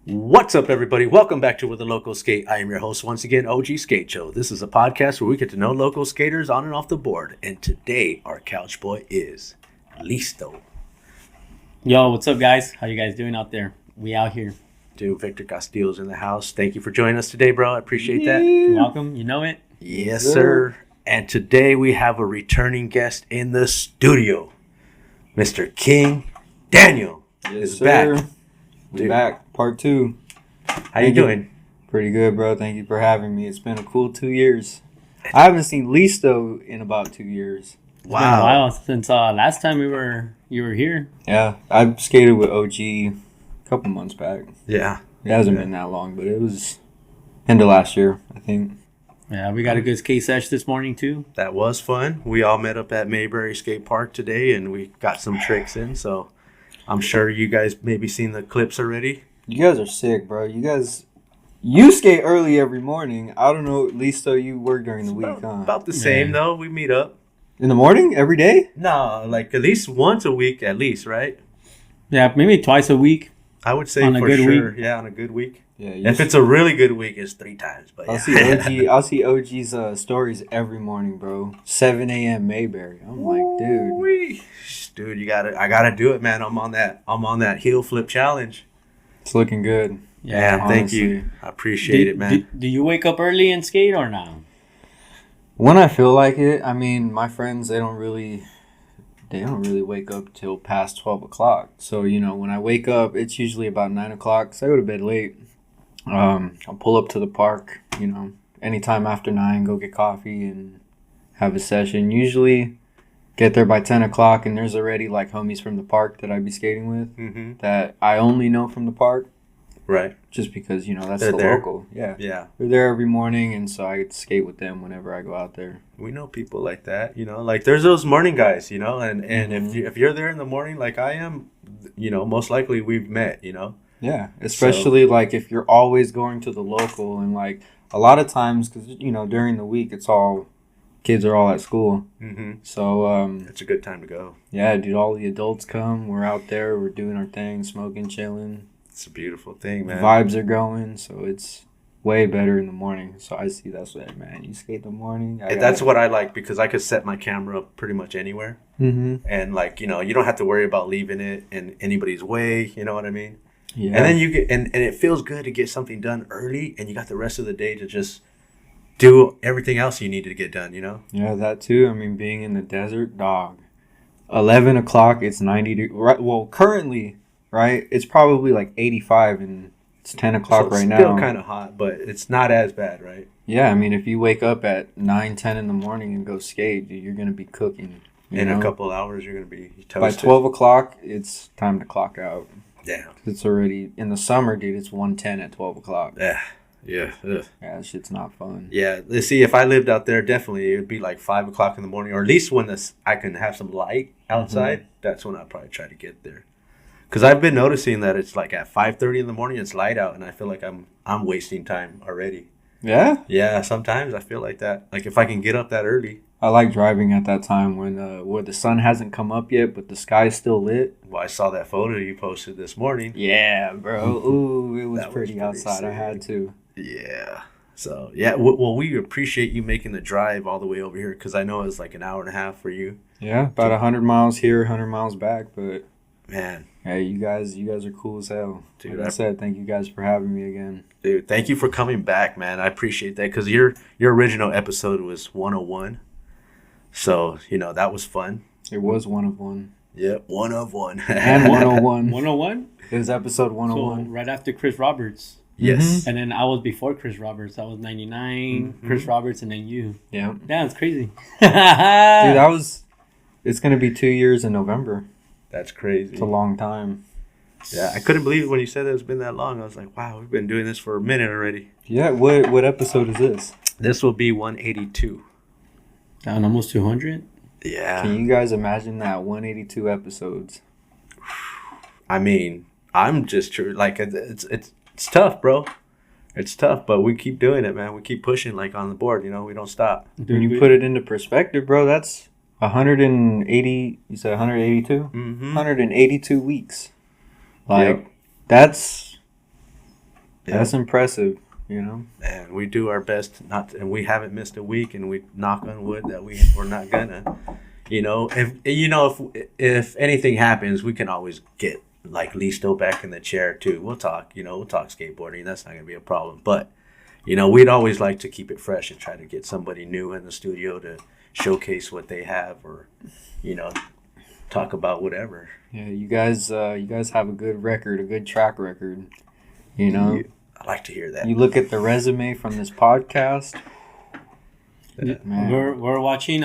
What's up, everybody? Welcome back to the Locals Sk8. I am your host once again, OG Skate Show. This is a podcast where we get to know local skaters on and off the board. And today, our couch boy is Listo. Yo, what's up, guys? How you guys doing out there? We out here. Dude, Victor Castillo's in the house. Thank you for joining us today, bro. I appreciate that. You're welcome. You know it. Yes, sir. And today we have a returning guest in the studio. Mr. King Daniel is back. We're back. Part 2. How you doing? Pretty good, bro. Thank you for having me. It's been a cool 2 years. I haven't seen Listo in about 2 years. It's been a while since last time you were here. Yeah, I skated with OG a couple months back. Yeah. It hasn't been that long, but it was end of last year, I think. Yeah, we got a good skate sesh this morning, too. That was fun. We all met up at Mayberry Skate Park today, and we got some tricks in, so I'm sure you guys maybe seen the clips already. You guys are sick, bro. You skate early every morning. I don't know, Listo, you work during the week, huh? About the same, though. We meet up. In the morning? Every day? No, like at least once a week at least, right? Yeah, maybe twice a week. I would say On a for good sure. week. Yeah, on a good week. Yeah. If it's a really good week, it's 3 times. But yeah. I'll see OG's stories every morning, bro. 7 a.m. Mayberry. I'm like, dude. Ooh-wee. Dude, I gotta do it, man. I'm on that heel flip challenge. It's looking good. Yeah, thank you. I appreciate it, man. Do you wake up early and skate or not? When I feel like it, I mean, my friends, they don't really wake up till past 12 o'clock. So, when I wake up, it's usually about 9 o'clock. So I go to bed late. I'll pull up to the park, anytime after 9, go get coffee and have a session. Usually get there by 10 o'clock, and there's already, like, homies from the park that I be skating with that I only know from the park. Right. Just because, that's They're the there. local. Yeah. Yeah. They're there every morning, and so I get to skate with them whenever I go out there. We know people like that, like there's those morning guys, and if you're there in the morning like I am, most likely we've met, Yeah, especially like if you're always going to the local, and like a lot of times, because during the week kids are all at school, so it's a good time to go. Yeah, dude, all the adults come. We're out there, we're doing our thing, smoking, chilling. It's a beautiful thing, man. Vibes are going, so it's way better in the morning. So I see that's what, man, you skate in the morning. That's what I like, because I could set my camera up pretty much anywhere, and like you don't have to worry about leaving it in anybody's way. You know what I mean? Yeah. And then you get and it feels good to get something done early, and you got the rest of the day to just do everything else you need to get done. Yeah, that too. I mean, being in the desert, dog. 11 o'clock, it's 90 degrees. Right, well, currently, right, it's probably like 85, and it's 10 o'clock right now. It's still kind of hot, but it's not as bad, right? Yeah, I mean, if you wake up at 9, 10 in the morning and go skate, dude, you're going to be cooking. In a couple hours, you're going to be toasted. By 12 o'clock, it's time to clock out. Yeah. It's already, in the summer, dude, it's 1:10 at 12 o'clock. Yeah. Yeah. Ugh. Yeah, that shit's not fun. Yeah. Let's see, if I lived out there, definitely it would be like 5 o'clock in the morning, or at least when I can have some light outside. That's when I'd probably try to get there. Because I've been noticing that it's like at 5:30 in the morning, it's light out, and I feel like I'm wasting time already. Yeah? Yeah, sometimes I feel like that. Like if I can get up that early. I like driving at that time when where the sun hasn't come up yet, but the sky's still lit. Well, I saw that photo you posted this morning. Yeah, bro. Ooh, it was pretty outside. sick. I had to. Yeah. So, yeah. Well, we appreciate you making the drive all the way over here, because I know it's like an hour and a half for you. Yeah, about 100 miles here, 100 miles back, but... Man. Hey, you guys are cool as hell. Dude, like I said, thank you guys for having me again. Dude, thank you for coming back, man. I appreciate that, because your original episode was 101. So, that was fun. It was one of one. Yep, one of one. And 101. 101? It was episode 101. So right after Chris Roberts. Yes. And then I was before Chris Roberts. I was 99, Chris Roberts, and then you. Yeah. Yeah, it's crazy. Dude, it's going to be 2 years in November. That's crazy. It's a long time. Yeah, I couldn't believe it when you said it's been that long. I was like, wow, we've been doing this for a minute already. Yeah, what episode is this? This will be 182. Down almost 200? Yeah. Can you guys imagine that? 182 episodes. I mean, I'm just true. Like, it's tough, bro. It's tough, but we keep doing it, man. We keep pushing, like, on the board, we don't stop. When you put it into perspective, bro, that's 180, you said 182? 182 weeks. Like, that's That's impressive, you know. And we do our best and we haven't missed a week, and we knock on wood that we're not gonna. If anything happens, we can always get like Listo back in the chair too. We'll talk skateboarding. That's not gonna be a problem. But we'd always like to keep it fresh and try to get somebody new in the studio to showcase what they have, or talk about whatever. Yeah, you guys have a good record, a good track record. I like to hear that. You look at the resume from this podcast. We're watching,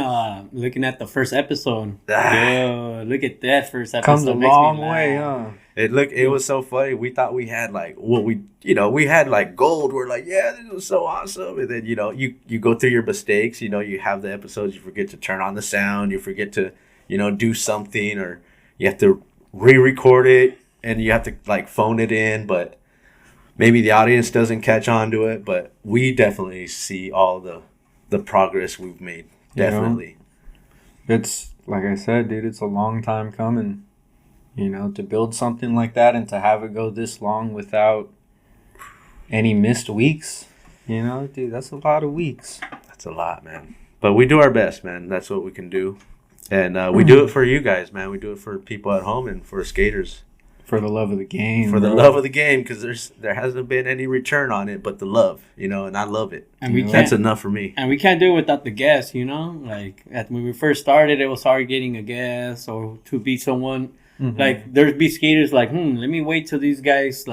looking at the first episode. Yo, look at that first episode. Comes a long way, huh? It was so funny. We thought we had like we had like gold. We're like, yeah, this was so awesome. And then you go through your mistakes. You have the episodes. You forget to turn on the sound. You forget to do something, or you have to re-record it, and you have to like phone it in, but maybe the audience doesn't catch on to it. But we definitely see all the progress we've made. Definitely. It's like I said, dude, it's a long time coming, to build something like that and to have it go this long without any missed weeks, dude, that's a lot of weeks. That's a lot, man. But we do our best, man. That's what we can do. And we do it for you guys, man. We do it for people at home and for skaters. For the love of the game. For the love of the game, because there hasn't been any return on it but the love, and I love it. And that's enough for me. And we can't do it without the guests, Like when we first started, it was hard getting a guest or to be someone. Mm-hmm. Like there'd be skaters like, let me wait till these guys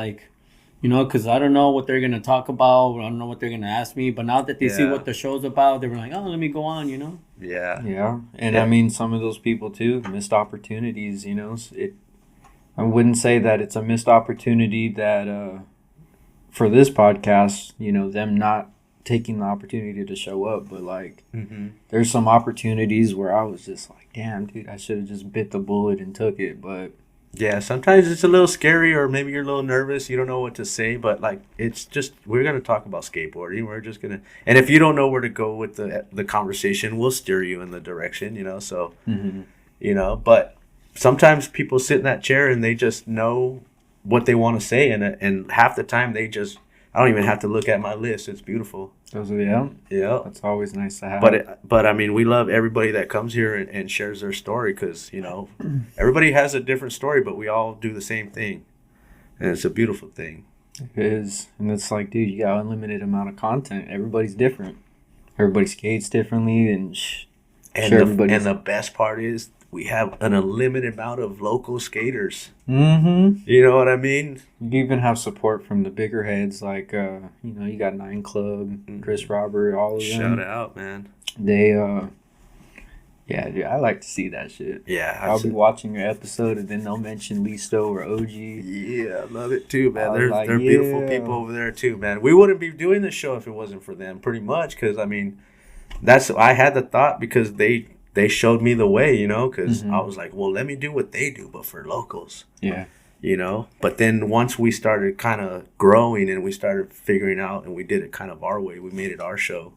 because I don't know what they're gonna talk about. I don't know what they're gonna ask me. But now that they see what the show's about, they were like, oh, let me go on, Yeah. Yeah, and I mean, some of those people too missed opportunities. I wouldn't say that it's a missed opportunity that for this podcast, them not taking the opportunity to show up. But like, there's some opportunities where I was just like, damn, dude, I should have just bit the bullet and took it. But yeah, sometimes it's a little scary, or maybe you're a little nervous. You don't know what to say, but like, it's just, we're going to talk about skateboarding. We're just going to, and if you don't know where to go with the conversation, we'll steer you in the direction, so, but sometimes people sit in that chair and they just know what they want to say. And half the time I don't even have to look at my list. It's beautiful. Yeah. That's always nice to have. But I mean, we love everybody that comes here and shares their story, because, everybody has a different story, but we all do the same thing. And it's a beautiful thing. It is. And it's like, dude, you got unlimited amount of content. Everybody's different. Everybody skates differently. And the best part is, we have an unlimited amount of local skaters. Mm-hmm. You know what I mean? You even have support from the bigger heads, like, you got 9 Club, Chris Robert, all of them. Shout out, man. They, yeah, dude, I like to see that shit. Yeah. I'll be watching your episode, and then they'll mention Listo or OG. Yeah, I love it too, man. They're beautiful people over there too, man. We wouldn't be doing this show if it wasn't for them, pretty much, because, I mean, I had the thought because they showed me the way, because I was like, well, let me do what they do, but for locals. Yeah. But then once we started kind of growing and we started figuring out, and we did it kind of our way, we made it our show.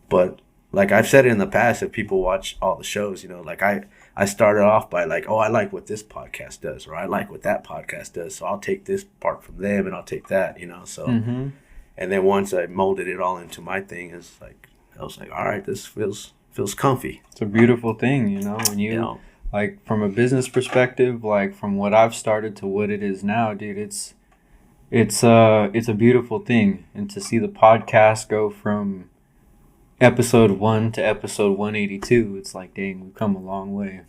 But like I've said it in the past, if people watch all the shows, like I started off by like, oh, I like what this podcast does, or I like what that podcast does, so I'll take this part from them and I'll take that, so. And then once I molded it all into my thing, I was like, all right, this feels comfy. It's a beautiful thing, when you like, from a business perspective, like from what I've started to what it is now, dude, it's a beautiful thing. And to see the podcast go from episode 1 to episode 182, it's like, dang, we've come a long way.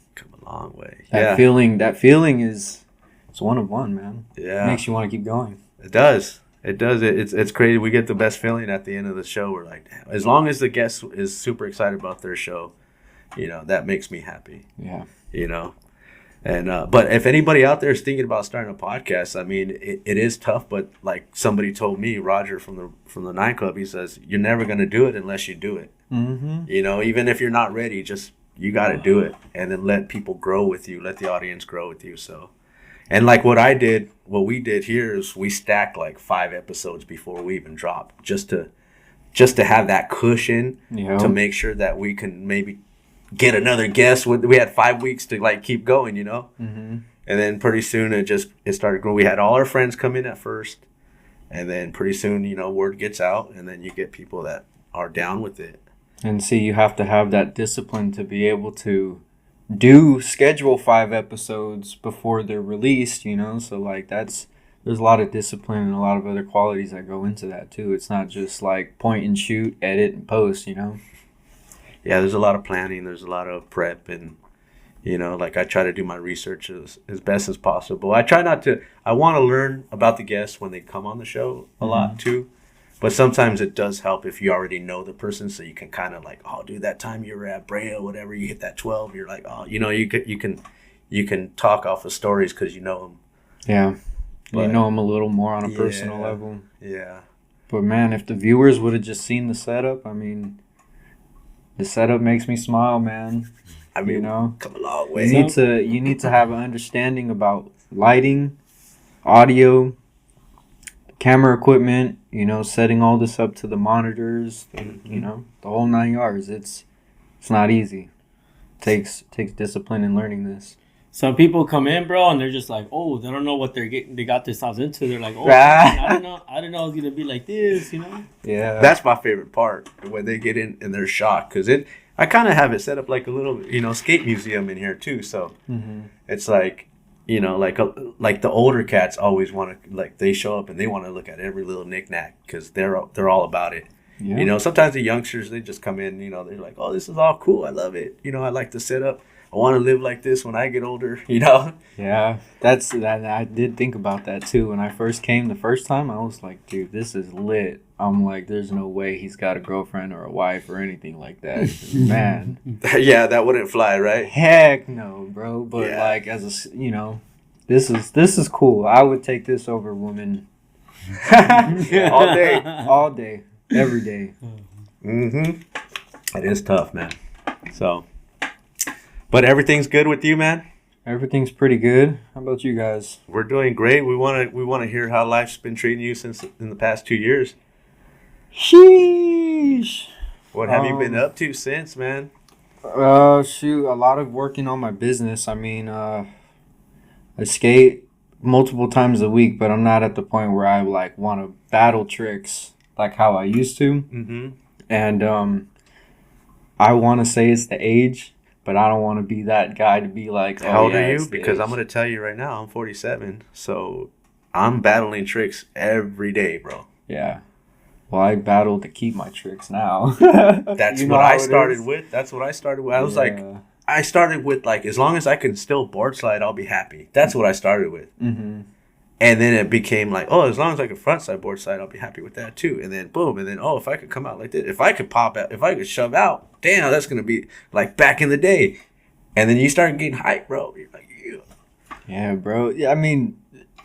That feeling is, it's one of one, man. Yeah. It makes you want to keep going. It does. It's crazy. We get the best feeling at the end of the show. We're like, damn, as long as the guest is super excited about their show, that makes me happy. Yeah. And but if anybody out there is thinking about starting a podcast, I mean, it is tough. But like somebody told me, Roger from the 9 Club, he says, you're never going to do it unless you do it. Mm-hmm. Even if you're not ready, you got to do it, and then let people grow with you, let the audience grow with you. So. And like what we did here is we stacked like 5 episodes before we even dropped, just to have that cushion to make sure that we can maybe get another guest. We had 5 weeks to like keep going, Mm-hmm. And then pretty soon it started growing. We had all our friends come in at first, And then pretty soon, word gets out, and then you get people that are down with it. And see, you have to have that discipline to be able to schedule 5 episodes before they're released, So like there's a lot of discipline and a lot of other qualities that go into that too. It's not just like point and shoot, edit and post, Yeah, there's a lot of planning. There's a lot of prep, and like I try to do my research as best as possible. I want to learn about the guests when they come on the show a lot too. But sometimes it does help if you already know the person, so you can kind of like, oh, dude, that time you were at Brea or whatever, you hit that 12. You're like, oh, you can talk off of stories because you know them. Yeah, but, you know them a little more on a personal level. Yeah. But man, if the viewers would have just seen the setup, the setup makes me smile, man. Come a long way. You need to have an understanding about lighting, audio, camera equipment, setting all this up to the monitors, the whole 9 yards. It's not easy. Takes discipline in learning this. Some people come in, bro, and they're just like, oh, they don't know what they got themselves into. They're like, oh, man, I didn't know it was gonna be like this, Yeah, that's my favorite part when they get in and they're shocked, because I kind of have it set up like a little skate museum in here too. So it's like like the older cats always want to, like, they show up and they want to look at every little knickknack because they're all about it. Yeah. Sometimes the youngsters, they just come in, they're like, oh, this is all cool. I love it. I like the setup. I want to live like this when I get older, Yeah, that. I did think about that too. When I first came the first time, I was like, dude, this is lit. I'm like, there's no way he's got a girlfriend or a wife or anything like that. Man. Yeah, that wouldn't fly, right? Heck no, bro. But like, as a, this is cool. I would take this over women. All day, every day. It is tough, man. So, but everything's good with you, man? Everything's pretty good. How about you guys? We're doing great. We want to hear how life's been treating you since in the past 2 years. Sheesh. What have you been up to since, man? Shoot, a lot of working on my business. I skate multiple times a week, but I'm not at the point where I like want to battle tricks like how I used to. And I want to say it's the age, but I don't want to be that guy to be like, how old are you? Because I'm going to tell you right now, I'm 47, so I'm battling tricks every day, bro. Yeah. Well, I battle to keep my tricks now. That's what I started with. That's what I started with. I was like, I started with like, as long as I can still board slide, I'll be happy. That's what I started with. And then it became like, oh, as long as I can front side board slide, I'll be happy with that too. And then boom, and then if I could come out like this, if I could pop out, if I could shove out, damn, that's gonna be like back in the day. And then you start getting hyped, bro. You're like, yeah, bro. Yeah,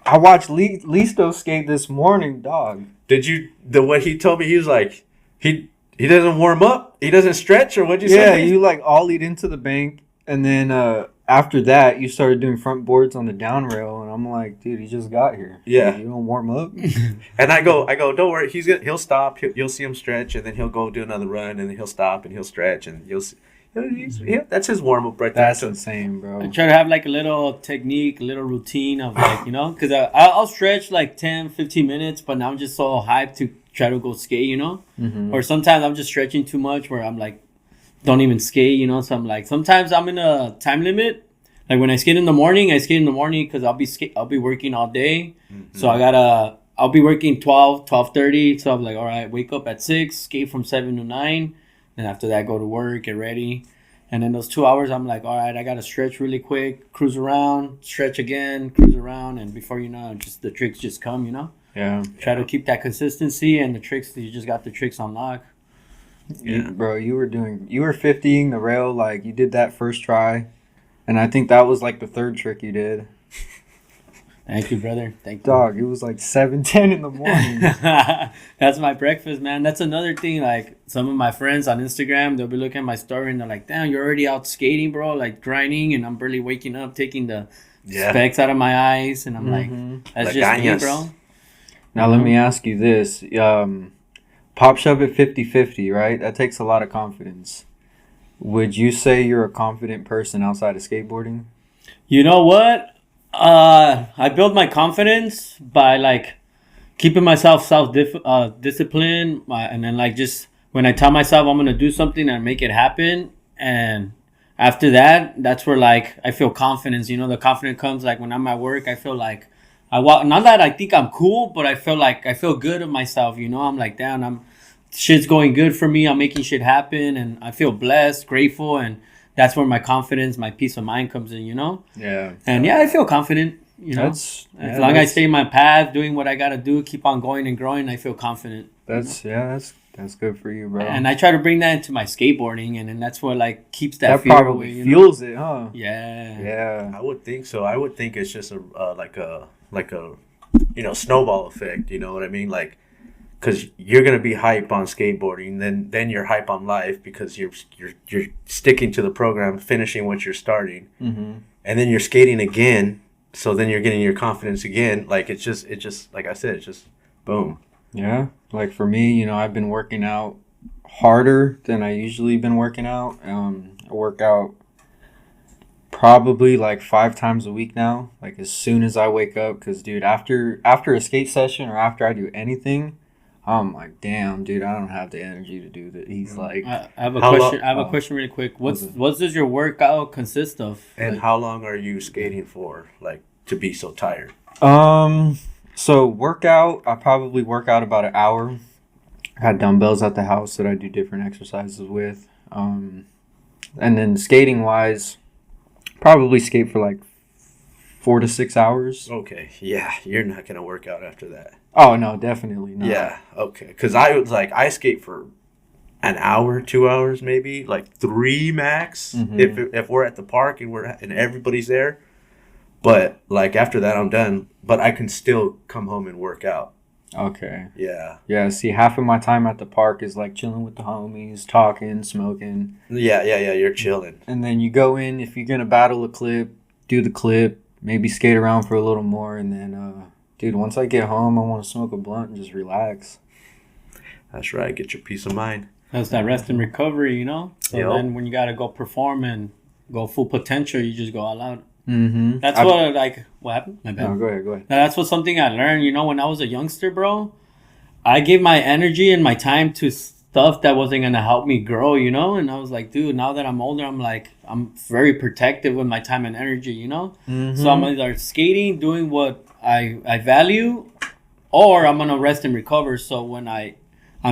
I watched Listo skate this morning, dog. Did you? What he told me, he was like, he doesn't warm up, he doesn't stretch, or what'd you say? Yeah, you like ollied into the bank, and then after that, you started doing front boards on the down rail, and I'm like, dude, he just got here. Yeah, like, you don't warm up. And I go, don't worry, he'll stop, you'll see him stretch, and then he'll go do another run, and then he'll stop and he'll stretch, and you'll see. That's his warm up right there. That's insane, bro. I try to have like a little technique, a little routine of like, because I'll stretch like 10, 15 minutes, but now I'm just so hyped to try to go skate, Or sometimes I'm just stretching too much where I'm like, don't even skate, So I'm like, sometimes I'm in a time limit. Like when I skate in the morning, because I'll be working all day. So I'll be working 12:30. So I'm like, all right, wake up at 6, skate from 7 to 9. And after that, go to work, get ready. And then those 2 hours, I'm like, all right, I got to stretch really quick, cruise around, stretch again, cruise around. And before you know it, the tricks just come, Yeah. Try to keep that consistency, and the tricks, you just got the tricks on lock. Yeah. Bro, you were 50ing the rail, like you did that first try. And I think that was like the third trick you did. Thank you, brother. Thank you. Dog, it was like 7:10 in the morning. That's my breakfast, man. That's another thing. Like some of my friends on Instagram, they'll be looking at my story and they're like, damn, you're already out skating, bro, like grinding, and I'm barely waking up, taking the specs out of my eyes. And I'm like, that's just me, bro. Now let me ask you this. Pop shove at 50-50, right? That takes a lot of confidence. Would you say you're a confident person outside of skateboarding? You know what? I build my confidence by like keeping myself disciplined, and then like just when I tell myself I'm gonna do something and make it happen, and after that, that's where like I feel confidence. You know, the confidence comes like when I'm at work. I feel like I walk. Not that I think I'm cool, but I feel like I feel good of myself. You know, I'm like, damn, shit's going good for me. I'm making shit happen, and I feel blessed, grateful, and that's where my confidence, my peace of mind comes in. You know. Yeah. And yeah, I feel confident. You know, as long as I stay in my path, doing what I gotta do, keep on going and growing, I feel confident. That's good for you, bro. And I try to bring that into my skateboarding, and then that's what like keeps that fear probably away, fuels it, huh? Yeah. Yeah. I would think so. I would think it's just like a snowball effect. You know what I mean? Like, because you're gonna be hype on skateboarding, then you're hype on life because you're sticking to the program, finishing what you're starting, and then you're skating again. So then you're getting your confidence again. Like it's just like I said, it's just boom. Yeah. Like for me, you know, I've been working out harder than I usually been working out. I work out probably like 5 times a week now. Like as soon as I wake up, because dude, after a skate session or after I do anything, I'm like, damn, dude, I don't have the energy to do that. He's like, I have a question. I have a question really quick. What does your workout consist of? And like, how long are you skating for, like, to be so tired? So workout, I probably work out about an hour. I got dumbbells at the house that I do different exercises with. And then skating wise, probably skate for like 4 to 6 hours. Okay, yeah, you're not gonna work out after that. Oh no, definitely not. Yeah, okay, because I was like, I skate for an hour, 2 hours, maybe like 3 max. If we're at the park and everybody's there, but like after that I'm done. But I can still come home and work out. Okay. Yeah. Yeah. See, half of my time at the park is like chilling with the homies, talking, smoking. Yeah. You're chilling. And then you go in, if you're gonna battle a clip, do the clip, maybe skate around for a little more, and then, dude, once I get home, I want to smoke a blunt and just relax. That's right. Get your peace of mind. That's that rest and recovery, you know. So then when you gotta go perform and go full potential, you just go all out. Mm-hmm. What happened? My bad. No, go ahead. That's something I learned, you know, when I was a youngster, bro. I gave my energy and my time to stuff that wasn't going to help me grow, you know? And I was like, dude, now that I'm older, I'm very protective with my time and energy, you know? So I'm either skating, doing what I value, or I'm going to rest and recover. So when I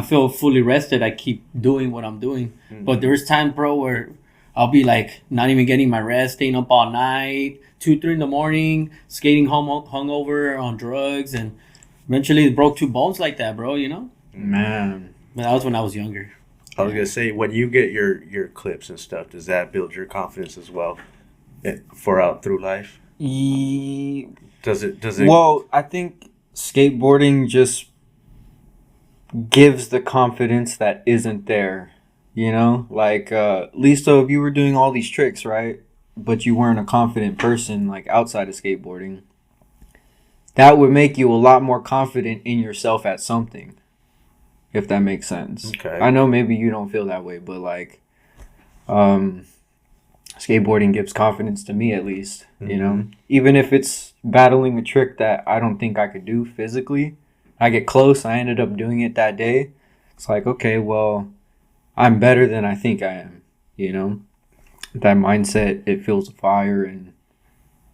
feel fully rested, I keep doing what I'm doing. But there's times, bro, where I'll be like not even getting my rest, staying up all night, 2, 3 in the morning, skating hungover on drugs, and eventually broke 2 bones like that, bro. You know, man. But that was when I was younger. I was gonna say, when you get your clips and stuff, does that build your confidence as well, for out through life? Does it? Well, I think skateboarding just gives the confidence that isn't there. You know, like, Listo, if you were doing all these tricks, right, but you weren't a confident person, like, outside of skateboarding, that would make you a lot more confident in yourself at something, if that makes sense. Okay. I know maybe you don't feel that way, but, like, skateboarding gives confidence to me, at least, you know? Even if it's battling a trick that I don't think I could do physically, I get close, I ended up doing it that day, it's like, okay, well, I'm better than I think I am, you know? That mindset, it fuels the fire and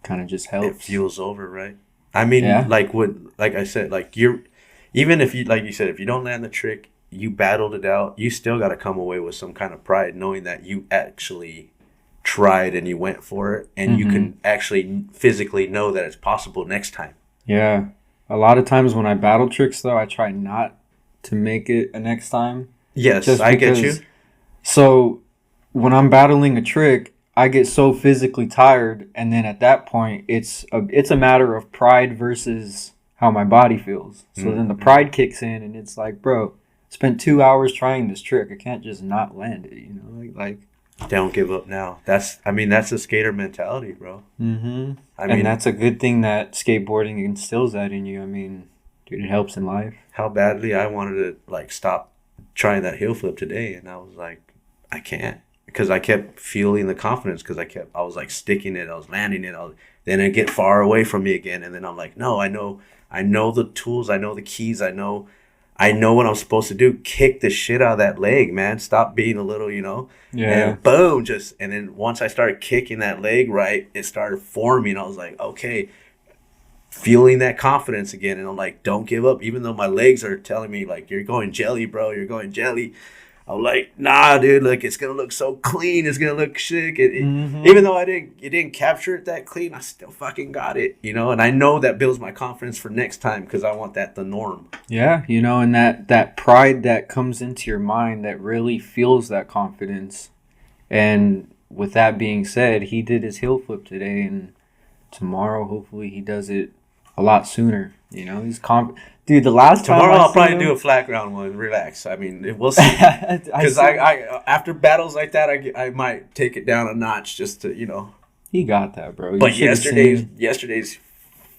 kind of just helps. It fuels over, right? I mean, like I said, like even if you, like you said, if you don't land the trick, you battled it out, you still got to come away with some kind of pride knowing that you actually tried and you went for it, and you can actually physically know that it's possible next time. Yeah. A lot of times when I battle tricks, though, I try not to make it a next time. Yes, I get you. So when I'm battling a trick, I get so physically tired, and then at that point, it's a matter of pride versus how my body feels. So then the pride kicks in, and it's like, bro, spent 2 hours trying this trick. I can't just not land it, you know? Like don't give up now. That's the skater mentality, bro. And that's a good thing that skateboarding instills that in you. I mean, dude, it helps in life. How badly I wanted to like stop trying that heel flip today, and I was like, I can't, because I kept feeling the confidence, because I was like sticking it, I was landing it, then it get far away from me again, and then I'm like, no, I know the tools, I know the keys, I know what I'm supposed to do. Kick the shit out of that leg, man. Stop being a little, and boom, and then once I started kicking that leg right, it started forming. I was like, okay, feeling that confidence again, and I'm like, don't give up, even though my legs are telling me like, you're going jelly, bro, you're going jelly. I'm like, nah, dude, look, it's gonna look so clean, it's gonna look sick. Even though it didn't capture it that clean, I still fucking got it, and I know that builds my confidence for next time, because I want that the norm. Yeah, and that pride that comes into your mind that really fuels that confidence. And with that being said, he did his heel flip today, and tomorrow hopefully he does it a lot sooner. He's dude. The last time tomorrow I'll probably do a flat ground one. Relax. I mean, we'll see. Because I after battles like that, I might take it down a notch just to He got that, bro. But yesterday's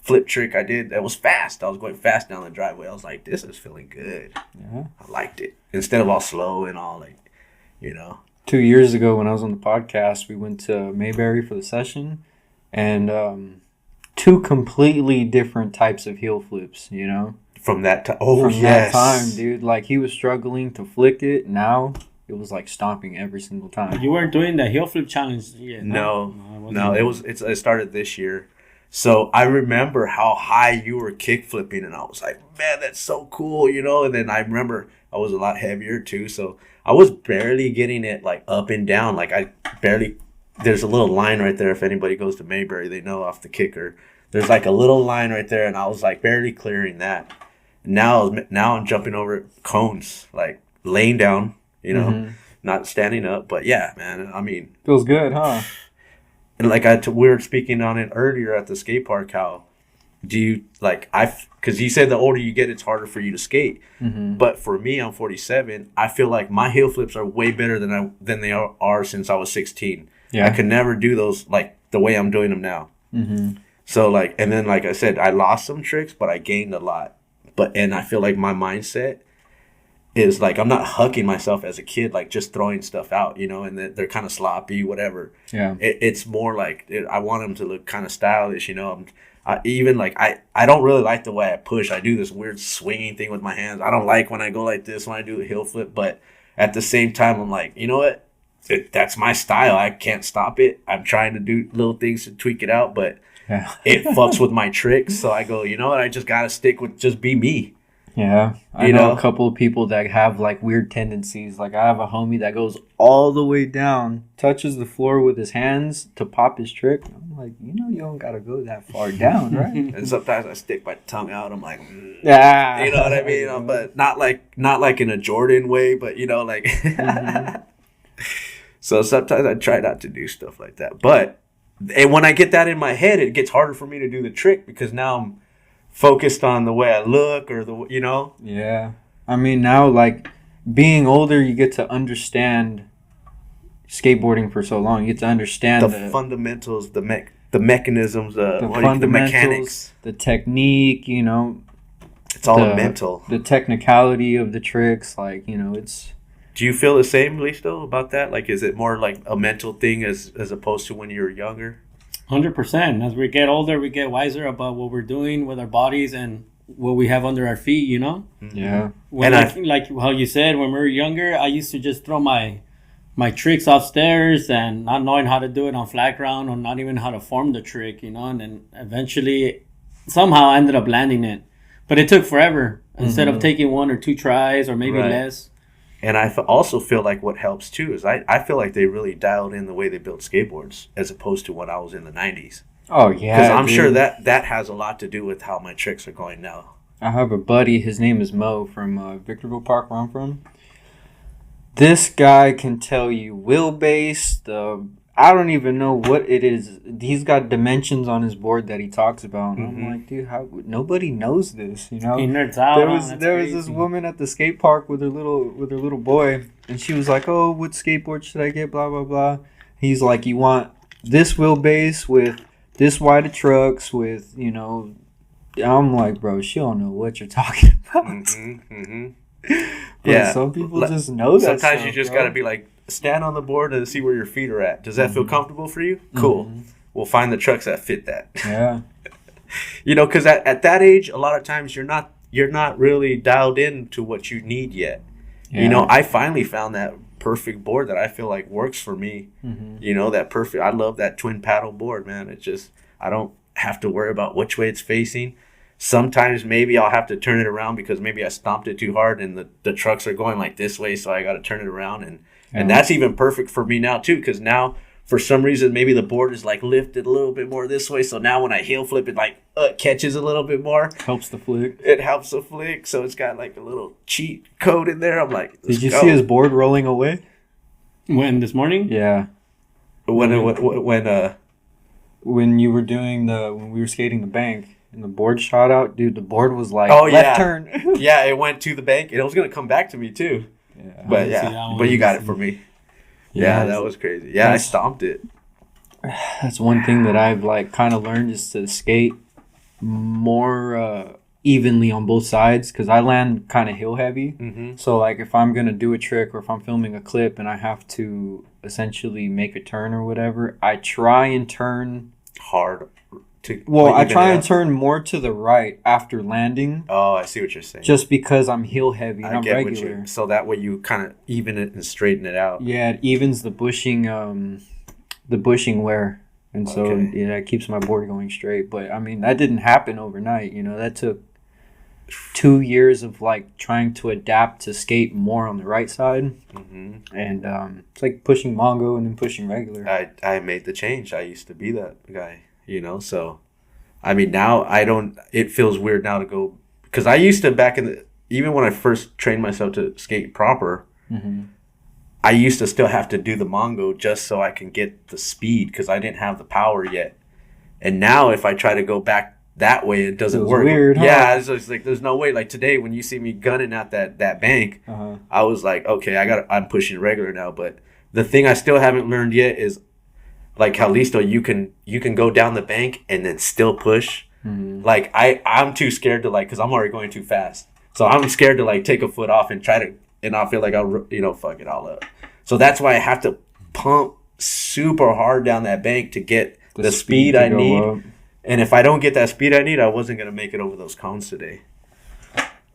flip trick I did, that was fast. I was going fast down the driveway. I was like, this is feeling good. Yeah. I liked it instead of all slow and all 2 years ago when I was on the podcast, we went to Mayberry for the session, and two completely different types of heel flips, From that time. That time, dude. Like, he was struggling to flick it. Now it was like stomping every single time. You weren't doing the heel flip challenge yet. No, it started this year. So I remember how high you were kick flipping, and I was like, man, that's so cool, And then I remember I was a lot heavier too, so I was barely getting it like up and down. Like there's a little line right there. If anybody goes to Mayberry, they know off the kicker. There's like a little line right there, and I was like barely clearing that. Now I'm jumping over cones, like laying down, not standing up. But yeah, man, I mean, feels good, huh? And like we were speaking on it earlier at the skate park, how do you because you said the older you get, it's harder for you to skate. But for me, I'm 47. I feel like my heel flips are way better than they are since I was 16. Yeah, I could never do those like the way I'm doing them now. So and then like I said, I lost some tricks, but I gained a lot. And I feel like my mindset is like, I'm not hucking myself as a kid, like just throwing stuff out, and they're kind of sloppy, whatever. Yeah. It's more like I want them to look kind of stylish, I don't really like the way I push. I do this weird swinging thing with my hands. I don't like when I go like this when I do a heel flip, but at the same time, I'm like, you know what? That's my style. I can't stop it. I'm trying to do little things to tweak it out, but it fucks with my tricks. So I go, you know what? I just got to stick with just be me. Yeah. I know a couple of people that have like weird tendencies. Like I have a homie that goes all the way down, touches the floor with his hands to pop his trick. I'm like, you don't got to go that far down, right? And sometimes I stick my tongue out. I'm like, yeah. You know what I mean? But not like in a Jordan way, but like. So sometimes I try not to do stuff like that. But when I get that in my head, it gets harder for me to do the trick because now I'm focused on the way I look or Yeah. I mean, now, like, being older, you get to understand skateboarding for so long. You get to understand the fundamentals, the mechanisms, the mechanics, the technique, It's all mental. The technicality of the tricks, like, it's... Do you feel the same, Listo, about that? Like, is it more like a mental thing as opposed to when you were younger? 100%. As we get older, we get wiser about what we're doing with our bodies and what we have under our feet, Yeah. Like how you said, when we were younger, I used to just throw my tricks upstairs and not knowing how to do it on flat ground or not even how to form the trick, and then eventually somehow I ended up landing it. But it took forever. Instead of taking 1 or 2 tries or maybe less. And I also feel like what helps too is I feel like they really dialed in the way they built skateboards as opposed to when I was in the 90s. Oh, yeah. Because I'm sure that has a lot to do with how my tricks are going now. I have a buddy, his name is Mo from Victorville Park, where I'm from. This guy can tell you wheelbase, I don't even know what it is. He's got dimensions on his board that he talks about. And I'm like, dude, nobody knows this, He nerds out. There was this woman at the skate park with her little boy, and she was like, "Oh, what skateboard should I get? Blah blah blah." He's like, "You want this wheelbase with this wide of trucks with I'm like, bro, she don't know what you're talking about. Yeah, some people just know that. Sometimes you just gotta be like, stand on the board and see where your feet are at. Does that feel comfortable for you? Cool. we'll find the trucks that fit that. Yeah. You know, because at that age, a lot of times you're not really dialed in to what you need yet. Yeah. You know, I finally found that perfect board that I feel like works for me. You know, that perfect. I love that twin paddle board, man. It's just I don't have to worry about which way it's facing. Sometimes maybe I'll have to turn it around because maybe I stomped it too hard and the trucks are going like this way, so I got to turn it around. And that's even perfect for me now too, because now for some reason maybe the board is like lifted a little bit more this way, so now when I heel flip it like catches a little bit more. Helps the flick. It helps the flick, so it's got like a little cheat code in there. I'm like, did you see his board rolling away? When this morning? Yeah. When you were doing when we were skating the bank and the board shot out, dude, the board was like left turn. Yeah, it went to the bank and it was gonna come back to me too. Yeah. But you got it for me. Yeah, that was crazy. Yeah, I stomped it. That's one thing that I've like kind of learned is to skate more evenly on both sides, because I land kind of heel heavy. So like if I'm gonna do a trick or if I'm filming a clip and I have to essentially make a turn or whatever, I try and turn hard. I try and turn more to the right after landing. Oh, I see what you're saying. Just because I'm heel heavy and I'm regular. So that way you kind of even it and straighten it out. Yeah, it evens the bushing wear. And so it keeps my board going straight. But I mean, that didn't happen overnight. You know, that took 2 years of like trying to adapt to skate more on the right side. And it's like pushing Mongo and then pushing regular. I made the change. I used to be that guy. You know, so I mean now it feels weird now to go, because I used to even when I first trained myself to skate proper, I used to still have to do the Mongo just so I can get the speed, because I didn't have the power yet. And now if I try to go back that way, it doesn't work. Weird, huh? Yeah, it's like there's no way. Like today when you see me gunning at that bank, I was like, okay, I'm pushing regular now. But the thing I still haven't learned yet is, like how Listo, you can go down the bank and then still push. Like I'm too scared to because I'm already going too fast. So I'm scared to take a foot off and and I'll feel like I'll fuck it all up. So that's why I have to pump super hard down that bank to get the speed I need. Up. And if I don't get that speed I need, I wasn't gonna make it over those cones today.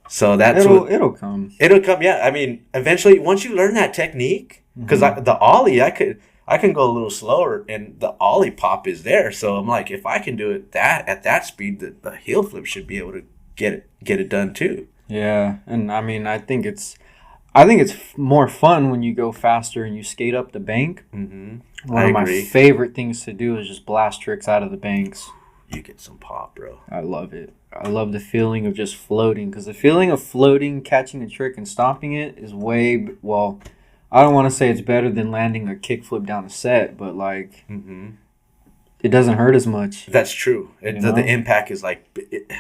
So it'll come. It'll come. Yeah, I mean, eventually once you learn that technique, because the ollie I can go a little slower, and the ollie pop is there. So I'm like, if I can do it at that speed, the heel flip should be able to get it done too. Yeah, and I mean, I think it's more fun when you go faster and you skate up the bank. One of my favorite things to do is just blast tricks out of the banks. You get some pop, bro. I love it. I love the feeling of just floating, because the feeling of floating, catching a trick, and stomping it is I don't want to say it's better than landing a kickflip down a set, but it doesn't hurt as much. That's true. The impact is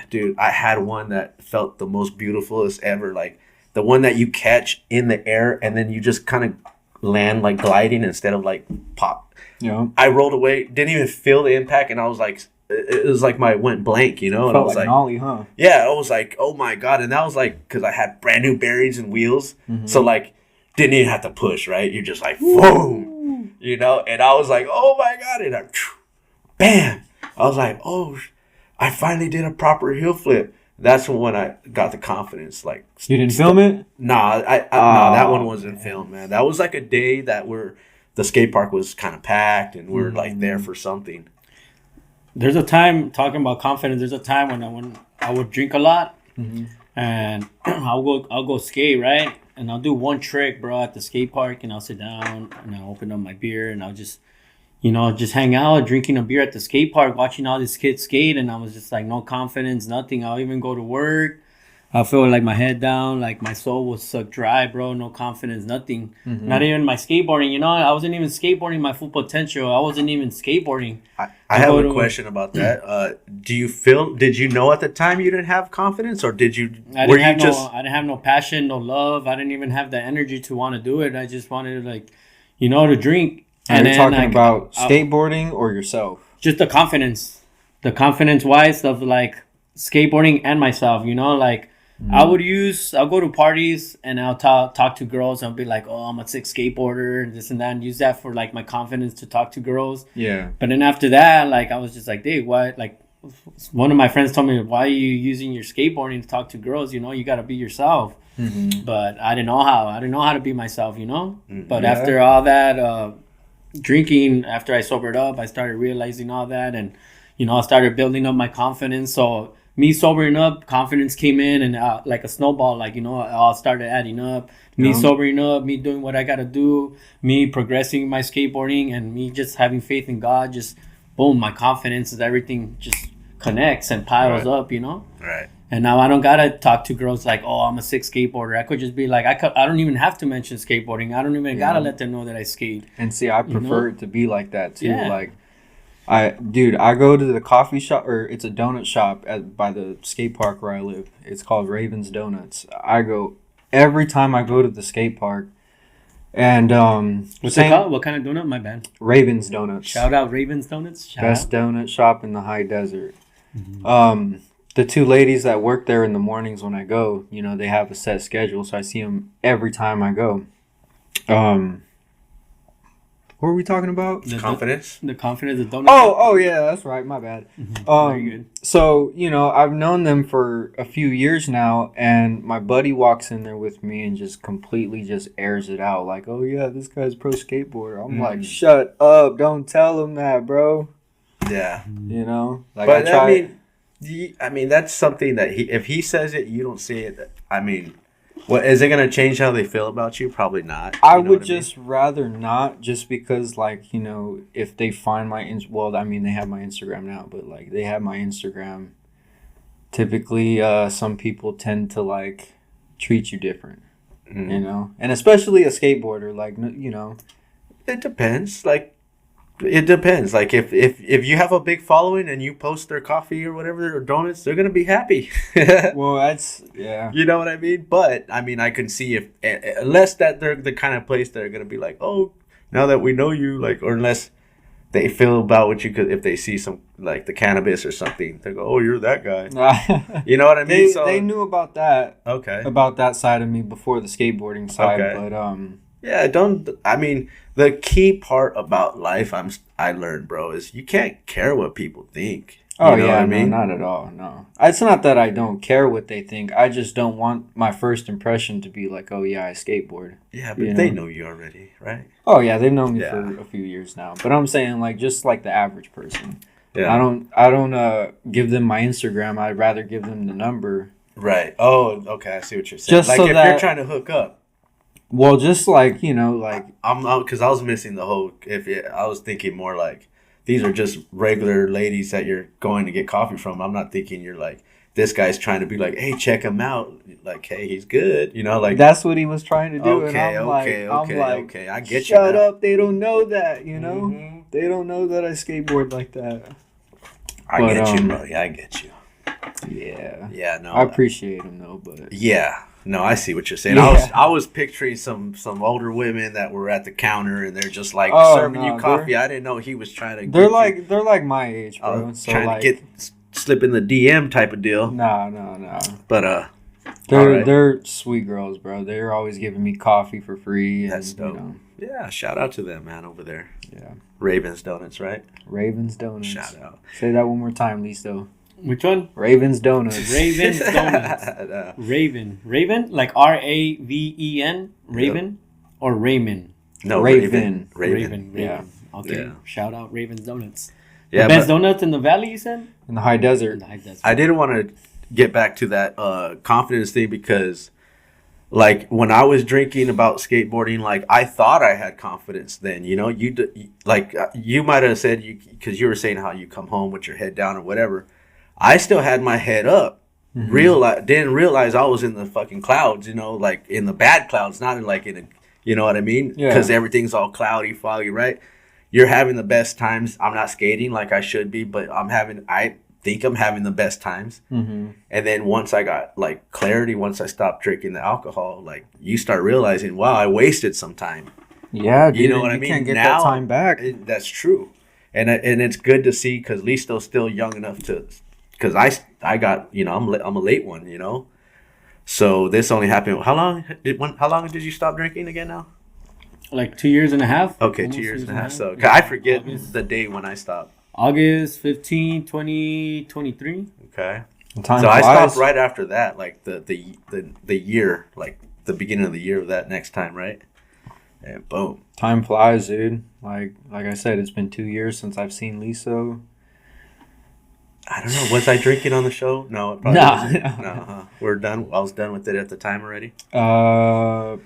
dude, I had one that felt the most beautifulest ever. Like the one that you catch in the air and then you just kind of land like gliding instead of like pop. Yeah. I rolled away, didn't even feel the impact, and I was like, it was like went blank, And I was like an ollie, huh? Yeah, I was like, oh my God. And that was because I had brand new bearings and wheels. So didn't even have to push, right? You're just like, boom, And I was like, oh my God. And bam. I was like, oh, I finally did a proper heel flip. That's when I got the confidence. You didn't film it? Nah, no, that one wasn't filmed, man. That was like a day that the skate park was kind of packed and we're there for something. There's a time, talking about confidence, there's a time when I would drink a lot and I'll go skate, right? And I'll do one trick, bro, at the skate park, and I'll sit down and I'll open up my beer and I'll just, just hang out, drinking a beer at the skate park, watching all these kids skate, and I was just like, no confidence, nothing. I'll even go to work. I feel like my head down, like my soul was sucked dry, bro. No confidence, nothing. Not even my skateboarding. I wasn't even skateboarding my full potential. I wasn't even skateboarding. I have a question about that. Did you know at the time you didn't have confidence, or did you? I didn't have no passion, no love. I didn't even have the energy to want to do it. I just wanted to, to drink. And you're talking about skateboarding or yourself? Just the confidence wise of skateboarding and myself. I'll go to parties and I'll talk to girls. I'll be like, oh, I'm a sick skateboarder and this and that, and use that for like my confidence to talk to girls. Yeah. But then after that, like I was just like, dude, why? Like one of my friends told me, why are you using your skateboarding to talk to girls? You know, you got to be yourself. Mm-hmm. But I didn't know how. I didn't know how to be myself, you know. Mm-hmm. But after all that drinking, after I sobered up, I started realizing all that, and you know, I started building up my confidence. So me sobering up, confidence came in, and like a snowball, like, you know, it all started adding up. Me sobering up, me doing what I gotta do, me progressing my skateboarding, and me just having faith in God. Just boom, my confidence is everything just connects and piles up, you know. Right. And now I don't gotta talk to girls like, oh, I'm a sick skateboarder. I could just be like, I don't even have to mention skateboarding. I don't even gotta let them know that I skate. And see, I prefer it to be like that too. Yeah. Like, I go to the coffee shop, or it's a donut shop by the skate park where I live. It's called Raven's Donuts. I go every time I go to the skate park. And what's it called? What kind of donut? My bad. Raven's Donuts. Shout out Raven's Donuts. Best donut shop in the high desert. Mm-hmm. The two ladies that work there in the mornings when I go, you know, they have a set schedule, so I see them every time I go. What were we talking about? The confidence. The confidence of donut. Oh yeah, that's right. My bad. Very good. So, you know, I've known them for a few years now, and my buddy walks in there with me and just completely just airs it out, like, "Oh yeah, this guy's a pro skateboarder." I'm like, "Shut up! Don't tell him that, bro." Yeah. You know, like, but I mean, that's something that if he says it, you don't see it. I mean, what is it going to change how they feel about you? Probably not. I would just rather not, just because, like, you know, if they find well, I mean, they have my Instagram now, but like, they have my Instagram. Typically, some people tend to like treat you different, you know, and especially a skateboarder. Like, you know, it depends. Like, it depends. Like, if you have a big following and you post their coffee or whatever or donuts, they're gonna be happy. Well, that's You know what I mean? But I mean, I can see if unless that they're the kind of place that are gonna be like, oh, now that we know you, like, or unless they feel about what you could, if they see some like the cannabis or something, they go, oh, you're that guy. You know what I mean? They knew about that. Okay. About that side of me before the skateboarding side, but yeah, I mean, the key part about life I learned, bro, is you can't care what people think. Oh, yeah, I mean? No, not at all, no. It's not that I don't care what they think. I just don't want my first impression to be like, oh, yeah, I skateboard. Yeah, but they know you already, right? Oh, yeah, they've known me for a few years now. But I'm saying, like, just like the average person. Yeah. I don't give them my Instagram. I'd rather give them the number. Right. Oh, okay, I see what you're saying. Just like, so if you're trying to hook up. Well, just like, you know, like... because I was missing the whole... I was thinking more like, these are just regular ladies that you're going to get coffee from. I'm not thinking you're like, this guy's trying to be like, hey, check him out. Like, hey, he's good. You know, like... That's what he was trying to do. Okay, and okay. I get you. Shut up. They don't know that, you know? Mm-hmm. They don't know that I skateboard like that. I get you, bro. Yeah, I get you. Yeah. Yeah, no. I appreciate him, though, but... Yeah. No, I see what you're saying. Yeah. I was picturing some older women that were at the counter and they're just like serving you coffee. I didn't know he was trying to. They're like my age, bro. So trying like, to slip in the DM type of deal. No. But they're sweet girls, bro. They're always giving me coffee for free. That's dope. You know. Yeah, shout out to them, man, over there. Yeah. Raven's Donuts, right? Raven's Donuts. Shout out. Say that one more time, Listo. Which one? Raven's Donuts. Raven's Donuts. Raven? Like Raven? Raven? Or Raymond? No, Raven. Yeah. Okay. Yeah. Shout out Raven's Donuts. Yeah, the best donuts in the valley, you said? In the high desert. I didn't want to get back to that confidence thing because, like, when I was drinking about skateboarding, like, I thought I had confidence then, you know? You might have said, because you were saying how you come home with your head down or whatever. I still had my head up. Mm-hmm. Didn't realize I was in the fucking clouds, you know, like in the bad clouds, not in like in a, you know what I mean? Because everything's all cloudy, foggy, right? You're having the best times. I'm not skating like I should be, but I think I'm having the best times. Mm-hmm. And then once I got like clarity, once I stopped drinking the alcohol, like you start realizing, wow, I wasted some time. Yeah, dude, you know what I mean? You can't get that time back. That's true. And it's good to see because Listo's still young enough to... Because I got, you know, I'm a late one, you know. So this only happened. How long did you stop drinking again now? Like 2 years and a half. Okay, Almost 2 years and a half. half. So I forget August. the day when I stopped. August 15, 2023. Okay. Time So I flies. stopped right after that, like the year, like the beginning of the year of that next time, right? And boom. Time flies, dude. Like I said, it's been 2 years since I've seen Liso. I don't know. Was I drinking on the show? No, it probably No. wasn't. No, huh? We're done. I was done with it at the time already.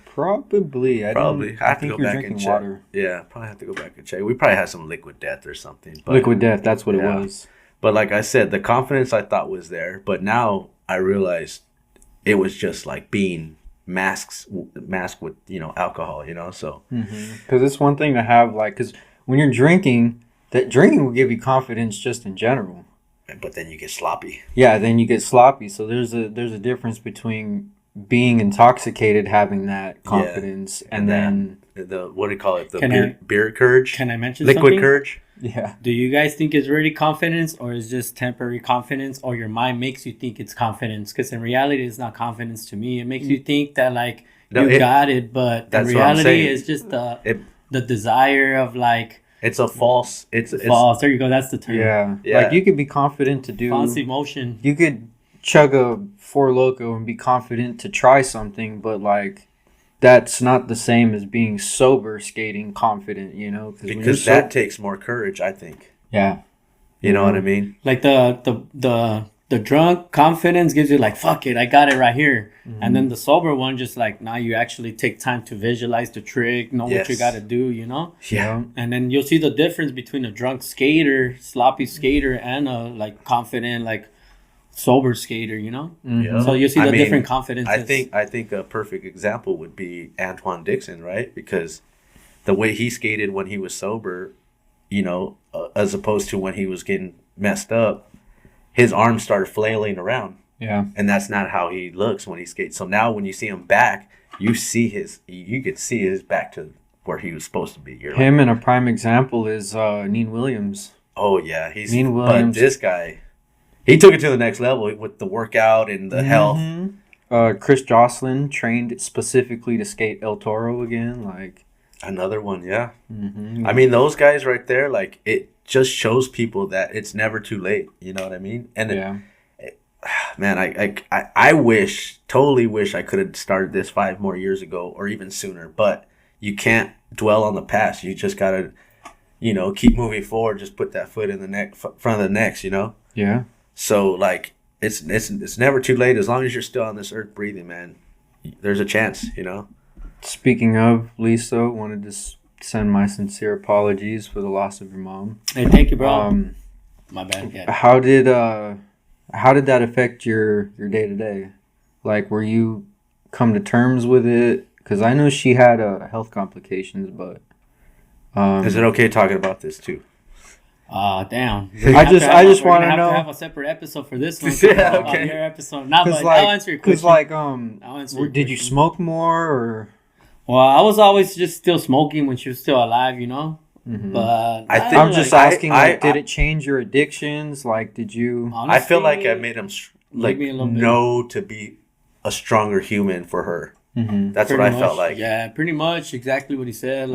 Probably. Probably. I have to think go you're back drinking and check. water. Yeah, probably have to go back and check. We probably had some liquid death or something. But, Liquid death. That's what Yeah. it was. But like I said, the confidence I thought was there, but now I realized it was just like being masked with alcohol. So Because it's one thing to have because when you're drinking, that drinking will give you confidence just in general. but then you get sloppy. Yeah, then you get sloppy. So there's a difference between being intoxicated, having that confidence, and then The what do you call it? The Can beer courage, Can I mention liquid something? courage. yeah, Do you guys think it's really confidence, or is just temporary confidence, or your mind makes you think it's confidence? Because in reality, it's not confidence to me. It makes you think that No, you it- got it, but in that's what I'm reality, saying. it's just It- the desire of It's a false. It's false. There you go. That's the term. yeah. Yeah. Like you could be confident to do. False emotion. You could chug a Four Loko and be confident to try something, but that's not the same as being sober skating confident. When because you're that takes more courage. I think. yeah. You know what I mean? Like the drunk confidence gives you fuck it, I got it right here. And then the sober one just now you actually take time to visualize the trick, know what you Yes. got to do, Yeah. And then you'll see the difference between a drunk skater, sloppy skater, and a confident sober skater, Yeah. So you see I the mean, different confidences. I think a perfect example would be Antoine Dixon, right? Because the way he skated when he was sober, as opposed to when he was getting messed up, his arms started flailing around, Yeah. and that's not how he looks when he skates. So now when you see him back, you could see his back to where he was supposed to be. You're like, Him and a prime example is Neen Williams. oh yeah, he's Neen but Williams. this guy, he took it to the next level with the workout and the health. Chris Jocelyn trained specifically to skate El Toro again. Another one, yeah. I mean, those guys right there, it just shows people that it's never too late. You know what I mean? And Yeah. man, I totally wish I could have started this 5 more years ago or even sooner. But you can't dwell on the past. You just gotta, keep moving forward. Just put that foot in the front of the next. Yeah. So it's never too late as long as you're still on this earth breathing, man. There's a chance. Speaking of Liso, wanted to send my sincere apologies for the loss of your mom. Hey, thank you, bro. My bad. Yeah. How did that affect your day to day? Were you come to terms with it? Because I know she had health complications, but Is it okay talking about this too? Damn. I just want to know. Have a separate episode for this one. Yeah, okay. Your episode. Not, but Because I'll answer your question. I'll answer your did you question. smoke more or? Well, I was always just still smoking when she was still alive, But I think- I'm just asking. I- Did it change your addictions? Did you? I feel like I made him Maybe a little bit. know to be a stronger human for her. Mm-hmm. That's what Pretty I felt much. like. Yeah, pretty much exactly what he said.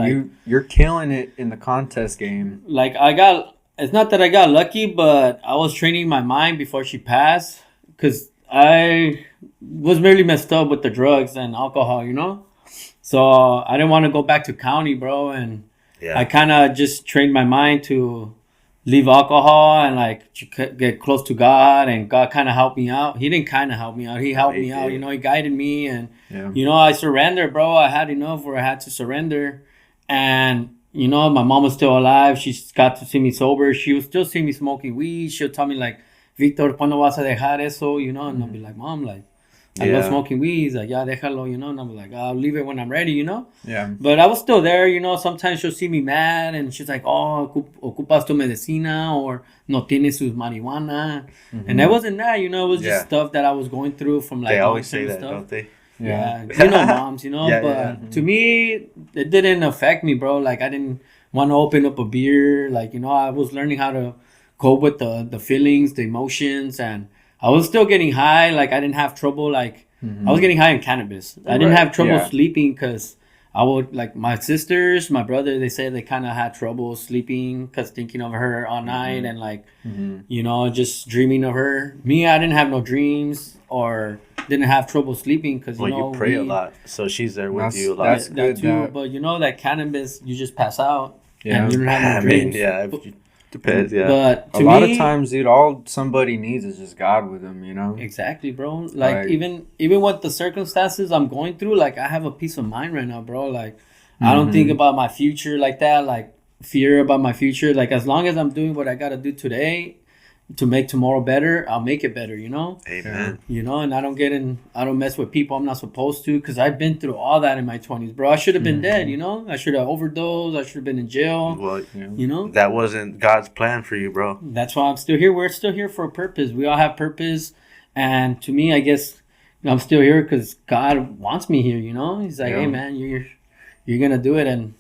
You're killing it in the contest game. It's not that I got lucky, but I was training my mind before she passed because I was really messed up with the drugs and alcohol, So I didn't want to go back to county, bro, and Yeah. I kind of just trained my mind to leave alcohol and get close to God, and God kind of helped me out. He didn't kind of help me out. He helped me out. did. He guided me, and Yeah. I surrendered, bro. I had enough where I had to surrender, and my mom was still alive. She got to see me sober. She would still see me smoking weed. She'll tell me Victor, ¿cuándo vas a dejar eso? And I'll be like, Mom, I love Yeah. smoking weed. He's like, yeah, déjalo, and I'm like, I'll leave it when I'm ready, Yeah. But I was still there, Sometimes she'll see me mad and she's like, oh, ocupas tu medicina, or no tienes sus marijuana. And it wasn't that, it was just Yeah. stuff that I was going through from They always long-term say that, stuff. don't they? Yeah. Yeah, moms, Yeah, but yeah. to me, it didn't affect me, bro. I didn't want to open up a beer. I was learning how to cope with the feelings, the emotions, and I was still getting high. I didn't have trouble, Mhm. I was getting high on cannabis. I didn't Right, have trouble yeah. sleeping because I would, like, my sisters, my brother, they said they kind of had trouble sleeping because thinking of her all night and, like, Mhm. you know, just dreaming of her. Me, I didn't have no dreams or didn't have trouble sleeping because, you Well, know, you pray a weed, lot, so she's there with That's- you a lot. that's that good, too. that- But, you know, that cannabis, you just pass out Yeah. and you don't have no I dreams. mean, yeah, depends. Yeah, But A to lot me, of times, dude, all somebody needs is just God with them, you know? exactly, bro. Like, Like- even with the circumstances I'm going through, like, I have a peace of mind right now, bro. Like, I don't think Mhm. about my future like that. Like, fear about my future. Like, as long as I'm doing what I gotta do today to make tomorrow better, I'll make it better. You know. amen. You know, and I don't mess with people I'm not supposed to, because I've been through all that in my 20s, bro. I should have been dead. You know, I should have overdosed. I should have been in jail. Well, Yeah. You know. that wasn't God's plan for you, bro. That's why I'm still here. We're still here for a purpose. We all have purpose. And to me, I guess I'm still here because God wants me here, you know? He's like, Yeah. hey, man, you're going to do it. And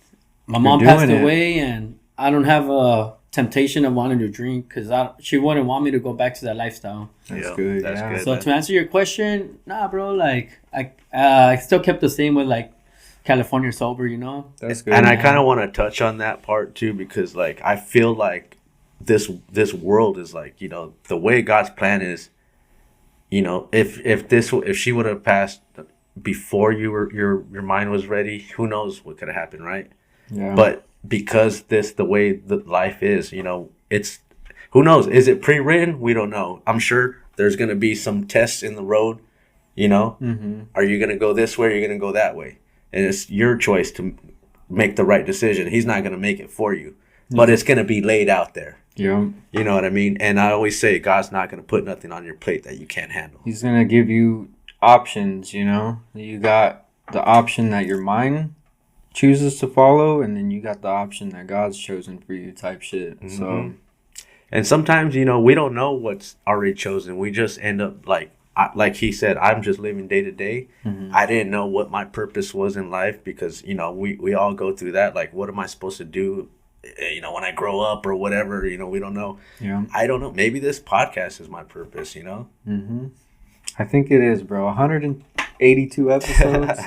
my mom doing passed it. away, and I don't have a temptation of wanting to drink because she wouldn't want me to go back to that lifestyle. That's Yeah, good, that's yeah. good. So man. to answer your question, nah, bro, like, I still kept the same with, like, California sober, you know? That's good. And I man. kind of want to touch on that part too, because like I feel like this world is like, you know, the way God's plan is, you know, if she would have passed before your mind was ready, who knows what could have happened, right? Yeah. But because the way that life is, you know, it's, who knows, is it pre-written? We don't know. I'm sure there's going to be some tests in the road, you know. Mhm. Are you going to go this way, or are you going to go that way? And it's your choice to make the right decision. He's not going to make it for you, but it's going to be laid out there. Yeah. You know what I mean? And I always say God's not going to put nothing on your plate that you can't handle. He's gonna give you options, you know? You got the option that your mind chooses to follow, and then you got the option that God's chosen for you type shit. So Mhm. And sometimes, you know, we don't know what's already chosen. We just end up like he said, I'm just living day to day. Mhm. I didn't know what my purpose was in life because, you know, we all go through that. Like, what am I supposed to do, you know, when I grow up or whatever? You know, we don't know. yeah. I don't know. Maybe this podcast is my purpose, you know? Mm-hmm. I think it is, bro. 182 episodes.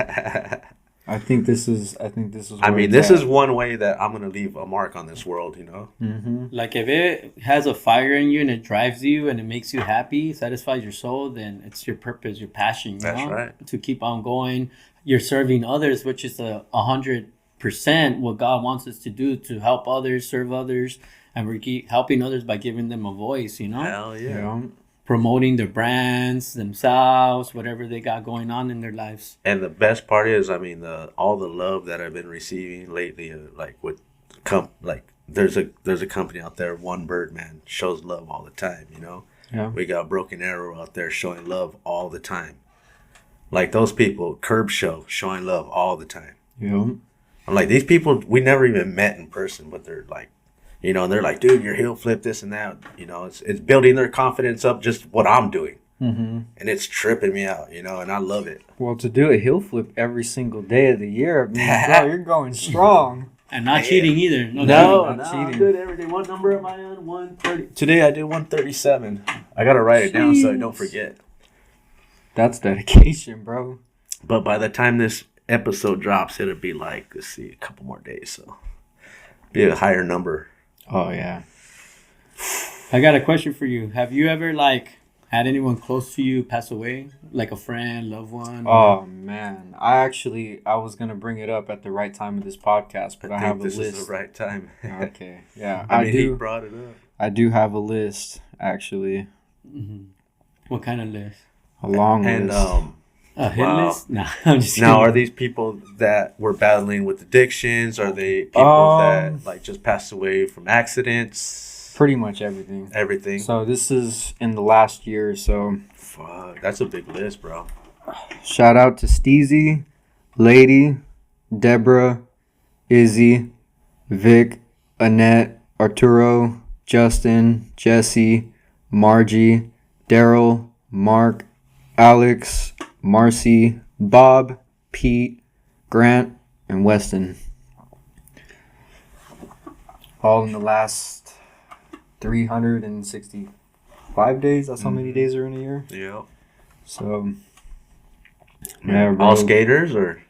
I think this is. I where mean, it's this at. is one way that I'm going to leave a mark on this world, you know? Mm-hmm. Like, if it has a fire in you and it drives you and it makes you happy, satisfies your soul, then it's your purpose, your passion, you That's know? right. To keep on going. You're serving others, which is 100% what God wants us to do, to help others, serve others, and we keep helping others by giving them a voice, you know? Hell yeah. Yeah. Promoting their brands, themselves, whatever they got going on in their lives. And the best part is, I mean, all the love that I've been receiving lately, like with there's a company out there, One Bird, man, shows love all the time, you know? Yeah. We got Broken Arrow out there showing love all the time. Like those people, Curb Show, showing love all the time. Yeah. I'm like, these people, we never even met in person, but they're like, you know, and they're like, dude, your heel flip, this and that. You know, it's building their confidence up, just what I'm doing. Mm-hmm. And it's tripping me out, you know, and I love it. Well, to do a heel flip every single day of the year, I mean, bro, you're going strong. And not cheating either. No, No, not I'm cheating. good every day. What number am I on? 130. Today I did 137. I got to write it down so I don't forget. That's dedication, bro. But by the time this episode drops, it'll be like, let's see, a couple more days. So be a higher number. Oh yeah. I got a question for you. Have you ever, like, had anyone close to you pass away? Like a friend, loved one? Oh man, I was gonna bring it up at the right time of this podcast, but I have think a this list. is the right time. Okay, yeah, I mean, he do. brought it up. I do have a list actually, Mm-hmm. What kind of list? a long And list. A hit Wow. list? No, I'm just now, are kidding. these people that were battling with addictions? Are they people that like just passed away from accidents? Pretty much everything. Everything. So this is in the last year. So Fuck, that's a big list, bro. shout out to Steezy, Lady, Deborah, Izzy, Vic, Annette, Arturo, Justin, Jesse, Margie, Daryl, Mark, Alex, Marcy, Bob, Pete, Grant, and Weston. All in the last 365 days. That's how many days are in a year. Yeah. So Yeah, bro. All skaters or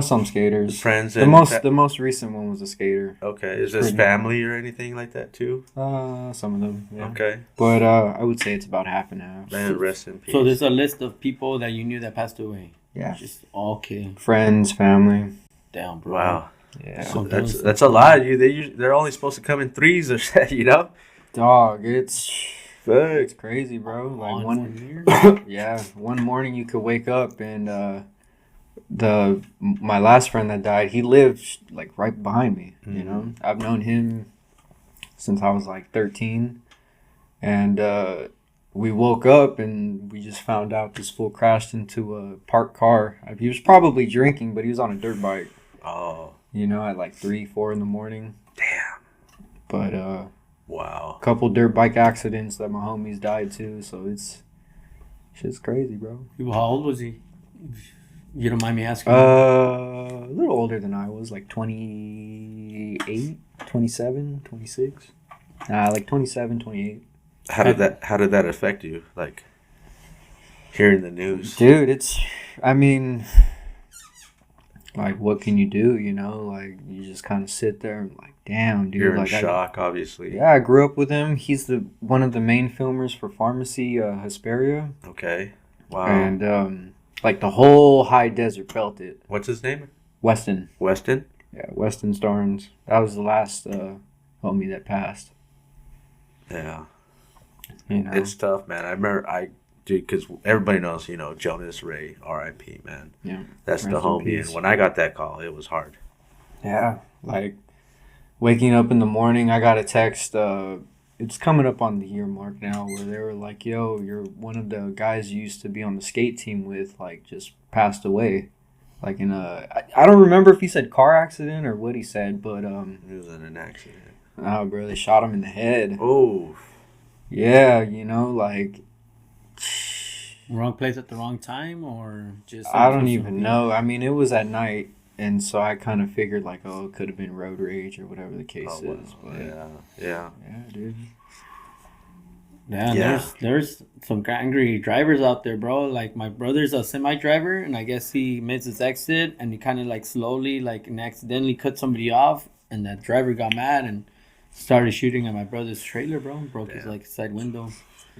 Some skaters. friends? The And most recent one was a skater. okay, is this family or anything like that too? Some of them. Yeah. Okay, But I would say it's about half and half. man, rest in peace. So there's a list of people that you knew that passed away. Yeah. Just okay. Friends, family. Damn, bro. Wow, Yeah. So that's a lot. They're only supposed to come in threes or shit, you know. Dog, it's Fuck. crazy, bro. Like on one 1 year. yeah, one morning you could wake up and my last friend that died, he lived like right behind me, you know. I've known him since I was like 13, and we woke up and we just found out this fool crashed into a parked car. He was probably drinking, but he was on a dirt bike, Oh, you know, at like 3-4 in the morning. damn. But Wow. couple dirt bike accidents that my homies died too, so shit's crazy, bro. How old was he? You don't mind me asking? A little older than I was, like 28, 27, 26. Like 27, 28. How did that affect you? Like hearing the news. Dude, I mean, like, what can you do, you know? Like, you just kind of sit there and like, damn, dude. You're in like, shock, obviously. Yeah, I grew up with him. He's one of the main filmers for Pharmacy Hesperia. Okay. Wow. And, like, the whole high desert felt it. What's his name? Weston. Weston? Yeah, Weston Starnes. That was the last homie that passed. Yeah. You know? It's tough, man. I remember because everybody knows, you know, Jonas Ray, R.I.P., man. Yeah. That's the Rest in homie. peace. And when I got that call, it was hard. Yeah, like waking up in the morning, I got a text. It's coming up on the year mark now, where they were like, "Yo, you're one of the guys you used to be on the skate team with, like, just passed away." Like in I don't remember if he said car accident or what he said, but It was in an accident. oh, bro, they shot him in the head. Oh. Yeah, you know, like Wrong place at the wrong time, or just? I don't even know. I mean, it was at night. And so I kind of figured, like, oh, it could have been road rage or whatever the case Oh, wow. is. But Yeah. yeah, dude. Yeah. There's some angry drivers out there, bro. Like, my brother's a semi driver, and I guess he missed his exit, and he kind of like slowly, like, and accidentally cut somebody off, and that driver got mad and started shooting at my brother's trailer, bro. Broke his like side window.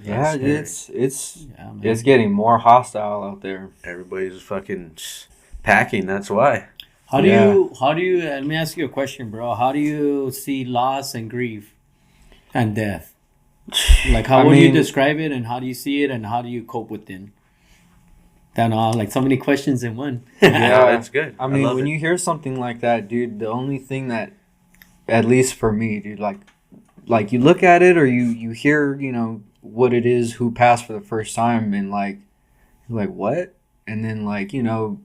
Yeah, That's it's Yeah, man. it's getting more hostile out there. Everybody's fucking packing. That's why. How do Yeah. you? Let me ask you a question, bro. How do you see loss and grief, and death? Like, how would you mean- describe it, and how do you see it, and how do you cope with it? Then, like, so many questions in one. Yeah, that's good. I mean, love when it. you hear something like that, dude, the only thing that, at least for me, dude, like you look at it or you hear, you know, what it is, who passed for the first time, and like, you're like, what? And then, like, you know,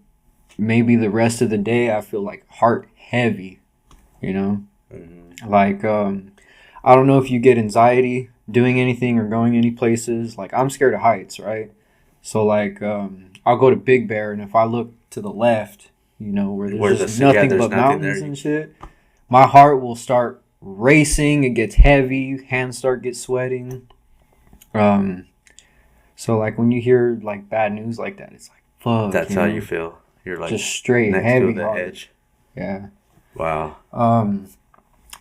maybe the rest of the day I feel like heart heavy, you know? Mhm. Like, I don't know if you get anxiety doing anything or going any places. Like, I'm scared of heights, right? So, like, I'll go to Big Bear, and if I look to the left, you know, where there's just nothing there's but nothing mountains there. and shit, my heart will start racing. It gets heavy. Hands start get sweating. So, like, when you hear, like, bad news like that, it's like, fuck. That's you how know? you feel. You're like Just straight next heavy to the heart. edge. Yeah. Wow.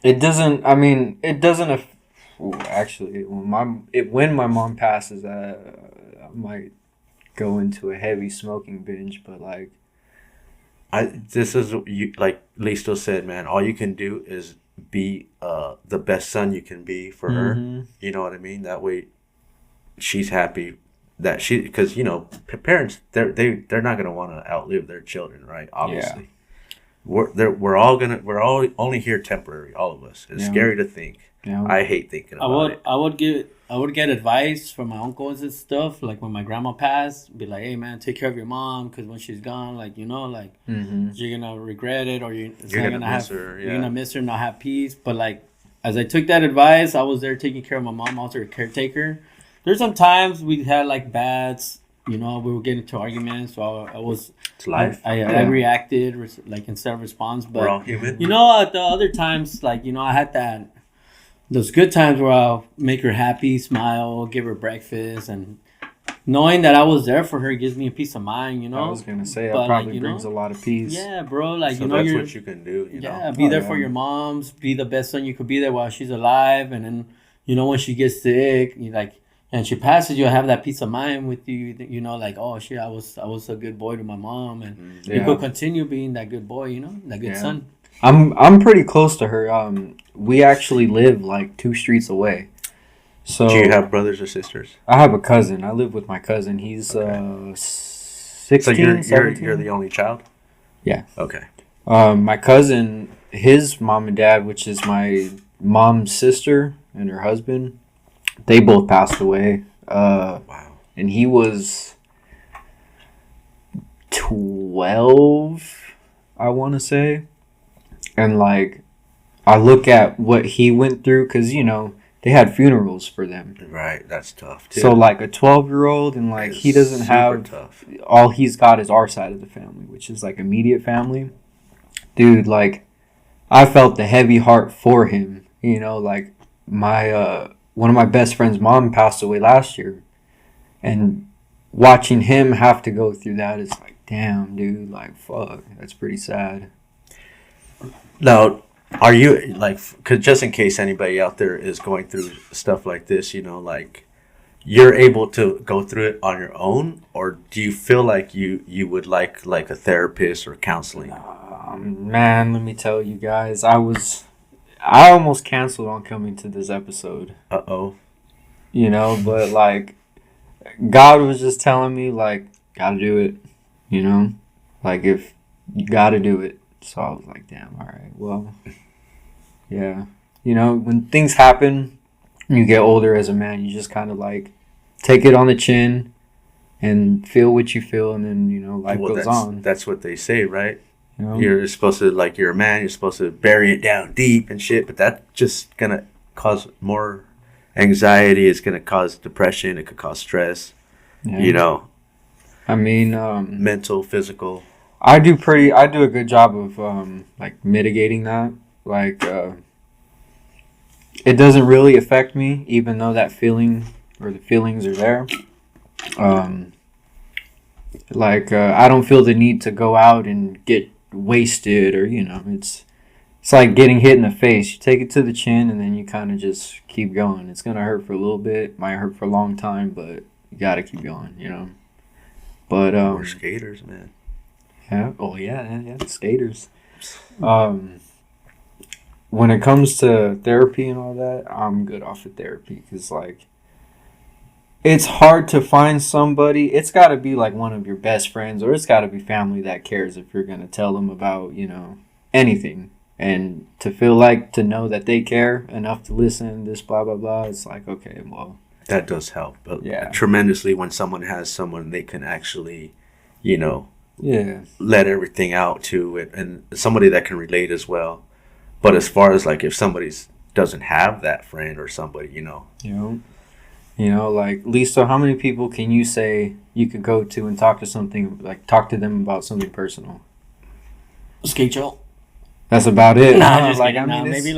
It doesn't. I mean, it doesn't. Actually, when my mom passes, I might go into a heavy smoking binge. But like, This is you like Listo said, man. All you can do is be the best son you can be for her. You know what I mean? That way, she's happy that because you know parents they're not gonna want to outlive their children, right? Obviously. We're all only here temporary, all of us. It's scary to think. Yeah. I hate thinking about it. I would get advice from my uncles and stuff. Like, when my grandma passed, be like, hey man, take care of your mom, because when she's gone, like, you know, like, you're gonna regret it, or you're gonna miss her. You're gonna miss her, not have peace. But like, as I took that advice, I was there taking care of my mom, also a caretaker. There's some times we had like bads, you know, we were getting into arguments, so I was It's life. I reacted like instead of response. But We're all human. you know, at the other times, like, you know, I had those good times where I'll make her happy, smile, give her breakfast, and knowing that I was there for her gives me a peace of mind, you know. I was gonna say But, it probably like, brings a lot of peace. Yeah, bro. Like, So you know, that's you're what you can do. You yeah, know. be Oh, there yeah. for your moms. Be the best son you could be there while she's alive, and then you know when she gets sick, you like, and she passes, you'll have that peace of mind with you. You know, like, oh shit, I was a good boy to my mom, and you Yeah. could continue being that good boy. You know, that good Yeah. son. I'm pretty close to her. We actually live like 2 streets away. So Do you have brothers or sisters? I have a cousin. I live with my cousin. He's Okay. 16, So you're 17. the only child? Yeah. Okay. My cousin, his mom and dad, which is my mom's sister and her husband, they both passed away. Wow. And he was 12, I want to say. And like, I look at what he went through because, you know, they had funerals for them. Right. That's tough too. So like a 12-year-old and like It's he doesn't super have tough. all he's got is our side of the family, which is like immediate family. Dude, like I felt the heavy heart for him. You know, like my one of my best friend's mom passed away last year, and watching him have to go through that is like, damn, dude, like fuck, that's pretty sad. Now, are you like, cause just in case anybody out there is going through stuff like this, you know, like you're able to go through it on your own, or do you feel like you would like a therapist or counseling? Man, let me tell you guys, I almost canceled on coming to this episode. Uh-oh. You know, but like God was just telling me like gotta do it, you know, like if you gotta do it. So I was like, damn, all right, well, yeah, you know, when things happen, you get older as a man, you just kind of like take it on the chin and feel what you feel, and then, you know, life goes on. That's what they say, right? You know? You're supposed to, like, you're a man, you're supposed to bury it down deep and shit, but that's just gonna cause more anxiety. It's gonna cause depression. It could cause stress. Yeah. You know, I mean, mental, physical. I do a good job of like mitigating that. Like it doesn't really affect me, even though that feeling or the feelings are there. I don't feel the need to go out and get wasted, or you know, it's like getting hit in the face. You take it to the chin and then you kind of just keep going. It's gonna hurt for a little bit, might hurt for a long time, but you gotta keep going, you know. But We're skaters, man. yeah, oh yeah, skaters. When it comes to therapy and all that, I'm good off of therapy because like it's hard to find somebody. It's got to be like one of your best friends, or it's got to be family that cares if you're gonna tell them about, you know, anything. And to feel like, to know that they care enough to listen, this blah blah blah. It's like, okay, well, That does help, but Yeah. tremendously when someone has someone they can actually, you know, yeah, let everything out to it, and somebody that can relate as well. But as far as like if somebody's doesn't have that friend or somebody, you know, you know, like Lisa, how many people can you say you could go to and talk to them about something personal? Skate show. That's about it. Nah, Huh? just like kidding. I Nah, mean, maybe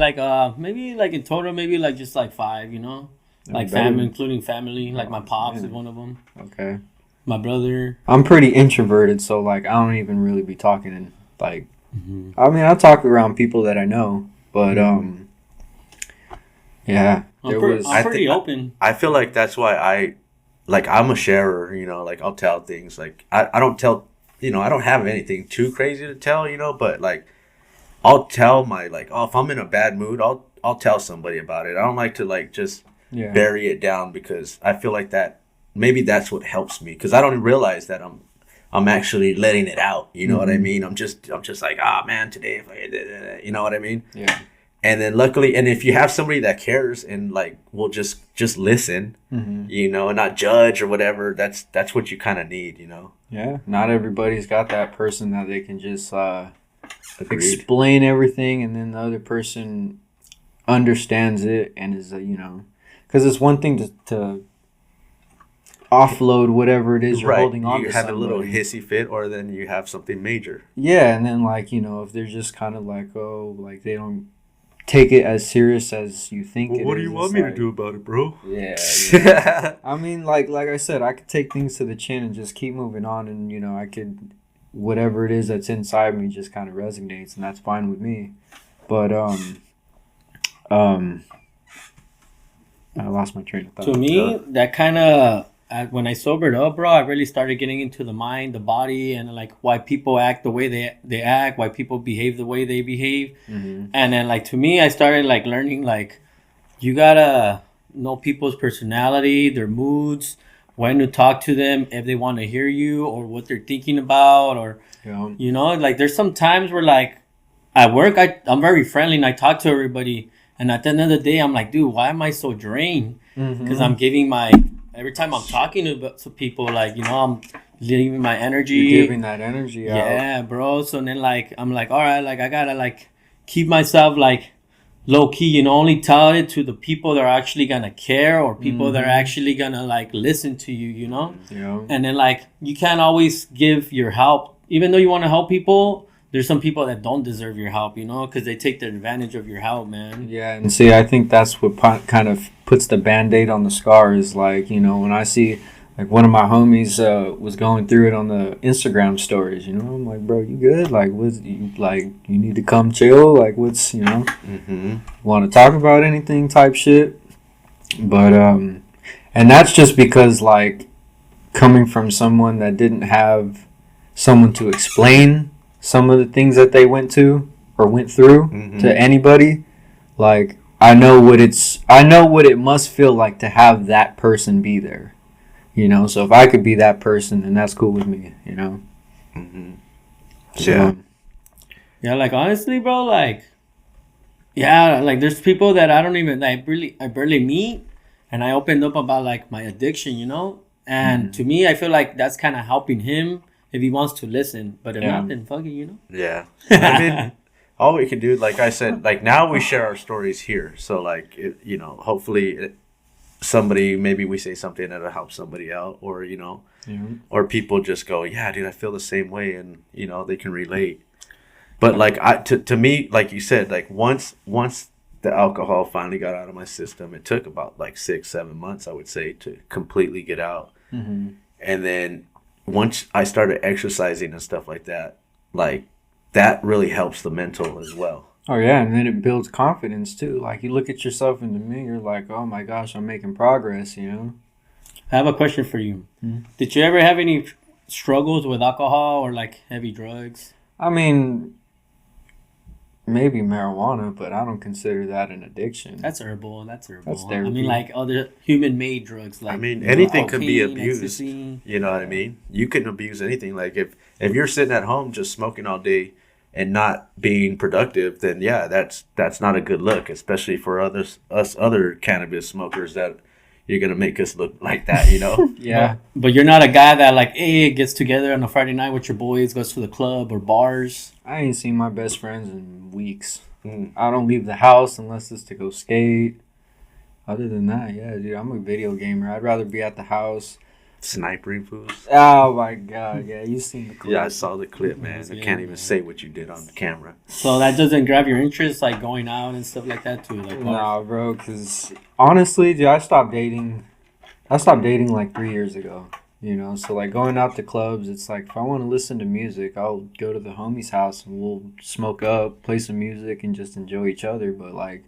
like in total, maybe like just like 5, you know, like better. family, including family. Like my pops yeah. is one of them. Okay. My brother. I'm pretty introverted, so like I don't even really be talking and like. I mean, I talk around people that I know, but yeah, I'm I pretty think- open. I feel like that's why I'm a sharer, you know, like I'll tell things like I don't tell, you know, I don't have anything too crazy to tell, you know, but like I'll tell my like, oh, if I'm in a bad mood, I'll tell somebody about it. I don't like to like just yeah, bury it down because I feel like that maybe that's what helps me because I don't realize that I'm actually letting it out. You know what I mean? I'm just like, man, today if I did it, you know what I mean? yeah, And then luckily, and if you have somebody that cares and like will just listen, you know, and not judge or whatever, that's what you kind of need, you know. yeah. Not everybody's got that person that they can just Agreed. explain everything, and then the other person understands it and is you know, because it's one thing to offload whatever it is you're holding on You to have a little somebody. hissy fit, or then you have something major. Yeah, and then like, you know, if they're just kind of like, oh, like they don't take it as serious as you think it is. What do you want me to do about it, bro? Yeah. I mean, like I said, I could take things to the chin and just keep moving on, and you know, I could, whatever it is that's inside me just kind of resonates, and that's fine with me. But I lost my train of thought. To me, that kind of when I sobered up, bro, I really started getting into the mind, the body, and like why people act the way they act, why people behave the way they behave. Mm-hmm. And then like to me, I started like learning like you gotta know people's personality, their moods, when to talk to them, if they want to hear you or what they're thinking about, or you know, like there's some times where like at work I'm very friendly and I talk to everybody, and at the end of the day I'm like, dude, why am I so drained? Because I'm giving my every time I'm talking to people, like, you know, I'm leaving my energy. You're giving that energy out. Yeah, bro. So then like I'm like, all right, like I gotta like keep myself like low key, you know, only tell it to the people that are actually gonna care, or people that are actually gonna like listen to you, you know? Yeah. And then like you can't always give your help, even though you want to help people. There's some people that don't deserve your help, you know, because they take the advantage of your help, man. Yeah, and see, I think that's what kind of puts the Band-Aid on the scar is, like, you know, when I see, like, one of my homies was going through it on the Instagram stories, you know, I'm like, bro, you good? Like, what's, you need to come chill? Like, what's, you know, want to talk about anything type shit? But, and that's just because, like, coming from someone that didn't have someone to explain some of the things that they went through to anybody, like I know what it must feel like to have that person be there, you know. So if I could be that person, then that's cool with me, you know. Yeah. Yeah, like honestly, bro, like yeah, like there's people that I don't even I barely meet, and I opened up about like my addiction, you know. And to me, I feel like that's kind of helping him if he wants to listen, but if not, then fuck it, you know? Yeah. I mean, all we can do, like I said, like now we share our stories here. So, like, you know, hopefully somebody, maybe we say something that'll help somebody out, or, you know, or people just go, yeah, dude, I feel the same way, and, you know, they can relate. But, like, to me, like you said, like, once the alcohol finally got out of my system, it took about, like, 6-7 months, I would say, to completely get out. And then once I started exercising and stuff like that, like that really helps the mental as well. Oh yeah, and then it builds confidence too. Like you look at yourself in the mirror, like, oh my gosh, I'm making progress, you know. I have a question for you. Did you ever have any struggles with alcohol or like heavy drugs? I mean, maybe marijuana, but I don't consider that an addiction. That's herbal. That's therapy. I mean, like other human-made drugs. Like, I mean, anything could be cocaine, abused. ecstasy. You know what I mean? You can abuse anything. Like if you're sitting at home just smoking all day and not being productive, then yeah, that's not a good look, especially for us other cannabis smokers that you're gonna make us look like that, you know? Yeah. But you're not a guy that like, hey, gets together on a Friday night with your boys, goes to the club or bars. I ain't seen my best friends in weeks. I don't leave the house unless it's to go skate. Other than that, yeah, dude, I'm a video gamer. I'd rather be at the house. Snipering fools. Oh my god, yeah, you seen the clip. Yeah, I saw the clip, man. I can't even say what you did on the camera. So that doesn't grab your interest, like going out and stuff like that too? Like, nah, bro, because honestly, dude, I stopped dating like 3 years ago. You know, so like going out to clubs, it's like if I want to listen to music, I'll go to the homie's house and we'll smoke up, play some music, and just enjoy each other. But like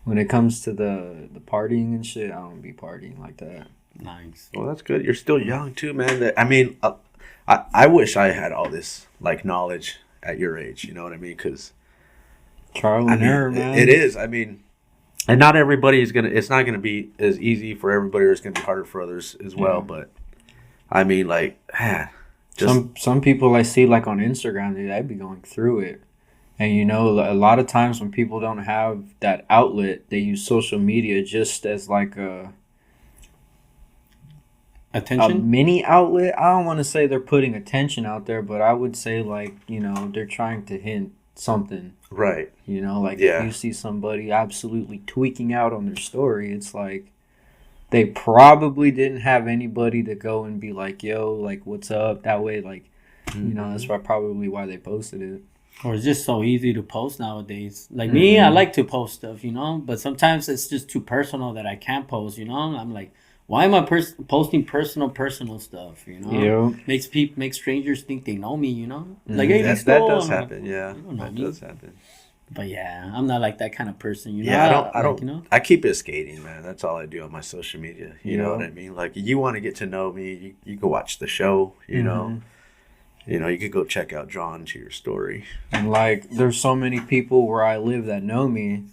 when it comes to the partying and shit, I don't be partying like that. Nice. Well, that's good. You're still young too, man. I mean, I wish I had all this like knowledge at your age. You know what I mean? Because trial and error, man. It is. I mean, and not everybody is gonna. It's not gonna be as easy for everybody, or it's gonna be harder for others as well. But I mean, like, some people I see like on Instagram, they'd be going through it. And you know, a lot of times when people don't have that outlet, they use social media just as like a mini outlet. I don't want to say they're putting attention out there, but I would say like, you know, they're trying to hint something. Right. You know, like if you see somebody absolutely tweaking out on their story, it's like they probably didn't have anybody to go and be like, yo, like, what's up? That way, like, you know, that's probably why they posted it. Or it's just so easy to post nowadays. Like me, I like to post stuff, you know, but sometimes it's just too personal that I can't post, you know. I'm like, why am I posting personal stuff, you know? Yeah. Makes strangers think they know me, you know. Like, hey, That does happen. Yeah, that does happen. But yeah, I'm not like that kind of person, you know. Yeah, I don't. You know? I keep it skating, man. That's all I do on my social media. You know what I mean? Like, you want to get to know me, you can watch the show. You know, you could go check out Drawn to your story. And like, there's so many people where I live that know me.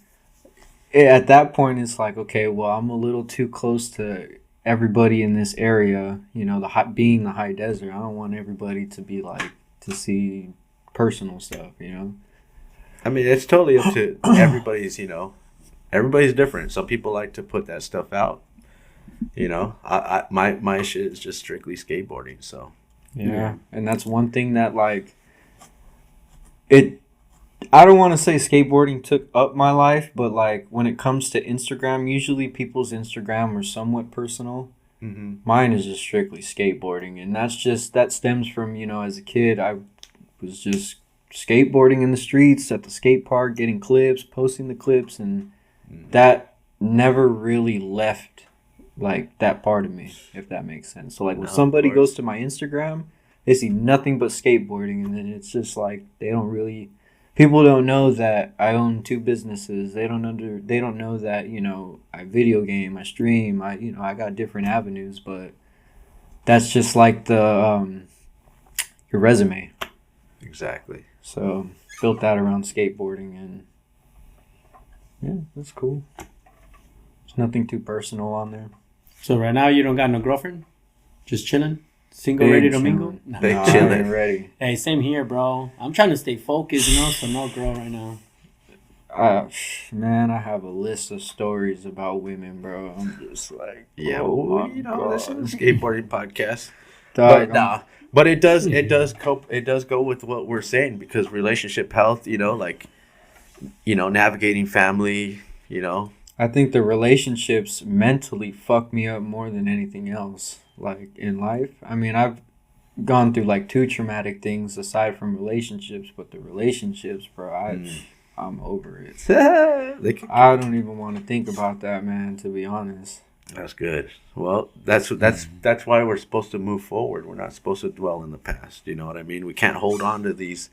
At that point, it's like, okay, well, I'm a little too close to everybody in this area. You know, being the high desert, I don't want everybody to be like to see personal stuff. You know. I mean, it's totally up to everybody's, you know, everybody's different. Some people like to put that stuff out. You know, my shit is just strictly skateboarding. So, yeah. And that's one thing that, like, I don't want to say skateboarding took up my life, but, like, when it comes to Instagram, usually people's Instagram are somewhat personal. Mine is just strictly skateboarding. And that stems from, you know, as a kid, I was just skateboarding in the streets at the skate park, getting clips, posting the clips, and that never really left like that part of me, if that makes sense. So like when somebody goes to my Instagram, they see nothing but skateboarding, and then it's just like people don't know that I own 2 businesses. They don't know that, you know, I video game, I stream, I got different avenues, but that's just like the your resume. Exactly. So built that around skateboarding, and yeah, that's cool. There's nothing too personal on there. So right now you don't got no girlfriend? Just chilling? Single, ready to mingle? No, chilling. Ready. Hey, same here, bro. I'm trying to stay focused, you know, so no girl right now. Man, I have a list of stories about women, bro. I'm just like, yeah, well, you know, this is a skateboarding podcast. Dog, but it does go with what we're saying, because relationship health, you know, like, you know, navigating family, you know. I think the relationships mentally fuck me up more than anything else, like in life. I mean, I've gone through like 2 traumatic things aside from relationships, but the relationships, bro, I'm over it. I don't even want to think about that, man, to be honest. That's good. Well, that's why we're supposed to move forward. We're not supposed to dwell in the past. You know what I mean? We can't hold on to these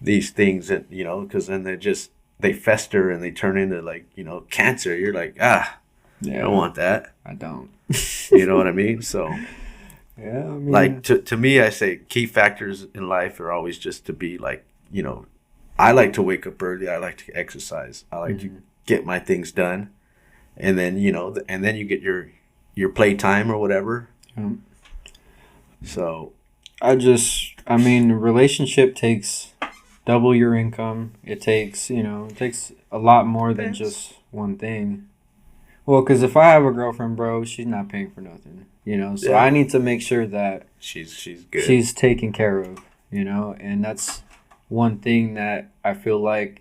things that, you know, because then they fester and they turn into, like, you know, cancer. You're like, I don't want that. I don't. You know what I mean? So, yeah, I mean, like, to me, I say key factors in life are always just to be like, you know, I like to wake up early. I like to exercise. I like to get my things done. And then, you know, and then you get your play time or whatever. So, I mean, a relationship takes double your income. It takes a lot more than just one thing. Well, because if I have a girlfriend, bro, she's not paying for nothing, you know. So I need to make sure that she's good. She's taken care of, you know. And that's one thing that I feel like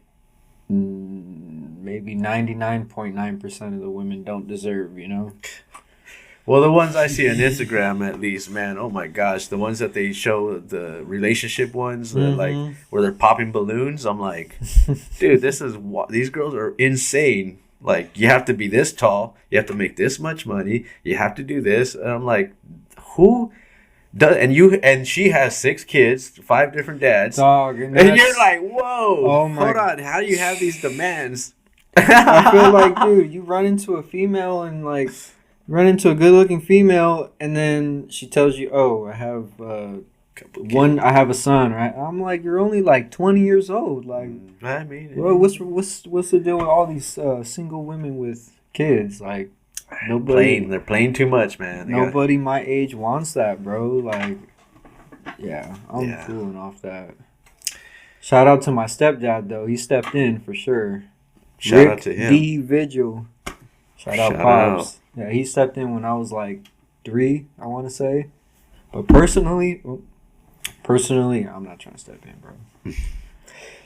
maybe 99.9% of the women don't deserve, you know. Well, the ones I see on Instagram, at least, man, oh my gosh, the ones that they show, the relationship ones, like where they're popping balloons, I'm like, dude, these girls are insane. Like, you have to be this tall, you have to make this much money, you have to do this, and I'm like, who does? And she has 6 kids, 5 different dads, dog, and you're like, whoa, hold on, how do you have these demands? I feel like, dude, you run into a female and like. Run into a good-looking female, and then she tells you, "Oh, I have I have a son." Right? I'm like, "You're only like 20 years old. Like, I mean, well, what's the deal with all these single women with kids? Like, nobody. They're playing too much, man. Nobody my age wants that, bro. Like, yeah, I'm cooling off that. Shout out to my stepdad though. He stepped in for sure. Shout out to him. D. Vigil. Shout out Pops. Yeah, he stepped in when I was like 3, I want to say. But personally, I'm not trying to step in, bro.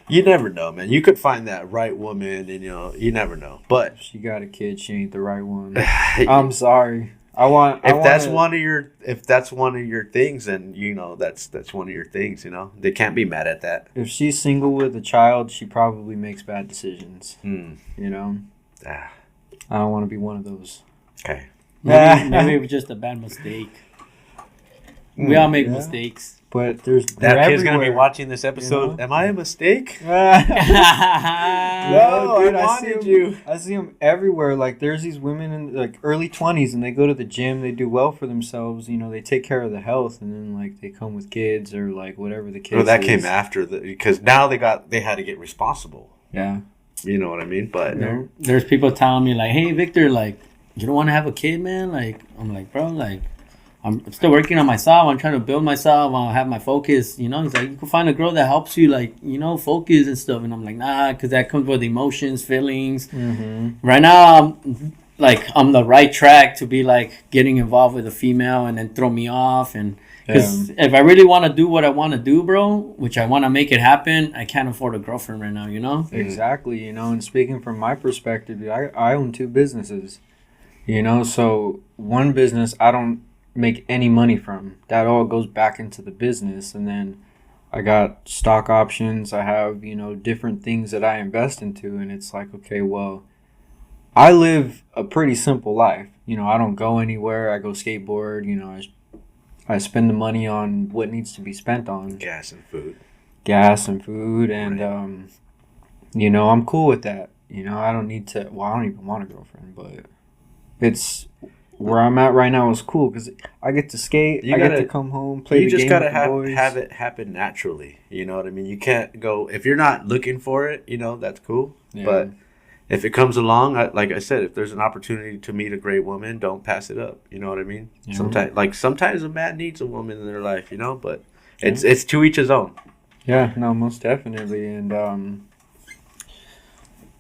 You never know, man. You could find that right woman, and you never know. But if she got a kid, she ain't the right one. I'm sorry. if that's one of your things, then that's one of your things. They can't be mad at that. If she's single with a child, she probably makes bad decisions. Ah. I don't want to be one of those. Okay. Maybe it was just a bad mistake. We all make mistakes. But that kid's gonna be watching this episode. Am I a mistake? No, dude, I see them everywhere. Like, there's these women in like early 20s, and they go to the gym. They do well for themselves. They take care of the health, and then like they come with kids or like whatever the case. Well, that came after because now they had to get responsible. Yeah. You know what I mean? But there's people telling me like, "Hey, Victor, like, you don't want to have a kid, man?" Like, I'm like, bro, like, I'm still working on myself. I'm trying to build myself. I have my focus. He's like, you can find a girl that helps you, like, focus and stuff. And I'm like, nah, because that comes with emotions, feelings. Mm-hmm. Right now, I'm on the right track to be like getting involved with a female and then throw me off. And because if I really want to do what I want to do, bro, which I want to make it happen, I can't afford a girlfriend right now. Exactly. And speaking from my perspective, I own 2 businesses. So one business I don't make any money from. That all goes back into the business, and then I got stock options. I have different things that I invest into, and it's like, okay, well, I live a pretty simple life. I don't go anywhere. I go skateboard. I spend the money on what needs to be spent on gas and food, and I'm cool with that. I don't need to. Well, I don't even want a girlfriend, but it's where I'm at right now is cool because I get to skate. I get to come home, play the game with the boys. You just gotta have it happen naturally. You know what I mean? You can't go if you're not looking for it. That's cool. Yeah. But if it comes along, like I said, if there's an opportunity to meet a great woman, don't pass it up. You know what I mean? Yeah. Sometimes a man needs a woman in their life. But it's to each his own. Yeah. No, most definitely. And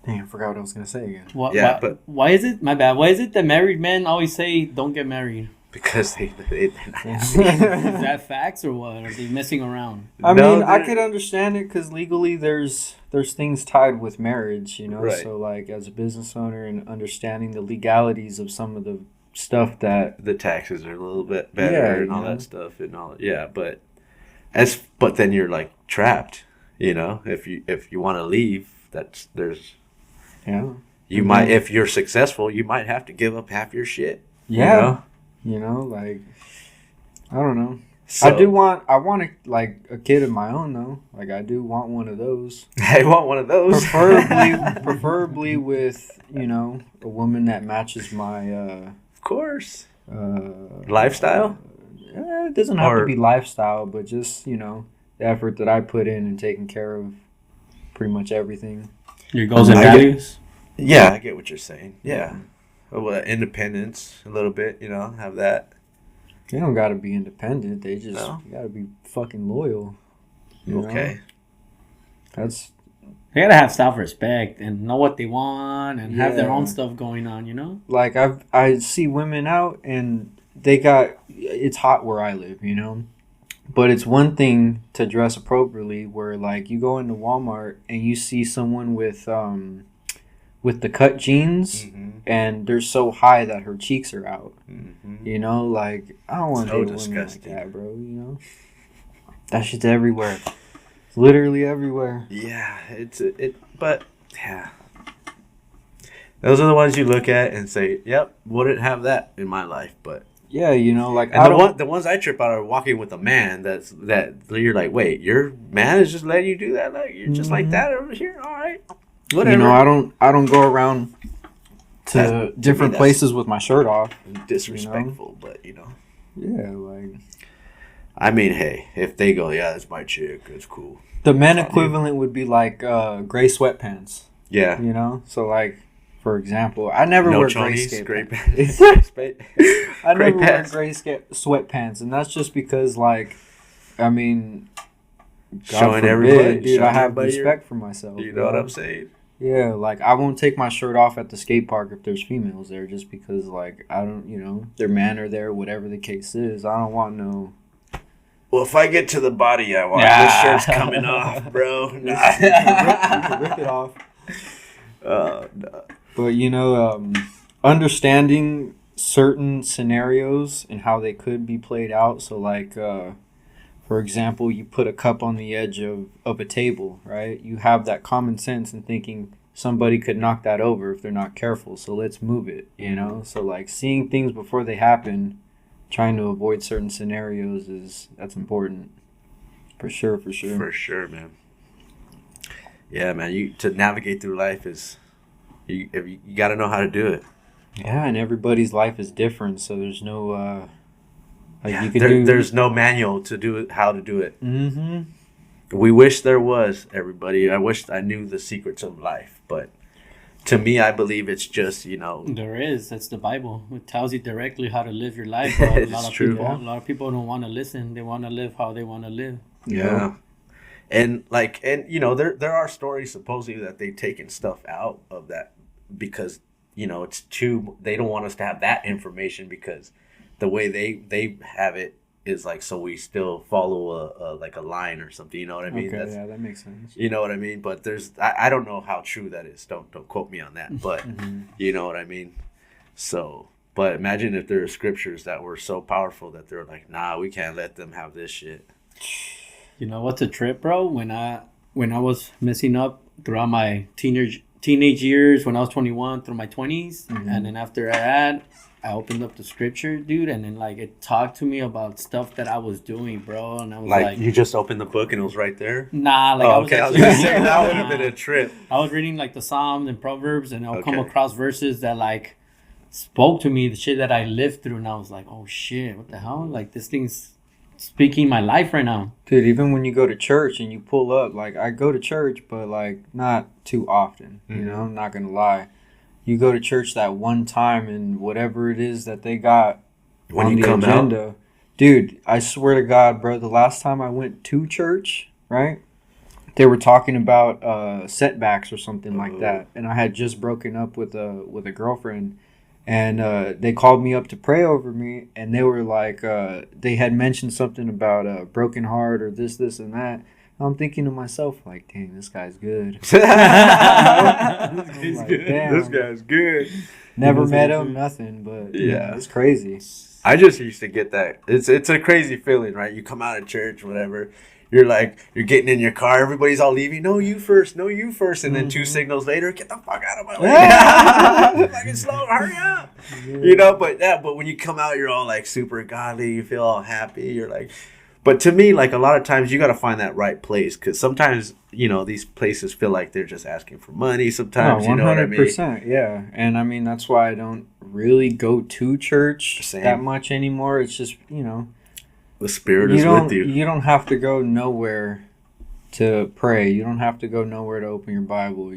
dang, I forgot what I was going to say again. Why is it, my bad, why is it that married men always say don't get married? Because they're not happy. Is that facts or what? Are they messing around? I could understand it because legally there's things tied with marriage, Right. So, like, as a business owner and understanding the legalities of some of the stuff that... The taxes are a little bit better and all that stuff and all that. Yeah, but then you're, like, trapped, If you want to leave, there's... Yeah. You might, if you're successful, you might have to give up half your shit. Yeah. Like, I don't know. So, I want a kid of my own though. Like, I do want one of those. I want one of those. Preferably with, a woman that matches my of course. Lifestyle? It doesn't have to be lifestyle, but just, the effort that I put in taking care of pretty much everything. Your goals and values? Yeah, I get what you're saying. Yeah. Well, independence, a little bit, have that. They don't got to be independent. They just got to be fucking loyal. Okay. They got to have self-respect and know what they want and have their own stuff going on, Like, I see women out and it's hot where I live, But it's one thing to dress appropriately where, like, you go into Walmart and you see someone with the cut jeans and they're so high that her cheeks are out. Mm-hmm. Like, I don't want to date a woman like that, bro, That shit's everywhere. It's literally everywhere. Yeah, but, yeah. Those are the ones you look at and say, yep, wouldn't have that in my life, but... Yeah, like... And the ones I trip out are walking with a man that you're like, wait, your man is just letting you do that? Like, you're just like that over here? All right. Whatever. I don't go around to different places with my shirt off. Disrespectful, but, Yeah, like... I mean, hey, if they go, yeah, that's my chick, it's cool. The men equivalent would be like gray sweatpants. Yeah. So, like... For example, I never wear gray sweatpants. I never wear gray sweatpants, and that's just because, like, I mean, God showing forbid, everybody, dude, I have respect for myself. You know what I'm saying? Yeah, like, I won't take my shirt off at the skate park if there's females there, just because, like, I don't, their man are there, whatever the case is. I don't want no. Well, if I get to the body, I want this shirt's coming off, bro. You can rip it off. No. But, understanding certain scenarios and how they could be played out. So like for example, you put a cup on the edge of a table, right? You have that common sense and thinking somebody could knock that over if they're not careful, so let's move it, you know? So like seeing things before they happen, trying to avoid certain scenarios, that's important. For sure. For sure, man. Yeah, man, to navigate through life is you got to know how to do it. Yeah, and everybody's life is different, so there's no there's no manual to do it, how to do it. Mm-hmm. We wish there was, everybody. I wish I knew the secrets of life, but to me, I believe it's just, There is. That's the Bible. It tells you directly how to live your life. But a lot of people don't want to listen. They want to live how they want to live. Yeah. And there are stories supposedly that they've taken stuff out of that because, it's they don't want us to have that information because the way they have it is like, so we still follow a line or something, you know what I mean? Okay, that makes sense. You know what I mean? But I don't know how true that is. Don't quote me on that, but you know what I mean? So, but imagine if there are scriptures that were so powerful that they're like, nah, we can't let them have this shit. You know what's a trip, bro? When I was messing up throughout my teenage years, when I was 21 through my 20s, and then after that, I opened up the scripture, dude, and then like it talked to me about stuff that I was doing, bro, and I was like, you just opened the book and it was right there. Nah, like I was gonna say that would have been a trip. I was reading like the Psalms and Proverbs, and I'll come across verses that like spoke to me, the shit that I lived through, and I was like, oh shit, what the hell? Like this thing's speaking my life right now, dude. Even when you go to church and you pull up, like I go to church, but like not too often. You know, I'm not gonna lie. You go to church that one time and whatever it is that they got when on you the come agenda. Out. Dude, I swear to God, bro, the last time I went to church, right, they were talking about setbacks or something like that. And I had just broken up with a girlfriend. And they called me up to pray over me. And they were like, they had mentioned something about a broken heart or this, and that. I'm thinking to myself, like, dang, this guy's good. This guy's good. Never met him, nothing, but yeah, it's crazy. I just used to get that. It's a crazy feeling, right? You come out of church, whatever. You're getting in your car. Everybody's all leaving. No, you first. And then 2 signals later, get the fuck out of my way. Fucking slow. Hurry up. But when you come out, you're all like super godly. You feel all happy. You're like... But to me, like a lot of times you got to find that right place because sometimes, these places feel like they're just asking for money sometimes. 100%, you know what I mean? Yeah. And I mean, that's why I don't really go to church that much anymore. It's just, the Spirit is with you. You don't have to go nowhere to pray. You don't have to go nowhere to open your Bible.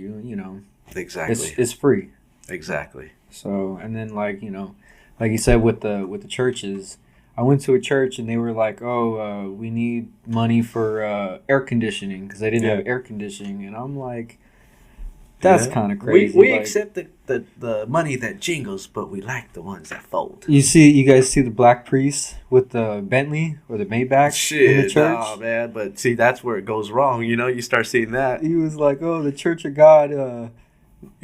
Exactly. It's free. Exactly. So, and then like you said with the churches, I went to a church and they were like, "Oh, we need money for air conditioning because they didn't have air conditioning." And I'm like, "That's kind of crazy." We accept the money that jingles, but we like the ones that fold. You guys see the black priest with the Bentley or the Maybach in the church? Nah, man. But see, that's where it goes wrong. You start seeing that. He was like, "Oh, the Church of God."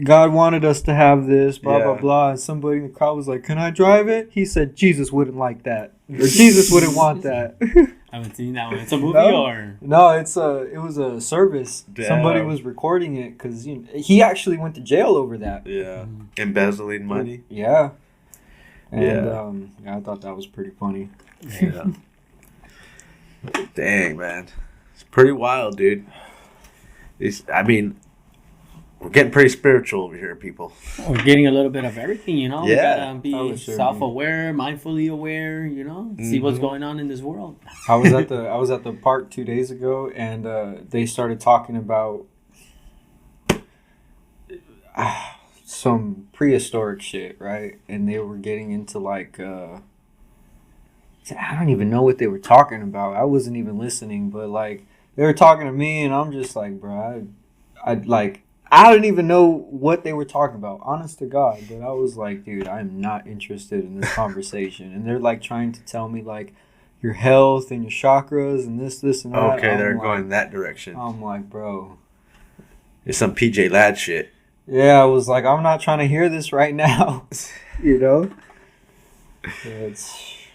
God wanted us to have this, blah, blah, blah. And somebody in the crowd was like, "Can I drive it?" He said, "Jesus wouldn't like that." Or Jesus wouldn't want that. I haven't seen that one. It's a movie or? No, it was a service. Damn. Somebody was recording it because he actually went to jail over that. Yeah. Embezzling money. Yeah. And I thought that was pretty funny. Yeah. Dang, man. It's pretty wild, dude. We're getting pretty spiritual over here, people. We're getting a little bit of everything, Yeah. We gotta be self-aware, mindfully aware, see what's going on in this world. I was at the park 2 days ago, and they started talking about some prehistoric shit, right? And they were getting into like I don't even know what they were talking about. I wasn't even listening, but like they were talking to me, and I'm just like, bro, I didn't even know what they were talking about, honest to God. But I was like, dude, I'm not interested in this conversation. And they're like trying to tell me like your health and your chakras and this and that. Okay, they're going that direction. I'm like, bro. It's some PJ Ladd shit. Yeah, I was like, I'm not trying to hear this right now.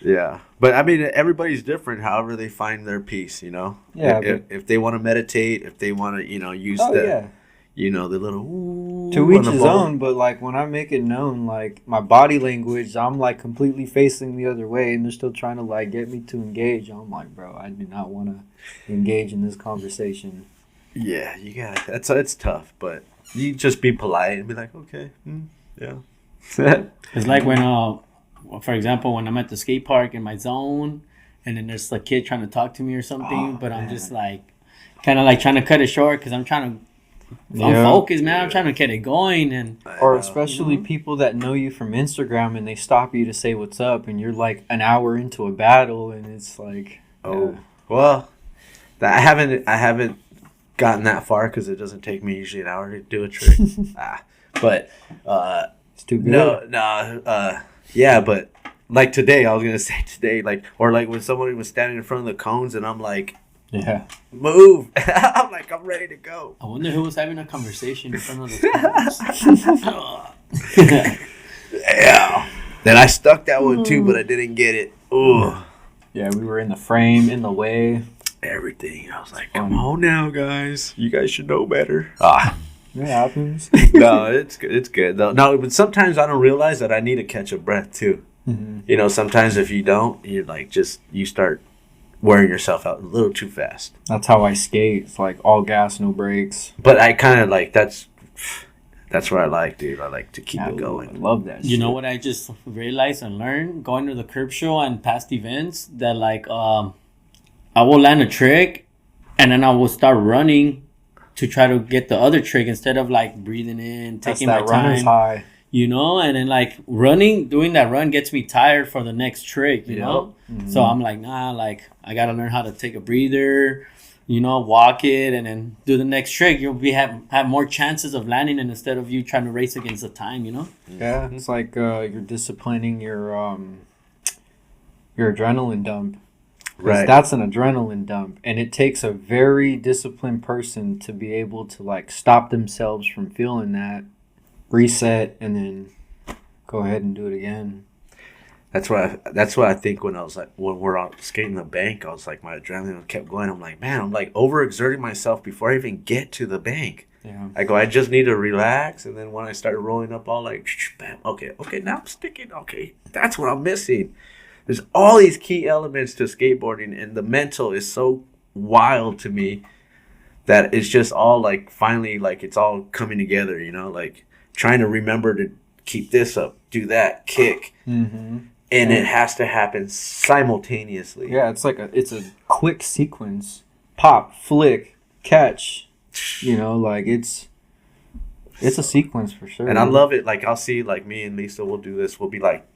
Yeah, but I mean, everybody's different. However, they find their peace, Yeah. If they want to meditate, if they want to, use the little ooh to on each the his bowl. own, but like when I make it known, like my body language, I'm like completely facing the other way, and they're still trying to like get me to engage. I'm like, bro, I do not want to engage in this conversation. Yeah, you got it's tough, but you just be polite and be like, okay, yeah. It's like when, for example, when I'm at the skate park in my zone, and then there's a kid trying to talk to me or something, but I'm just like, kind of like trying to cut it short because I'm trying to. I'm focused, man. I'm trying to get it going, or especially people that know you from Instagram and they stop you to say what's up, and you're like an hour into a battle, and it's like, well, I haven't gotten that far because it doesn't take me usually an hour to do a trick. But it's too good. Yeah, but like today, I was gonna say today, like when somebody was standing in front of the cones, and I'm like. Yeah. Move. I'm like, I'm ready to go. I wonder who was having a conversation in front of the cameras. Yeah. Then I stuck that one too, but I didn't get it. Ooh. Yeah, we were in the frame, in the way. Everything. I was like, come on now, guys. You guys should know better. It happens. No, it's good. It's good though. No, but sometimes I don't realize that I need to catch a breath too. Mm-hmm. Sometimes if you don't, you're like you start wearing yourself out a little too fast. That's how I skate. It's like all gas, no brakes. But I kind of like that's what I like, dude. I like to keep it going. I love that. You know what I just realized and learned going to the curb show and past events that like I will land a trick and then I will start running to try to get the other trick instead of like breathing in, taking my time. Runner's high. And then like doing that run gets me tired for the next trick, know? Mm-hmm. So I'm like, nah, like I got to learn how to take a breather, walk it and then do the next trick. You'll have more chances of landing and instead of you trying to race against the time, Yeah, it's like you're disciplining your adrenaline dump. Right. That's an adrenaline dump, and it takes a very disciplined person to be able to like stop themselves from feeling that, reset, and then go ahead and do it again. That's what I think when we're out skating the bank, I was like, my adrenaline kept going. I'm like, man, I'm like overexerting myself before I even get to the bank. Yeah. I just need to relax, and then when I started rolling up, all like, bam, okay, now I'm sticking. Okay, that's what I'm missing. There's all these key elements to skateboarding, and the mental is so wild to me that it's just all like finally like it's all coming together. Like trying to remember to keep this up, do that, kick. Mm-hmm. And it has to happen simultaneously. Yeah, it's a quick sequence. Pop, flick, catch. Like it's a sequence for sure. And I love it. Like I'll see like me and Lisa will do this. We'll be like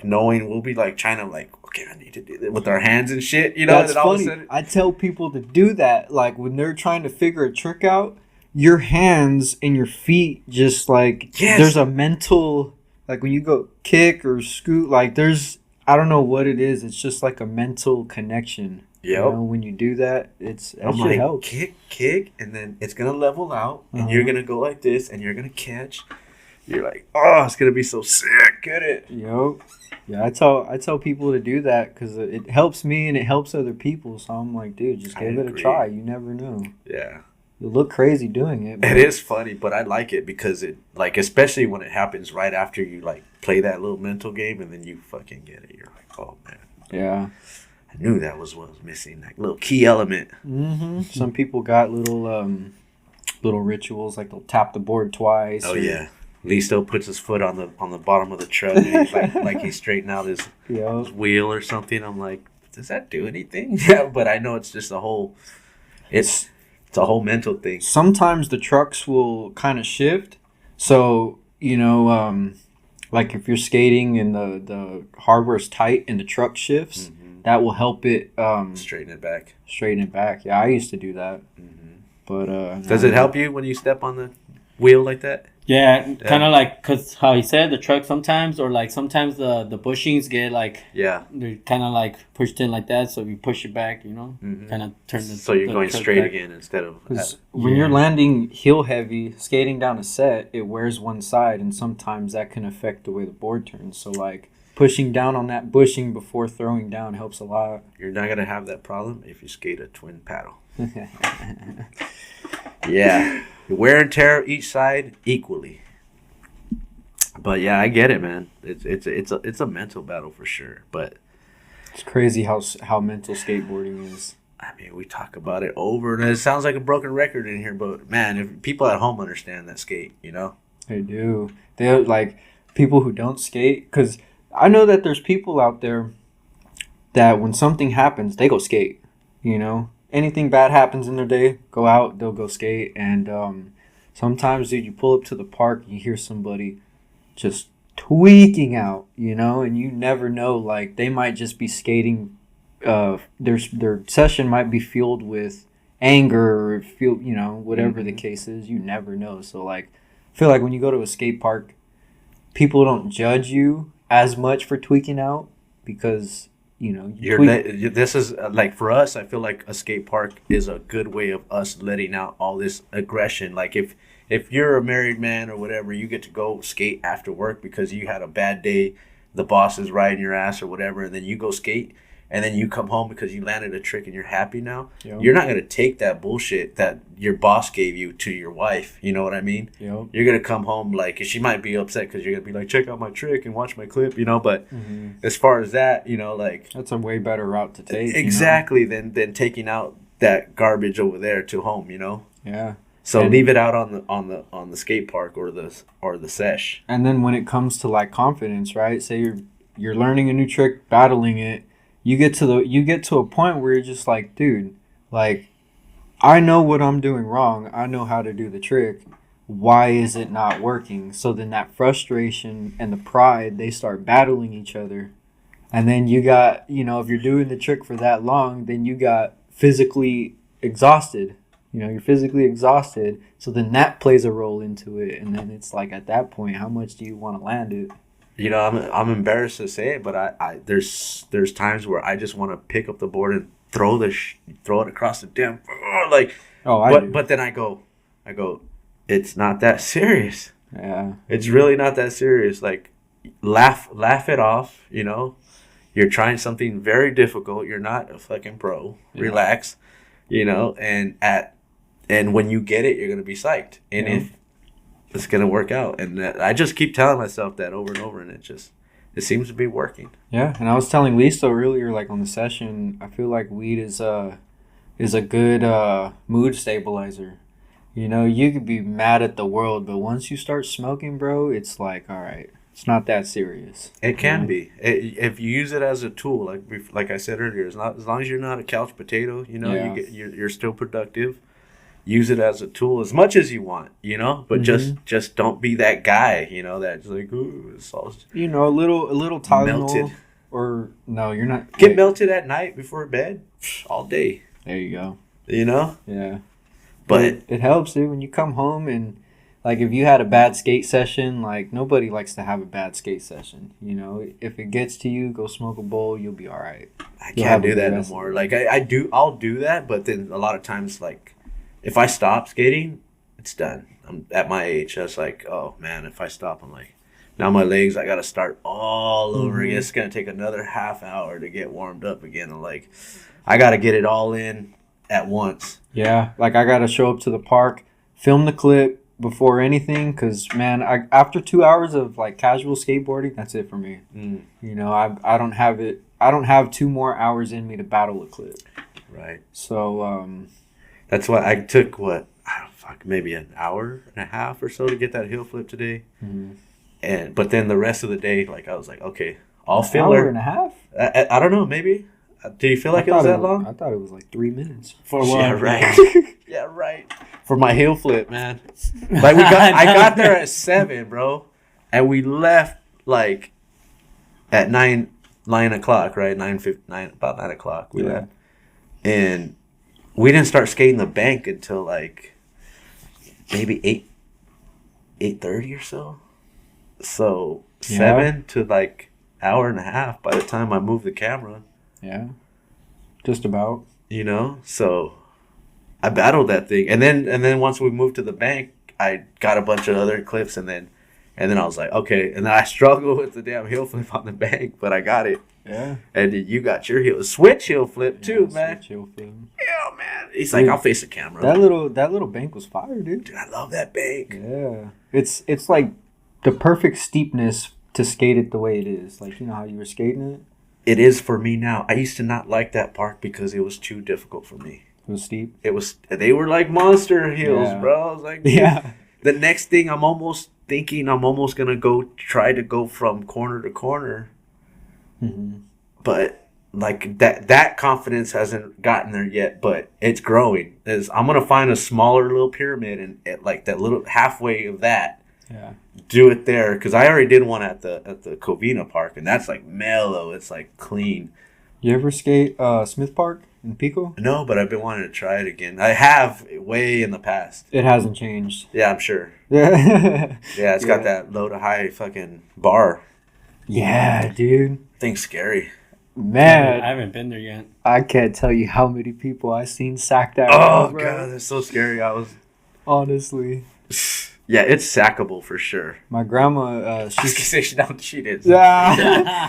knowing, we'll be like trying to like, okay, I need to do it with our hands and shit. That's and all funny. Of a sudden, I tell people to do that. Like when they're trying to figure a trick out, your hands and your feet just like there's a mental. Like when you go kick or scoot, like I don't know what it is. It's just like a mental connection. Yeah. When you do that, that I'm should like, help. Kick, and then it's gonna level out, and you're gonna go like this, and you're gonna catch. You're like, oh, it's gonna be so sick. Get it? Yep. Yeah, I tell people to do that because it helps me and it helps other people. So I'm like, dude, just give it a try. You never know. Yeah. You look crazy doing it. It is funny, but I like it because it, like, especially when it happens right after you, like, play that little mental game and then you fucking get it. You're like, oh, man. Yeah. I knew that was what was missing, that little key element. Mm-hmm. Some people got little rituals, like they'll tap the board twice. Oh, yeah. Lee still puts his foot on the bottom of the truck and he's like he's straightening out his wheel or something. I'm like, does that do anything? Yeah, but I know it's just a whole... It's a whole mental thing. Sometimes the trucks will kind of shift. So, like if you're skating and the hardware's tight and the truck shifts, that will help it... straighten it back. Yeah, I used to do that. Mm-hmm. But does it help you when you step on the wheel like that? Yeah, kind of like, because how he said, the truck sometimes, or like sometimes the bushings get like, Yeah. they're kind of like pushed in like that, so you push it back, you know, kind of turn the So you're the going truck straight back. again instead of. Because when you're landing heel heavy, skating down a set, it wears one side, and sometimes that can affect the way the board turns. So like pushing down on that bushing before throwing down helps a lot. You're not gonna have that problem if you skate a twin paddle. Yeah, wear and tear each side equally. But yeah, I get it, man. It's a mental battle for sure. But It's crazy how mental skateboarding is. I mean, we talk about it over, and it sounds like a broken record in here. But man, if people at home understand that skate, you know, They do. They like people who don't skate, because I know that there's people out there that when something happens, they go skate. You know, anything bad happens in their day, go out, they'll go skate. And sometimes, dude, you pull up to the park, you hear somebody just tweaking out, you know, and you never know. Like they might just be skating. Their session might be fueled with anger or you know, whatever the case is. You never know. So like, I feel like when you go to a skate park, people don't judge you as much for tweaking out because, you know, this is like for us. I feel like a skate park is a good way of us letting out all this aggression. Like if you're a married man or whatever, you get to go skate after work because you had a bad day, the boss is riding your ass or whatever, and then you go skate. And then you come home because you landed a trick and you're happy now. Yep. You're not going to take that bullshit that your boss gave you to your wife. You know what I mean? Yep. You're going to come home like, she might be upset because you're going to be like, check out my trick and watch my clip, you know? But as far as that, you know, like. That's a way better route to take. Exactly, than taking out that garbage over there to home, you know? Yeah. So leave it out on the skate park or the sesh. And then when it comes to like confidence, right? Say you're learning a new trick, battling it. You get to a point where you're just like, dude, like, I know what I'm doing wrong. I know how to do the trick. Why is it not working? So then that frustration and the pride, they start battling each other. And then you got, you know, if you're doing the trick for that long, then you got physically exhausted. You know, you're physically exhausted. So then that plays a role into it. And then it's like, at that point, how much do you want to land it? You know, I'm embarrassed to say it, but I there's times where I just want to pick up the board and throw it across the damn like. But then I go, it's not that serious. Yeah, it's really not that serious. Like, laugh it off. You know, you're trying something very difficult. You're not a fucking pro. Yeah. Relax. You know, and when you get it, you're gonna be psyched. And if it's gonna work out, and I just keep telling myself that over and over, and it seems to be working. Yeah, and I was telling Lisa earlier, like on the session, I feel like weed is a good mood stabilizer. You know, you could be mad at the world, but once you start smoking, bro, it's like, all right, it's not that serious. It can be if you use it as a tool, like I said earlier. As long as you're not a couch potato, you know, you're still productive. Use it as a tool as much as you want, you know, but just don't be that guy, you know, that's like, ooh, it's all, you know, a little Tylenol, melted. Or no, you're not. Get melted at night before bed, all day. There you go. You know. Yeah, but it helps, dude. When you come home and like if you had a bad skate session, like nobody likes to have a bad skate session. You know, if it gets to you, go smoke a bowl, you'll be all right. I can't do that no more. Like I'll do that, but then a lot of times, like, if I stop skating, it's done. I'm at my age. I was like, oh man, if I stop, I'm like, now my legs, I got to start all over again. It's going to take another half hour to get warmed up again. I'm like, I got to get it all in at once. Yeah. Like I got to show up to the park, film the clip before anything. Cause man, after 2 hours of like casual skateboarding, that's it for me. You know, I don't have it. I don't have 2 more hours in me to battle a clip. Right. So, that's why I took maybe an hour and a half or so to get that heel flip today. But then the rest of the day, like I was like, okay, all filler. Hour and a half? I don't know, maybe. Do you feel like it was that long? I thought it was like 3 minutes. For what? Yeah, right. Yeah, right. For my heel flip, man. Like I got there at 7, bro, and we left like at 9 o'clock, right? 9:59, about 9 o'clock. We left, and we didn't start skating the bank until like maybe 8:30 or so. So Yeah. 7 to like hour and a half by the time I move the camera. Yeah. Just about. You know, so I battled that thing, and then once we moved to the bank, I got a bunch of other clips, and then I was like, okay, and then I struggled with the damn heel flip on the bank, but I got it. Yeah. And then you got your switch heel flip too, man. Switch heel flip. Yeah, man. He's like, I'll face the camera. That little bank was fire, dude. Dude, I love that bank. Yeah. It's like the perfect steepness to skate it the way it is. Like, you know how you were skating it? It is for me now. I used to not like that park because it was too difficult for me. It was steep. They were like monster heels, Yeah. bro. I was like, Yeah. The next thing I'm almost gonna try to go from corner to corner. Mm-hmm. But like that confidence hasn't gotten there yet, but it's growing. I'm gonna find a smaller little pyramid and like that little halfway of that. Yeah. Do it there because I already did one at the Covina Park, and that's like mellow. It's like clean. You ever skate Smith Park in Pico? No, but I've been wanting to try it again. I have way in the past. It hasn't changed. Yeah, I'm sure. Yeah. Yeah, it's got that low to high fucking bar. Yeah, dude. Thing's scary. Man, I haven't been there yet. I can't tell you how many people I seen sack that. Oh round, bro. god, that's so scary. Honestly, Yeah, it's sackable for sure. my grandma, I was gonna say she did. yeah.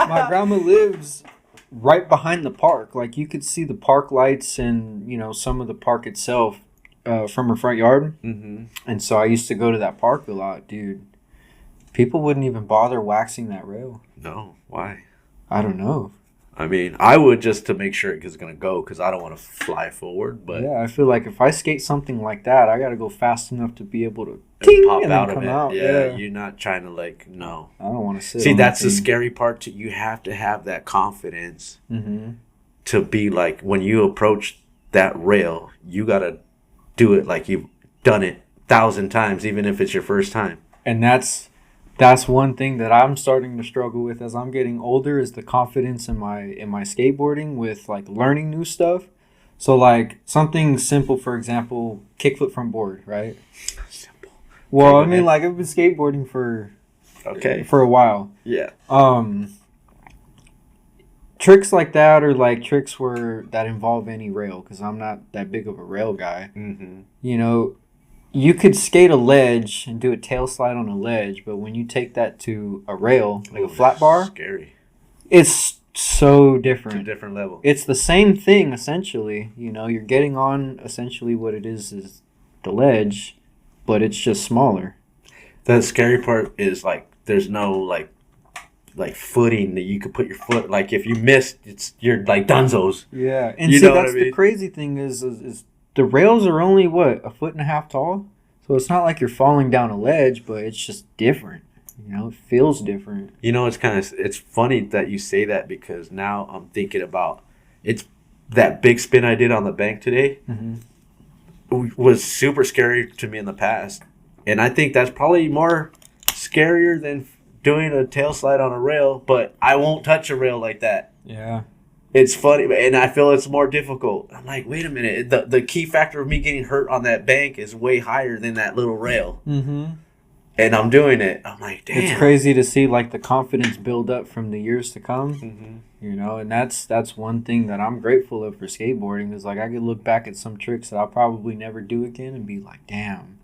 My grandma lives right behind the park. Like you could see the park lights and some of the park itself from her front yard. Mm-hmm. And so I used to go to that park a lot, dude. People wouldn't even bother waxing that rail. No, why? I don't know. I mean, I would just to make sure it's gonna go because I don't want to fly forward. But Yeah, I feel like if I skate something like that, I got to go fast enough to be able to pop and then out of come it. out. Yeah, you're not trying to no. I don't want to sit. See, on that's that the thing. scary part too. You have to have that confidence Mm-hmm. to be like when you approach that rail, you gotta do it like you've done it 1,000 times, even if it's your first time. And that's one thing that I'm starting to struggle with as I'm getting older is the confidence in my skateboarding with like learning new stuff. So like something simple, for example, kickflip from board, right? Simple. Well, Okay, I mean, like I've been skateboarding for a while. Yeah. Tricks like that or like tricks that involve any rail because I'm not that big of a rail guy. Mm-hmm. You could skate a ledge and do a tail slide on a ledge, but when you take that to a rail, like a flat bar, scary. it's so It's a different. different level. It's the same thing essentially. You're getting on essentially what it is the ledge, but it's just smaller. The scary part is like there's no like footing that you could put your foot. Like if you missed, you're like dunzos. Yeah, and You see know what that's I mean? the crazy thing is the rails are only what 1.5 feet tall, so it's not like you're falling down a ledge, but it's just different. It feels different. It's funny that you say that because now I'm thinking about it's that big spin I did on the bank today Mm-hmm. was super scary to me in the past, and I think that's probably more scarier than doing a tail slide on a rail. But I won't touch a rail like that. Yeah. It's funny, and I feel it's more difficult. I'm like, wait a minute. The key factor of me getting hurt on that bank is way higher than that little rail. Mm-hmm. And I'm doing it. I'm like, damn. It's crazy to see like the confidence build up from the years to come. Mm-hmm. And that's one thing that I'm grateful of for skateboarding is like I could look back at some tricks that I'll probably never do again and be like, damn,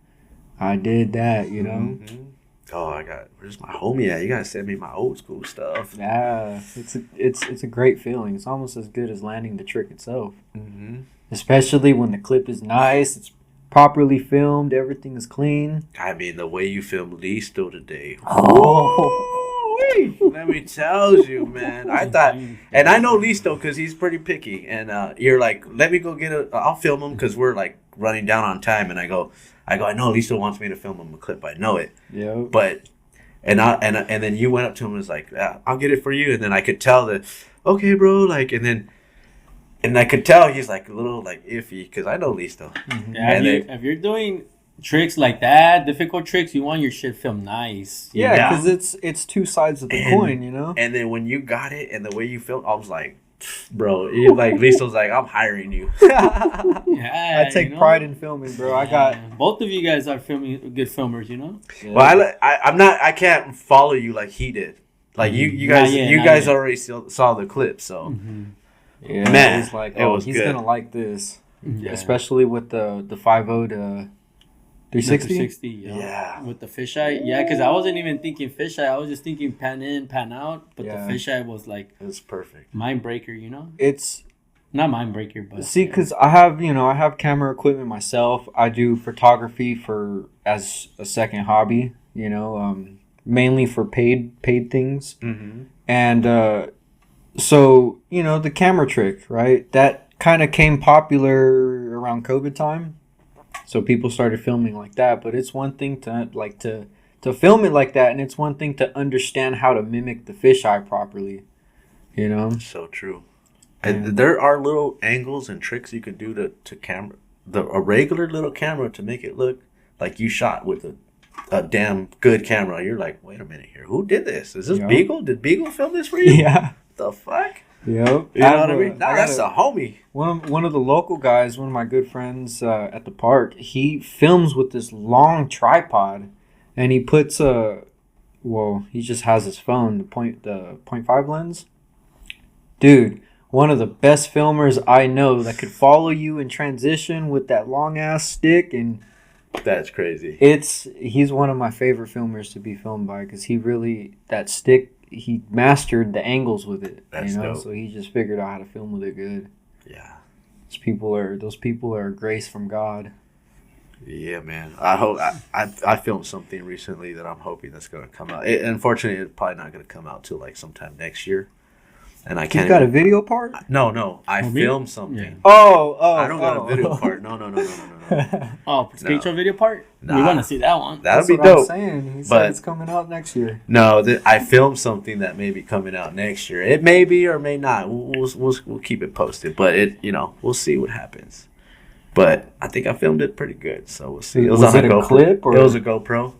I did that, Mm-hmm. Oh, where's my homie at? You gotta send me my old school stuff. Yeah, it's a great feeling. It's almost as good as landing the trick itself. Mm-hmm. Especially when the clip is nice, it's properly filmed, everything is clean. I mean, the way you filmed Listo today. Oh, Let me tell you, man. I thought, and I know Listo because he's pretty picky. And you're like, let me go I'll film him because we're like running down on time. And I go, I know Listo wants me to film him a clip. I know it. yeah. But and then you went up to him and was like, I'll get it for you. And then I could tell that, okay, bro. Like, and I could tell he's like a little like iffy because I know Listo. Yeah, if you're doing tricks like that, difficult tricks, you want your shit filmed nice. Yeah, because it's two sides of the coin, And then when you got it and the way you filmed, I was like, bro, you like Listo's like, I'm hiring you. Yeah, I take pride in filming, bro. I got both of you guys are good filmers, you know. yeah. Well, I'm not. I can't follow you like he did. Like you guys, you guys already saw the clip, so Yeah, man, it's like, it was he's good. gonna like this, Yeah. especially with the 5.0 to 360. 360, Yeah. With the fisheye, yeah, because I wasn't even thinking fisheye. I was just thinking pan in, pan out. But Yeah. the fisheye was like It was perfect. mind breaker, you know. It's Not mind breaker, but see, because I have camera equipment myself. I do photography as a second hobby, mainly for paid things. Mm-hmm. And so, the camera trick, right? That kind of came popular around COVID time. So people started filming like that. But it's one thing to film it like that. And it's one thing to understand how to mimic the fisheye properly, So true. And there are little angles and tricks you can do to camera, a regular little camera, to make it look like you shot with a damn good camera. You're like, wait a minute here. Who did this? Is this Beagle? Did Beagle film this for you? Yeah. The fuck? Yep. You know what I mean? Nah, that's a homie. One of the local guys, one of my good friends at the park, he films with this long tripod, and he puts he just has his phone, the 0.5 lens. Dude, one of the best filmers I know that could follow you in transition with that long ass stick, and that's crazy. He's one of my favorite filmers to be filmed by, because that stick, he mastered the angles with it. That's dope. So he just figured out how to film with it good. Yeah. Those people are grace from God. Yeah, man. I hope I filmed something recently that I'm hoping that's going to come out. Unfortunately, it's probably not going to come out till like sometime next year. And I can't. You got a video part? No. I filmed something. Yeah. Oh. I don't got a video part. No. Oh, skate show video part? Nah. We want to see that one. That'd That's be what dope. I'm saying. He said But it's coming out next year. no, I filmed something that may be coming out next year. It may be or may not. We'll keep it posted. But we'll see what happens. But I think I filmed it pretty good, so we'll see. Was it a clip? Or? It was a GoPro.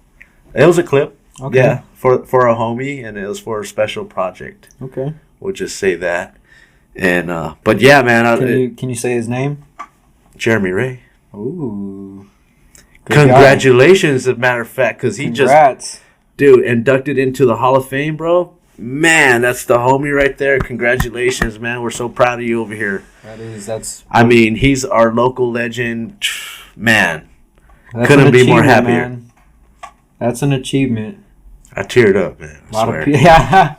It was a clip. Okay. Yeah, for a homie, and it was for a special project. Okay. We'll just say that. And but yeah, man. Can you say his name? Jeremy Ray. Ooh. Congratulations, as a matter of fact, because he Congrats. inducted into the Hall of Fame, bro. Man, that's the homie right there. Congratulations, man. We're so proud of you over here. I mean, he's our local legend. Man, couldn't be more happier. Man. That's an achievement. I teared up, man. I swear. Yeah.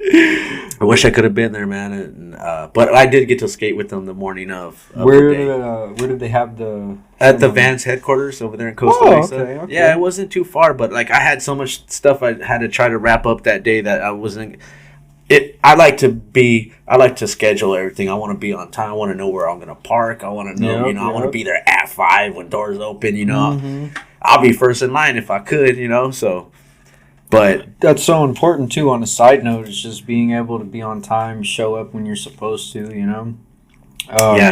I wish I could have been there, man. But I did get to skate with them the morning of Where the day. did they have the... At the Vans headquarters over there in Costa Mesa. Okay. Yeah, it wasn't too far, but like I had so much stuff I had to try to wrap up that day that I wasn't... I like to schedule everything. I want to be on time. I want to know where I'm going to park. I want to know, I want to be there at 5 when doors open, Mm-hmm. I'll be first in line if I could, so... But that's so important too. On a side note, is just being able to be on time, show up when you're supposed to.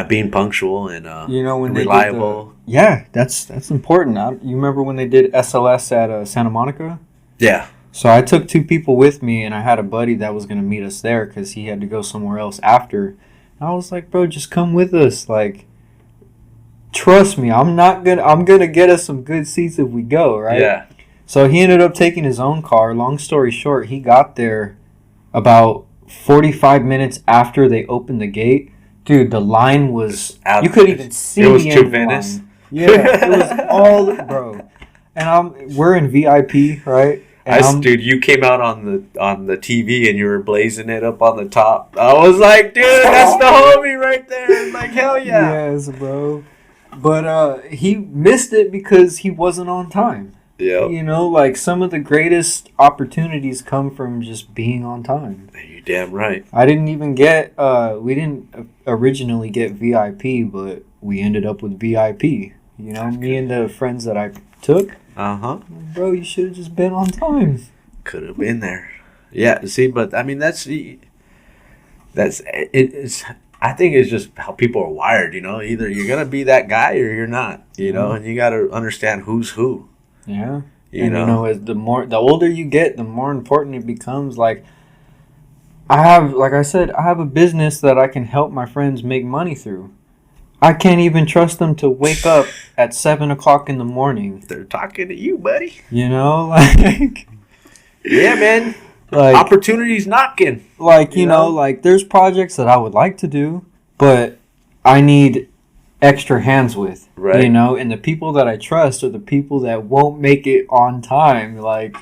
Being punctual and when reliable. That's important. You remember when they did SLS at Santa Monica? Yeah. So I took 2 people with me, and I had a buddy that was gonna meet us there because he had to go somewhere else after. And I was like, bro, just come with us. Like, trust me, I'm gonna get us some good seats if we go, right? Yeah. So he ended up taking his own car. Long story short, he got there about 45 minutes after they opened the gate. Dude, the line was... You couldn't even see the end of the line. Yeah, it was all... Bro. And we're in VIP, right? Dude, you came out on the TV and you were blazing it up on the top. I was like, dude, that's the homie right there. Like, hell yeah. Yes, bro. But he missed it because he wasn't on time. Yeah. Like some of the greatest opportunities come from just being on time. You're damn right. I didn't even we didn't originally get VIP, but we ended up with VIP. Me and the friends that I took. Uh-huh. Bro, you should have just been on time. Could have been there. Yeah, see, but I mean, that's it's I think it's just how people are wired, Either you're going to be that guy or you're not, and you got to understand who's who. Yeah. As the older you get, the more important it becomes. Like, like I said, I have a business that I can help my friends make money through. I can't even trust them to wake up at 7 o'clock in the morning. They're talking to you, buddy. You know, like Yeah, man. like Opportunities knocking. like you know, like there's projects that I would like to do, but I need extra hands with. Right. You know, and the people that I trust are the people that won't make it on time. Like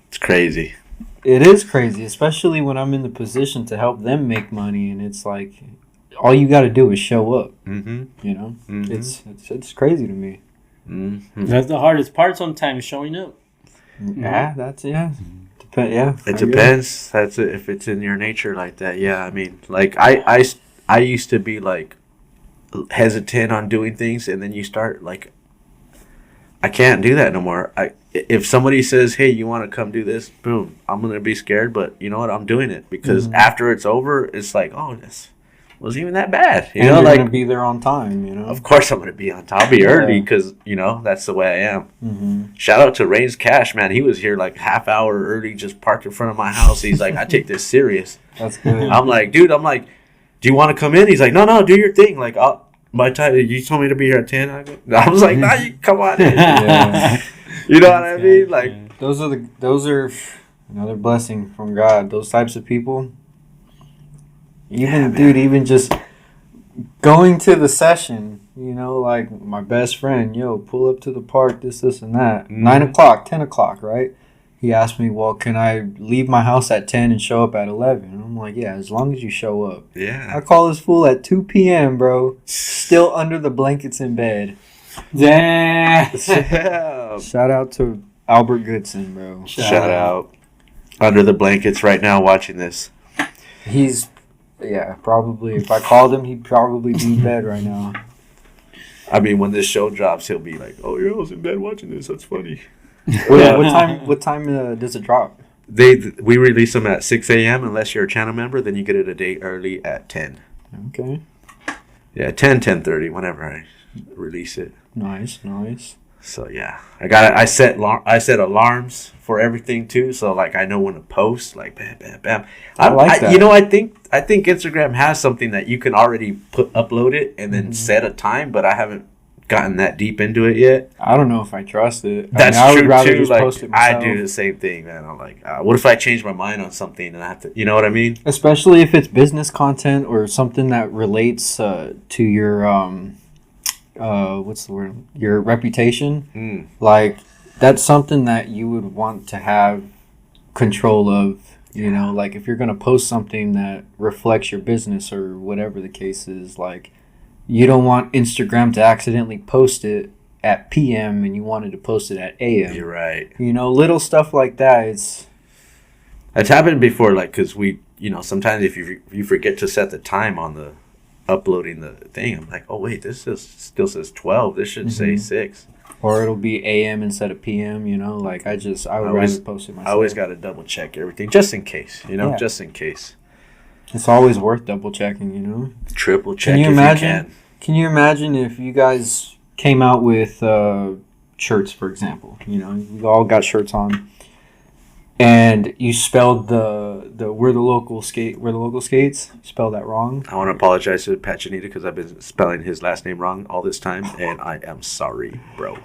It's crazy. it is crazy, especially when I'm in the position to help them make money, and it's like all you got to do is show up. Mm-hmm. You know, Mm-hmm. it's crazy to me. Mm-hmm. That's the hardest part sometimes, showing up. Yeah, that's yeah. Yeah, It depends. That's it. If it's in your nature like that. Yeah, I mean, like I used to be like hesitant on doing things, and then you start like, I can't do that no more. If somebody says, "Hey, you want to come do this?" Boom, I'm gonna be scared, but you know what? I'm doing it because after it's over, it's like, oh, this wasn't even that bad. You and know, you're like gonna be there on time. You know, of course I'm gonna be on time. I'll be early because you know that's the way I am. Mm-hmm. Shout out to Rain's Cash, man. He was here like half hour early, just parked in front of my house. He's like, I take this serious. That's good. I'm like, dude, do you want to come in? He's like, no, do your thing. Like, my time, you told me to be here at 10. I was like, nah, you come on in. Yeah. You know what I mean? Like, Those are another blessing from God. Those types of people. Even just going to the session, you know, like my best friend, pull up to the park, this, and that. 9 o'clock, 10 o'clock, right? He asked me, well, can I leave my house at 10 and show up at 11? And I'm like, yeah, as long as you show up. yeah. I call this fool at 2 p.m., bro. Still under the blankets in bed. Yeah. Yeah. Shout out to Albert Goodson, bro. Shout out. Under the blankets right now watching this. He's, probably. If I called him, he'd probably be in bed right now. I mean, when this show drops, he'll be like, oh, yeah, I was in bed watching this. That's funny. What time does it drop? We release them at 6 a.m. Unless you're a channel member, then you get it a day early at 10. Okay. Yeah, 10:30, whenever I release it. Nice. So yeah, I set alarms for everything too. So like I know when to post. Like bam, bam, bam. I like that. You know, I think Instagram has something that you can already upload it and then set a time, but I haven't gotten that deep into it yet. I don't know if I trust it. That's I true would rather too. just Like post it I myself. do the same thing, man. I'm like, what if I change my mind on something and I have to? You know what I mean? Especially if it's business content or something that relates to your what's the word? Your reputation. Like that's something that you would want to have control of. You know, like if you're gonna post something that reflects your business or whatever the case is, like you don't want Instagram to accidentally post it at PM and you wanted to post it at AM. You're right. You know, little stuff like that. It's happened before, like because we, sometimes if you forget to set the time on the uploading the thing, I'm like, oh wait, this still says 12. This should say 6. or it'll be AM instead of PM. You know, like I would rather post it myself. I always got to double check everything just in case. Yeah. Just in case. It's always worth double checking. You know. Triple check. Can you if imagine? You can. Can you imagine if you guys came out with shirts, for example? You know, you all got shirts on, and you spelled the we're the local skates. Spelled that wrong. I want to apologize to Pachanita because I've been spelling his last name wrong all this time, and I am sorry, bro.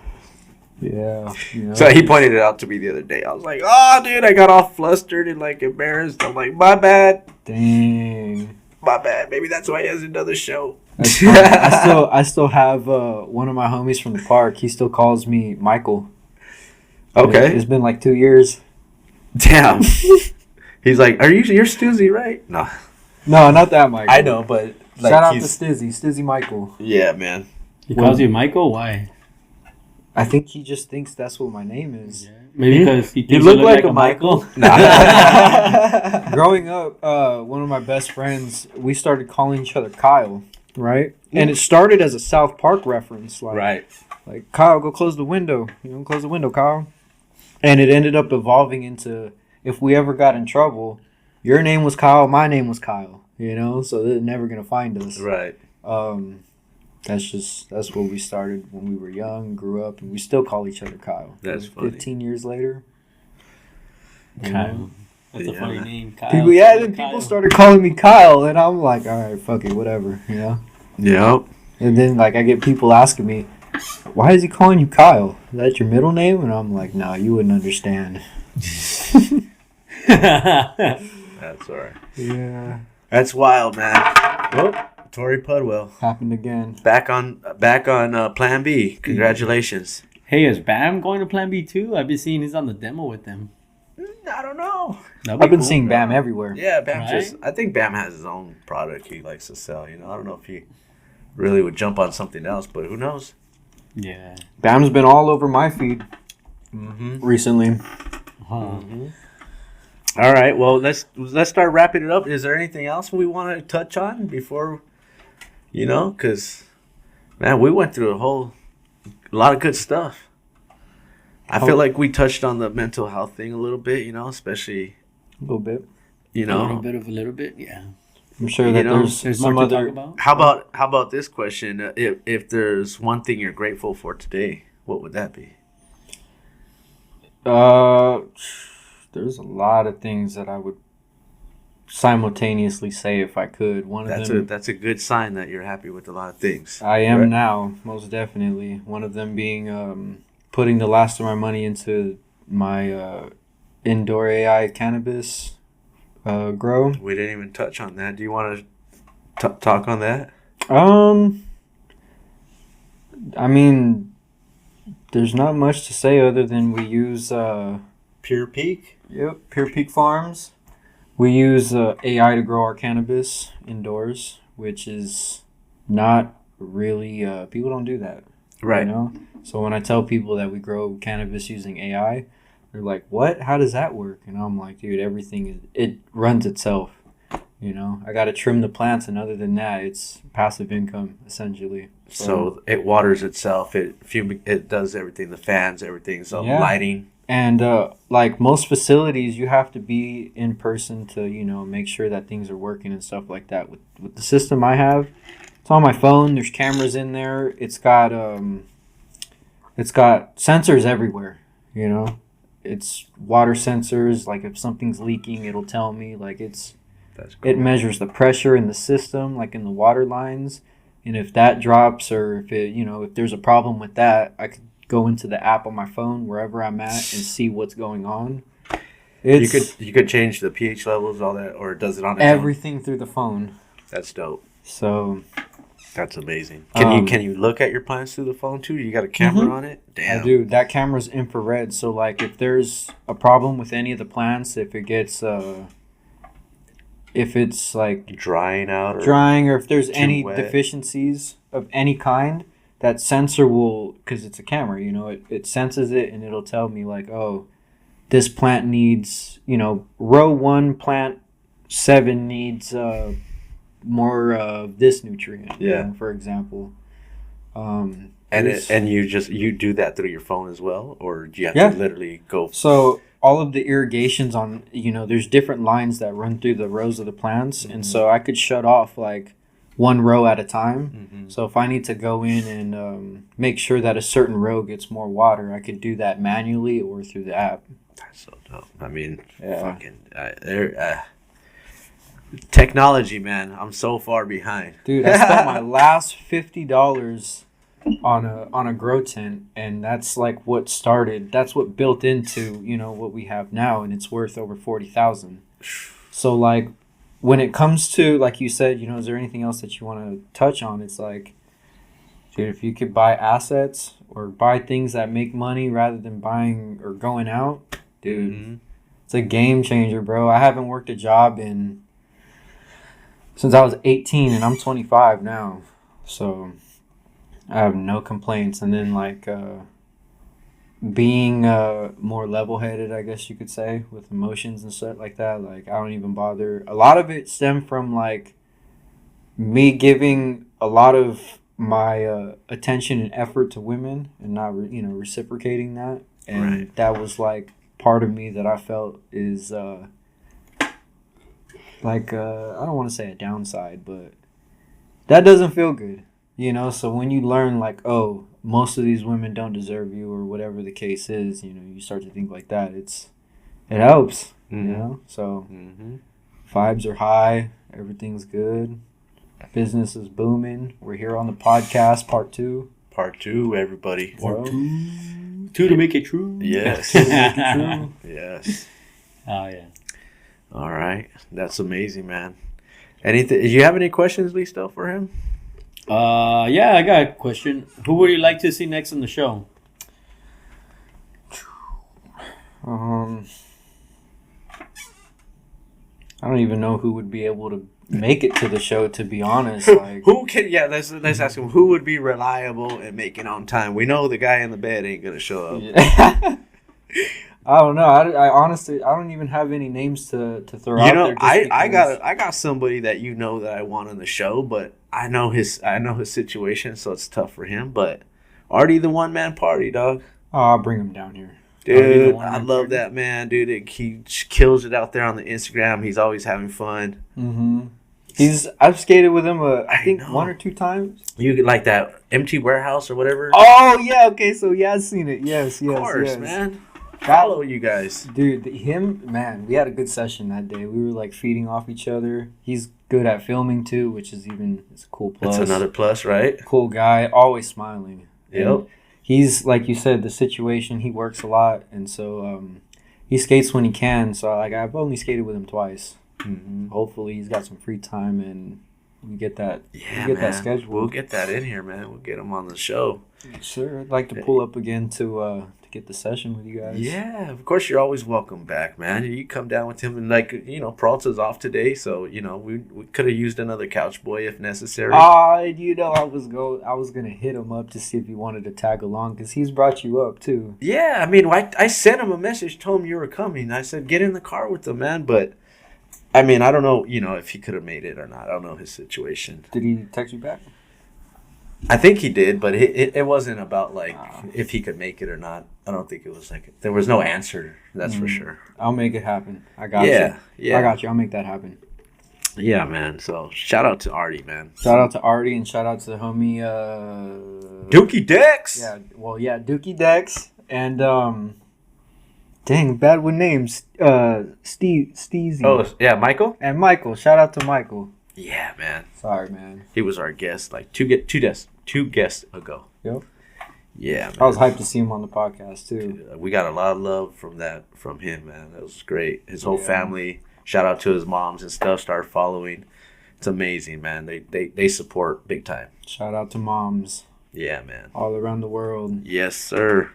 Yeah. You know, So he pointed it out to me the other day. I was like, oh, dude, I got all flustered and like embarrassed. I'm like, my bad. Dang. My bad. Maybe that's why he has another show. That's funny. I still have one of my homies from the park. He still calls me Michael. Okay. It's been like 2 years. Damn. He's like, you're Stuzzy, right? No. No, not that Michael. I know, but like, shout out to Stizzy Michael. Yeah, man. He calls you Michael? Why? I think he just thinks that's what my name is. Yeah. Maybe because he You thinks look like a Michael. Nah. Growing up, one of my best friends, we started calling each other Kyle, right? And it started as a South Park reference, like, Right. like Kyle, go close the window. Close the window, Kyle. And it ended up evolving into, if we ever got in trouble, your name was Kyle, my name was Kyle. So they're never gonna find us. Right. That's what we started when we were young, grew up, and we still call each other Kyle. That's funny. 15 years later. Kyle. That's a funny name, Kyle. Then people started calling me Kyle, and I'm like, all right, fuck it, whatever, you know. Yep. And then like I get people asking me, why is he calling you Kyle? Is that your middle name? And I'm like, no, you wouldn't understand. That's all right. Yeah. That's wild, man. Oh, Tori Pudwell Happened again. back on Plan B. Congratulations. Hey, is Bam going to Plan B too? I've been seeing he's on the demo with them. I don't know. That'd be I've been cool. seeing Bam everywhere. Yeah, Bam Right? I think Bam has his own product he likes to sell. You know, I don't know if he really would jump on something else, but who knows? Yeah. Bam's been all over my feed recently. Huh. All right, well let's start wrapping it up. Is there anything else we want to touch on before, you know? Because man, we went through a lot of good stuff. I feel like we touched on the mental health thing a little bit, you know, especially A little bit. you A know. little bit, yeah. I'm sure You that know, there's more some to other. talk about. How about this question? If there's one thing you're grateful for today, what would that be? There's a lot of things that I would simultaneously say if I could. One of them. That's a good sign that you're happy with a lot of things. I am Right. now, most definitely. One of them being putting the last of my money into my indoor AI cannabis grow. We didn't even touch on that. Do you want to talk on that? I mean, there's not much to say other than we use Pure Peak. Pure Peak Farms. We use AI to grow our cannabis indoors, which is not really people don't do that. Right. You know? So when I tell people that we grow cannabis using AI, they're like, "What? How does that work?" And I'm like, "Dude, it runs itself. You know, I got to trim the plants, and other than that, it's passive income essentially." So it waters itself. It does everything. The fans, everything. So Yeah. lighting. And like most facilities, you have to be in person to, you know, make sure that things are working and stuff like that. With the system I have, it's on my phone. There's cameras in there. It's got sensors everywhere. You know, it's water sensors. Like if something's leaking, it'll tell me. Like That's cool. it measures the pressure in the system, like in the water lines. And if that drops, or if it, you know, if there's a problem with that, I could go into the app on my phone wherever I'm at and see what's going on. You could change the pH levels, all that, or does it on its own? everything through the phone. That's dope. So That's amazing. Can you look at your plants through the phone too? You got a camera on it? Damn. I do. That camera's infrared. So like if there's a problem with any of the plants, if it gets if it's like Drying out or drying, or if there's any wet. deficiencies of any kind, that sensor will, because it's a camera, you know, it senses it and it'll tell me like, oh, this plant needs, you know, row 1 plant 7 needs more of this nutrient, you know, for example. And you do that through your phone as well, or do you have to literally go? So all of the irrigations on, you know, there's different lines that run through the rows of the plants, and so I could shut off like one row at a time. So if I need to go in and make sure that a certain row gets more water, I could do that manually or through the app. That's so dope. I mean, Yeah. technology, man. I'm so far behind. Dude, I spent my last $50 on a grow tent, and that's like that's what built into, you know, what we have now, and it's worth over $40,000. So like when it comes to, like you said, you know, is there anything else that you want to touch on? It's like, dude, if you could buy assets or buy things that make money rather than buying or going out, dude, it's a game changer, bro. I haven't worked a job since I was 18, and I'm 25 now. So I have no complaints. And then like being more level-headed, I guess you could say, with emotions and stuff like that. Like I don't even bother. A lot of it stemmed from like me giving a lot of my attention and effort to women and not reciprocating that. And that was like part of me that I felt is like I don't want to say a downside, but that doesn't feel good, you know. So when you learn like, oh, most of these women don't deserve you, or whatever the case is, you know, you start to think like that. It's it helps, Mhm. you know. So Mm-hmm. vibes are high, everything's good, business is booming. We're here on the podcast, part 2. Part 2, everybody. Part So, 2 to make it true. Yes. to make it true. Yes. Oh yeah. All right. That's amazing, man. Anything? Do you have any questions, Listo, for him? Yeah, I got a question. Who would you like to see next on the show? I don't even know who would be able to make it to the show, to be honest. Like, Who can? Yeah, let's ask him. Who would be reliable and make it on time? We know the guy in the bed ain't gonna show up. I don't know. I honestly, I don't even have any names to throw out there. I got somebody that you know that I want on the show, but I know his situation, so it's tough for him. But Artie, the one man party, dog. Oh, I'll bring him down here. Dude, I love that man, dude. He kills it out there on the Instagram. He's always having fun. Mm-hmm. I've skated with him. I think know. 1 or 2 times. You get like that empty warehouse or whatever. Oh yeah, okay. So yeah, I've seen it. Yes, of course, yes. man. Follow you guys, dude. Man, we had a good session that day. We were like feeding off each other. He's good at filming too, which is it's a cool plus. That's another plus, right? Cool guy, always smiling. Yep. And he's like you said, the situation. He works a lot, and so he skates when he can. So like I've only skated with him twice. Mm-hmm. Hopefully he's got some free time and we get that. Yeah, we get man. that scheduled. We'll get that in here, man. We'll get him on the show. Sure, I'd like to pull up again to get the session with you guys. Yeah, of course. You're always welcome back, man. You come down with him, and like Peralta's off today, so we could have used another couch boy if necessary. I was gonna hit him up to see if he wanted to tag along because he's brought you up too. Yeah, I mean, I sent him a message, told him you were coming. I said get in the car with him, man. But I mean, I don't know, if he could have made it or not. I don't know his situation. Did he text you back? I think he did, but it wasn't about like if he could make it or not. I don't think it was like there was no answer. That's for sure. I'll make it happen. I got you. Yeah. I got you. I'll make that happen. Yeah, man. So shout out to Artie, man. Shout out to Artie and shout out to the homie Dookie Dex. Yeah, Dookie Dex and dang, bad with names. Steezy. Oh yeah, Michael. And Michael. Shout out to Michael. Yeah, man. Sorry, man. He was our guest like two guests ago. Yep. Yeah, man. I was hyped to see him on the podcast too. We got a lot of love from him, man. That was great. His whole family. Shout out to his moms and stuff. Started following. It's amazing, man. They support big time. Shout out to moms. Yeah, man. All around the world. Yes, sir.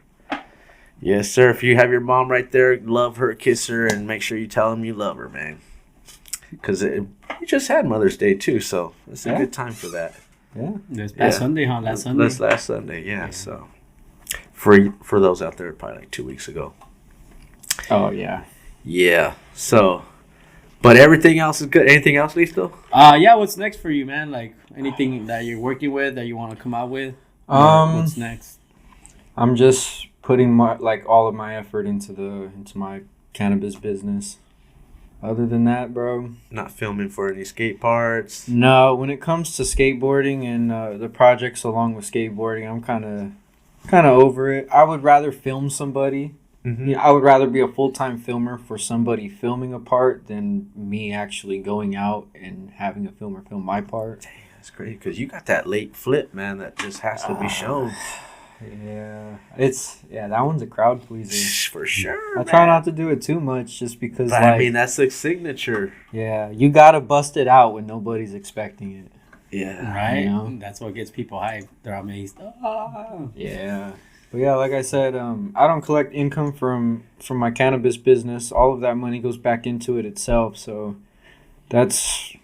Yes, sir. If you have your mom right there, love her, kiss her, and make sure you tell them you love her, man. Because you just had Mother's Day, too, so it's a good time for that. Yeah. Last Sunday, huh? Last Sunday. Last Sunday, yeah. So for those out there, probably like 2 weeks ago. Oh, yeah. Yeah. So, but everything else is good. Anything else, Listo? Yeah. What's next for you, man? Like anything that you're working with that you want to come out with? What's next? I'm just putting all of my effort into my cannabis business. Other than that, bro, Not filming for any skate parts. no. When it comes to skateboarding and the projects along with skateboarding, I'm kind of over it. I would rather film somebody. Mm-hmm. Yeah, I would rather be a full-time filmer for somebody filming a part than me actually going out and having a filmer film my part. Dang, that's great because you got that late flip, man. That just has to be shown. Yeah, that one's a crowd pleaser. For sure. I try not to do it too much just because, But I mean, that's the signature. yeah, you gotta bust it out when nobody's expecting it. Yeah. Right. You know? That's what gets people hyped. They're amazed. Yeah. But yeah, like I said, I don't collect income from my cannabis business. All of that money goes back into it itself. So that's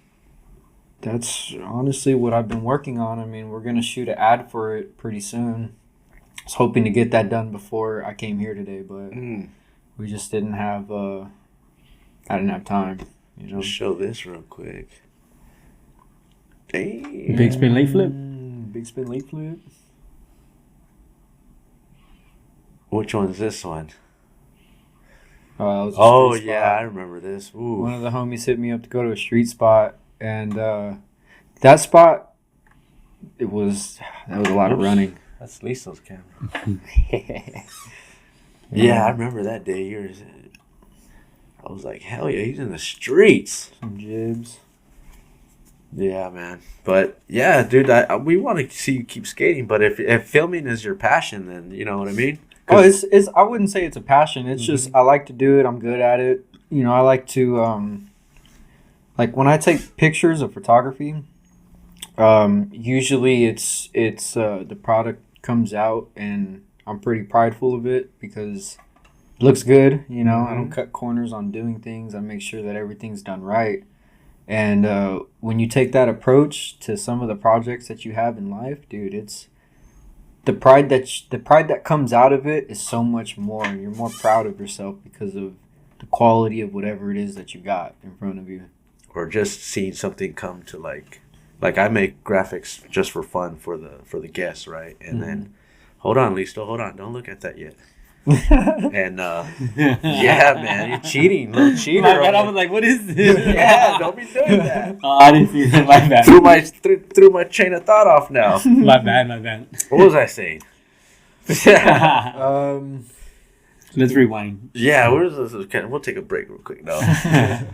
honestly what I've been working on. I mean, we're gonna shoot an ad for it pretty soon. I was hoping to get that done before I came here today, but we just didn't have I didn't have time. Let's show this real quick. Dang. Big spin late flip. Big spin late flip. Which one's this one? That was a Oh street yeah, spot. I remember this. Ooh. One of the homies hit me up to go to a street spot, and that spot, that was a lot of running. That's Lisa's camera. Yeah, I remember that day. I was like, hell yeah, he's in the streets. Some jibs. Yeah, man. But yeah, dude, we want to see you keep skating. But if filming is your passion, then you know what I mean. Oh, it's I wouldn't say it's a passion. It's just I like to do it. I'm good at it. You know, I like to like when I take pictures of photography. Usually it's the product comes out and I'm pretty prideful of it because it looks good. You know, I don't cut corners on doing things. I make sure that everything's done right. And when you take that approach to some of the projects that you have in life, dude, it's the pride that comes out of it is so much more. You're more proud of yourself because of the quality of whatever it is that you got in front of you. Or just seeing something come to like I make graphics just for fun for the guests, right? And then, hold on, Listo, hold on, don't look at that yet. And yeah, man, you're cheating, little cheater. My bad, I was like, what is this? Yeah, don't be doing that. Oh, I didn't see that. My bad. Threw my chain of thought off now. My bad. What was I saying? Let's rewind. Yeah, we'll take a break real quick now.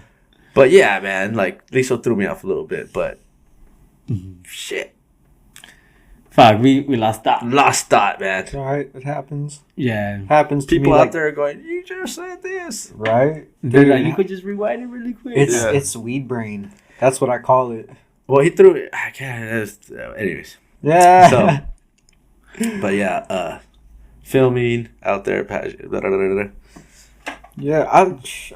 But yeah, man, like Listo threw me off a little bit, but shit. Fuck, we lost that. Lost thought, man. It's all right. It happens. Yeah. Happens to People me, out there are going, you just said this. right? Dude, like, you could just rewind it really quick. It's weed brain. That's what I call it. Well, he threw it. I can't. Anyways. Yeah. So, but yeah, filming out there. Yeah,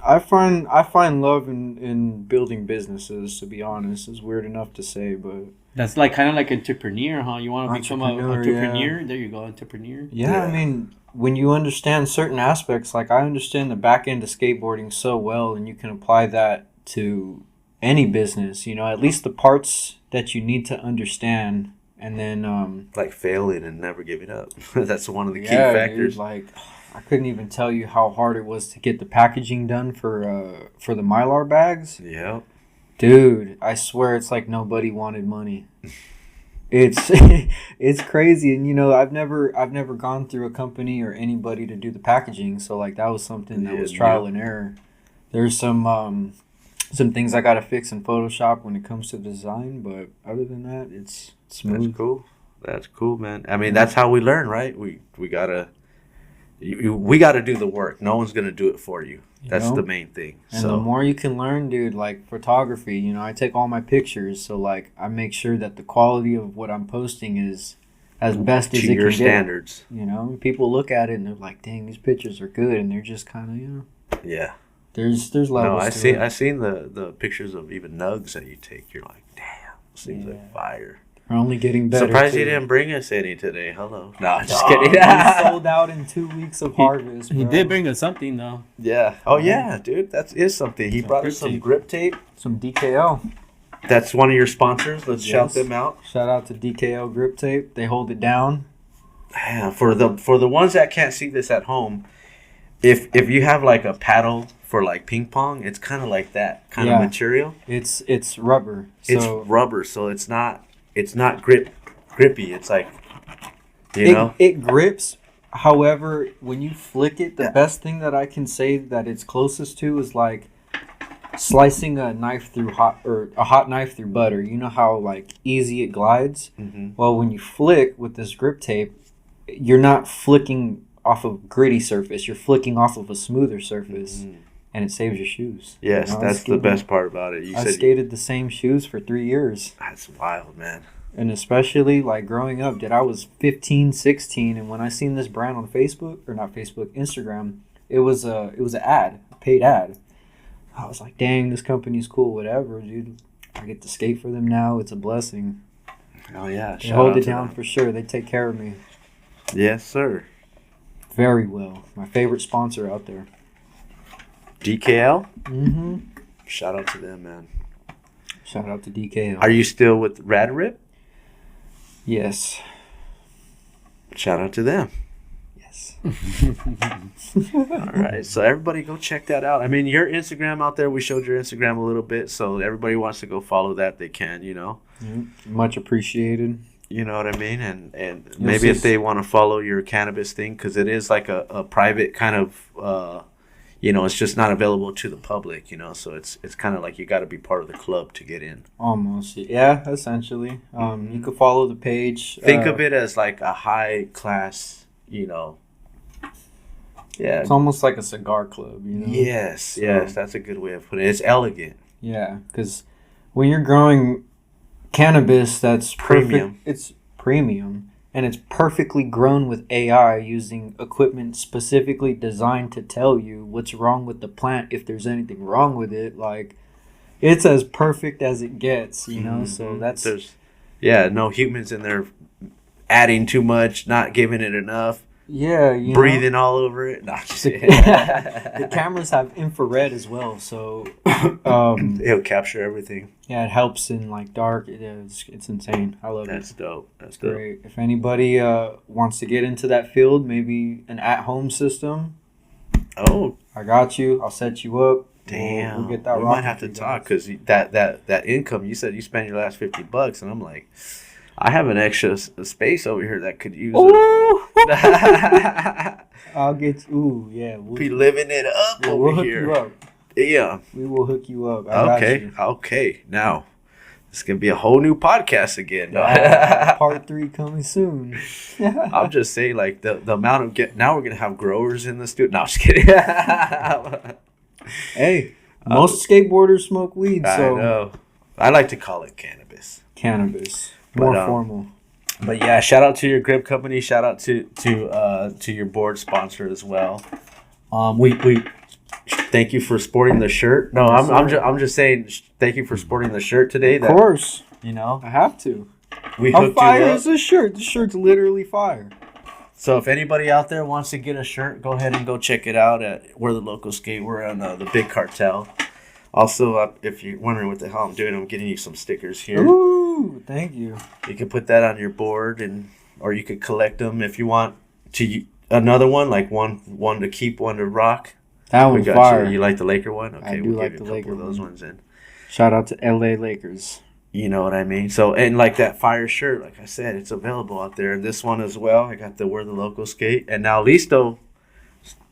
I find love in building businesses. To be honest, it's weird enough to say, but That's like kind of like entrepreneur, huh? You want to become an entrepreneur? Yeah. There you go, entrepreneur. yeah, I mean, when you understand certain aspects, like I understand the back end of skateboarding so well, and you can apply that to any business. You know, at least the parts that you need to understand, and then like failing and never giving up. That's one of the key yeah, factors. dude, like I couldn't even tell you how hard it was to get the packaging done for the Mylar bags. Yeah. Dude, I swear it's like nobody wanted money. It's it's crazy, and you know I've never gone through a company or anybody to do the packaging, so like that was something that was trial and error. There's some things I gotta fix in Photoshop when it comes to design, but other than that, it's smooth. That's cool. That's cool, man. I mean, that's how we learn, right? We gotta do the work. No one's gonna do it for you. That's the main thing. And the more you can learn, dude, like photography, you know, I take all my pictures, so like I make sure that the quality of what I'm posting is as best as it can your get. standards. You know, people look at it and they're like, "Dang, these pictures are good," and they're just kind of, you know. Yeah. There's levels. No, I to seen the pictures of even nugs that you take. You're like, damn, seems like fire. We're only getting better. Surprised too. you didn't bring us any today. Hello. No, I'm just Oh, kidding. we sold out in 2 weeks of harvest. He bro. did bring us something though. Yeah. Oh yeah, dude. That is something. He brought us some grip tape. some DKL. That's one of your sponsors. Let's shout them out. Shout out to DKL Grip Tape. They hold it down. Yeah, for the ones that can't see this at home, if you have like a paddle for like ping pong, it's kind of like that kind of material. It's rubber. It's rubber, so it's not grippy. It's like it grips. However, when you flick it, the best thing that I can say that it's closest to is like slicing a knife through a hot knife through butter. You know how like easy it glides? Mm-hmm. Well, when you flick with this grip tape, you're not flicking off of gritty surface. You're flicking off of a smoother surface, and it saves your shoes. Yes, you know, that's the best part about it. I skated the same shoes for 3 years. That's wild, man. And especially like growing up, I was 15, 16, and when I seen this brand on Instagram, it was an ad, a paid ad. I was like, dang, this company's cool, whatever, dude. I get to skate for them now. It's a blessing. Oh yeah, They hold it down for sure. They take care of me yes, sir. very well. My favorite sponsor out there. DKL. Mm-hmm. Shout out to them, man. Shout out to DKL. Are you still with Rad Rip? Yes. Shout out to them. Yes. All right, so everybody go check that out. I mean, your Instagram out there, we showed your Instagram a little bit, so everybody wants to go follow that, they can, you know. Much appreciated. You know what I mean? And maybe if they want to follow your cannabis thing, because it is like a private kind of, you know, it's just not available to the public, you know. So it's kind of like you got to be part of the club to get in. Almost, yeah, essentially. You could follow the page. Think of it as like a high class, you know. Yeah, it's almost like a cigar club, you know. Yes, that's a good way of putting it. It's elegant. Yeah, because when you're growing cannabis, that's Premium. It's premium, and it's perfectly grown with AI using equipment specifically designed to tell you what's wrong with the plant if there's anything wrong with it. Like, it's as perfect as it gets, you know. So that's no humans in there adding too much, not giving it enough. Yeah, you breathing all over it. No, the cameras have infrared as well, so it'll capture everything. Yeah, it helps in like dark. It's insane. I love it. That's dope. That's great. If anybody wants to get into that field, maybe an at-home system. Oh, I got you. I'll set you up. Damn, we'll get that. We might have to talk because that income. You said you spent your last $50, and I'm like, I have an extra space over here that could use it. I'll get you. Ooh, yeah. We'll be living it up over we'll hook here. You up. Yeah. We will hook you up. Okay. Now, it's going to be a whole new podcast again. Part 3 coming soon. I'm just saying, like, the amount of... now we're going to have growers in the studio. No, I'm just kidding. Hey, most skateboarders smoke weed, so... I know. I like to call it cannabis. More formal. But yeah, shout out to your grip company. Shout out to your board sponsor as well. We thank you for sporting the shirt. No, I'm just saying thank you for sporting the shirt today. Of course, you know I have to. How fire is this shirt? This shirt's literally fire. So if anybody out there wants to get a shirt, go ahead and go check it out at We're the Locals Sk8. We're on the Big Cartel. Also, if you're wondering what the hell I'm doing, I'm getting you some stickers here. Ooh, thank you. You can put that on your board, or you could collect them if you want to. Another one, like one to keep, one to rock. That one's fire. You like the Laker one? Okay, I do we'll like give the you a couple Laker of those one. ones in. Shout out to LA Lakers. You know what I mean? So, and like that fire shirt, like I said, it's available out there. This one as well. I got the We're the Locals Sk8. And now Listo,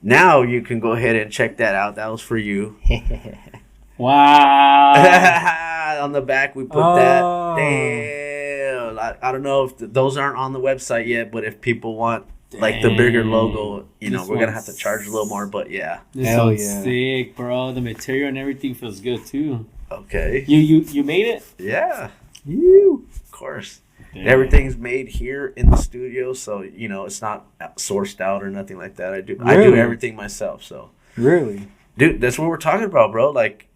now you can go ahead and check that out. That was for you. Wow. On the back we put that. Damn. I don't know if those aren't on the website yet, but if people want like the bigger logo, you know, we're going to have to charge a little more, but yeah. This one's sick, bro. The material and everything feels good too. Okay. You made it? Yeah. You. Of course. Damn. Everything's made here in the studio, so you know it's not sourced out or nothing like that. I do everything myself. So really, dude, that's what we're talking about, bro. Like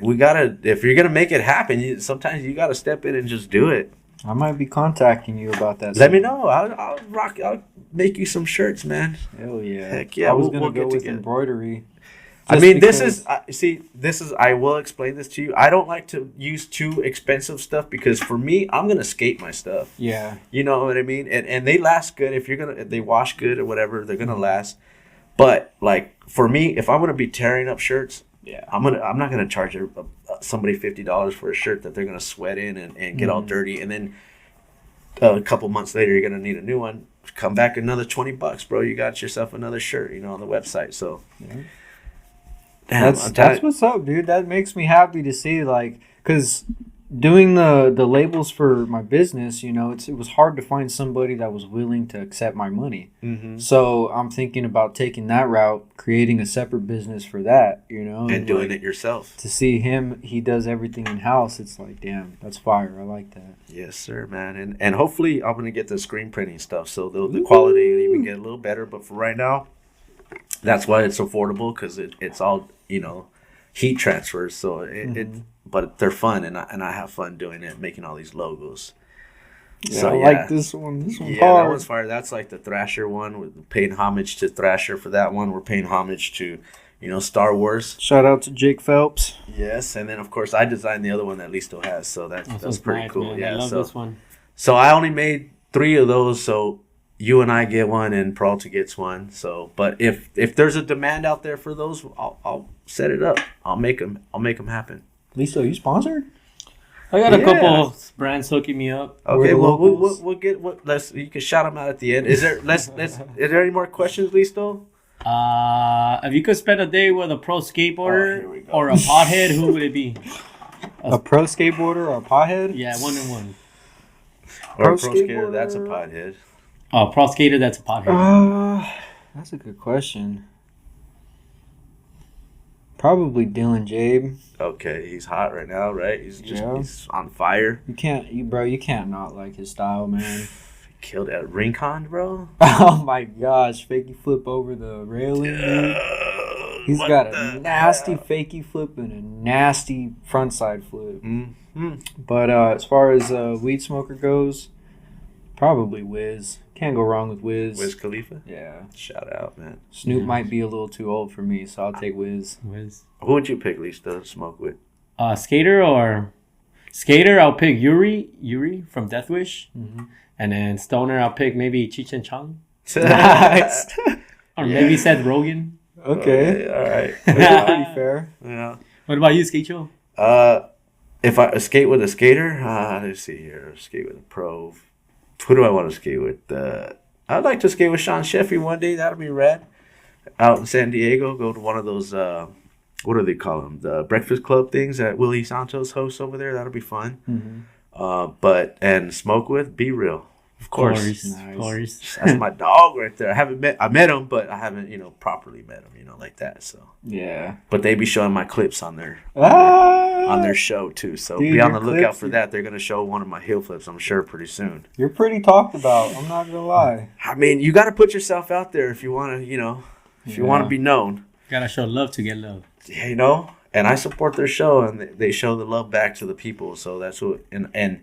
we gotta, if you're gonna make it happen, sometimes you gotta step in and just do it. I might be contacting you about that. Let me know. I'll make you some shirts, man. Hell yeah. Heck yeah. I was gonna we'll go with embroidery. I mean, this is I will explain this to you. I don't like to use too expensive stuff because for me, I'm going to skate my stuff. Yeah. You know what I mean? And they last good. If they wash good or whatever, they're going to last. But like for me, if I'm going to be tearing up shirts, I'm not going to charge somebody $50 for a shirt that they're going to sweat in and get all dirty. And then a couple months later, you're going to need a new one. Come back another $20, bro. You got yourself another shirt, on the website. So. Yeah. Damn, that's what's up, dude. That makes me happy to see, like, because doing the labels for my business, it was hard to find somebody that was willing to accept my money. Mm-hmm. So I'm thinking about taking that route, creating a separate business for that, and doing it yourself. To see him, he does everything in house. It's like, damn, that's fire. I like that. Yes, sir, man. And hopefully I'm gonna get the screen printing stuff, so the quality will even get a little better. But for right now, that's why it's affordable, because it's all heat transfers. So but they're fun, and I have fun doing it, making all these logos. Yeah, so, I like this one. This one's hard. That one's fire. That's like the Thrasher one. We're paying homage to Thrasher for that one. We're paying homage to Star Wars. Shout out to Jake Phelps. Yes, and then of course I designed the other one that Listo has. So that's pretty cool. Man. Yeah, I love this one. So I only made 3 of those. So you and I get one, and Peralta gets one. So, but if there's a demand out there for those, I'll set it up. I'll make them happen. Lisa, you sponsored? I got a couple brands hooking me up. Okay, well we'll get you can shout them out at the end. Is there is there any more questions, Listo? If you could spend a day with a pro skateboarder or a pothead, who would it be? A pro skateboarder or a pothead? Yeah, 1-on-1. Or a pro skater, that's a pothead. Oh, pro skater, that's a pothead. That's a good question. Probably Dylan Jabe. Okay, he's hot right now, right? He's on fire. You can't not like his style, man. Killed at Rincon, bro. Oh my gosh, fakey flip over the railing. He's got a nasty fakey flip and a nasty frontside flip. Mm-hmm. But as far as weed smoker goes, probably Wiz. Can't go wrong with Wiz. Wiz Khalifa? Yeah. Shout out, man. Snoop might be a little too old for me, so I'll take Wiz. Who would you pick, Lisa, to smoke with? Skater, I'll pick Yuri from Death Wish. Mm-hmm. And then Stoner, I'll pick maybe Cheech and Chong. Nice. Or maybe Seth Rogen. Okay. All right. That's pretty fair. Yeah. What about you, Skacho? If I skate with a skater, let's see here. Skate with a pro. Who do I want to skate with? I'd like to skate with Sean Sheffy one day. That'll be rad. Out in San Diego, go to one of those, what do they call them? The Breakfast Club things that Willie Santos hosts over there. That'll be fun. Mm-hmm. And smoke with Be Real. Of course. Nice. Of course. That's my dog right there. I met him, but I haven't, properly met him, like that. So yeah. But they be showing my clips on their show too. So dude, be on the lookout for that. They're gonna show one of my heel flips, I'm sure, pretty soon. You're pretty talked about. I'm not gonna lie. I mean, you got to put yourself out there if you want to, you want to be known. Gotta show love to get love. And I support their show, and they show the love back to the people. So that's what and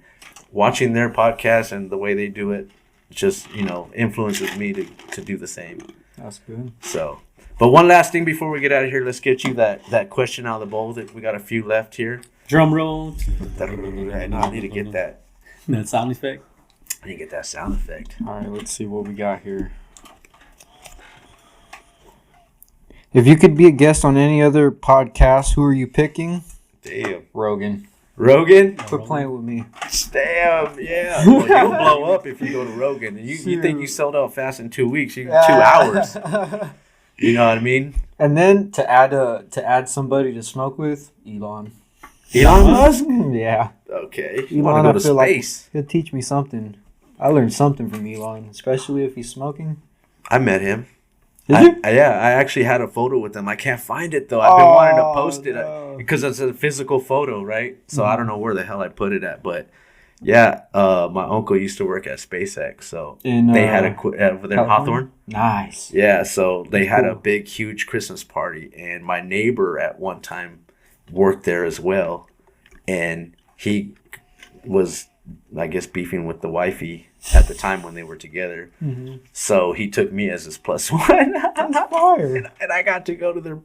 watching their podcast and the way they do it just, influences me to do the same. That's good. So, but one last thing before we get out of here, let's get you that question out of the bowl. That we got a few left here. Drum roll. I need to get that. That sound effect. I need to get that sound effect. All right, let's see what we got here. If you could be a guest on any other podcast, who are you picking? Damn. Rogan. Quit playing with me. Damn, yeah. Well, you'll blow up if you go to Rogan. And you think you sold out fast in 2 weeks. 2 hours. You know what I mean? And then to add somebody to smoke with, Elon Musk? Yeah. Okay. Elon, want to go to space. Like he'll teach me something. I learned something from Elon, especially if he's smoking. I met him. Did you? I actually had a photo with him. I can't find it, though. I've been wanting to post it because it's a physical photo, right? So I don't know where the hell I put it at. But, yeah, my uncle used to work at SpaceX. So they had over there in Hawthorne. Nice. Yeah, so they had a big, huge Christmas party. And my neighbor at one time worked there as well. And he was, I guess, beefing with the wifey at the time when they were together. Mm-hmm. So he took me as his plus one. And I got to go to their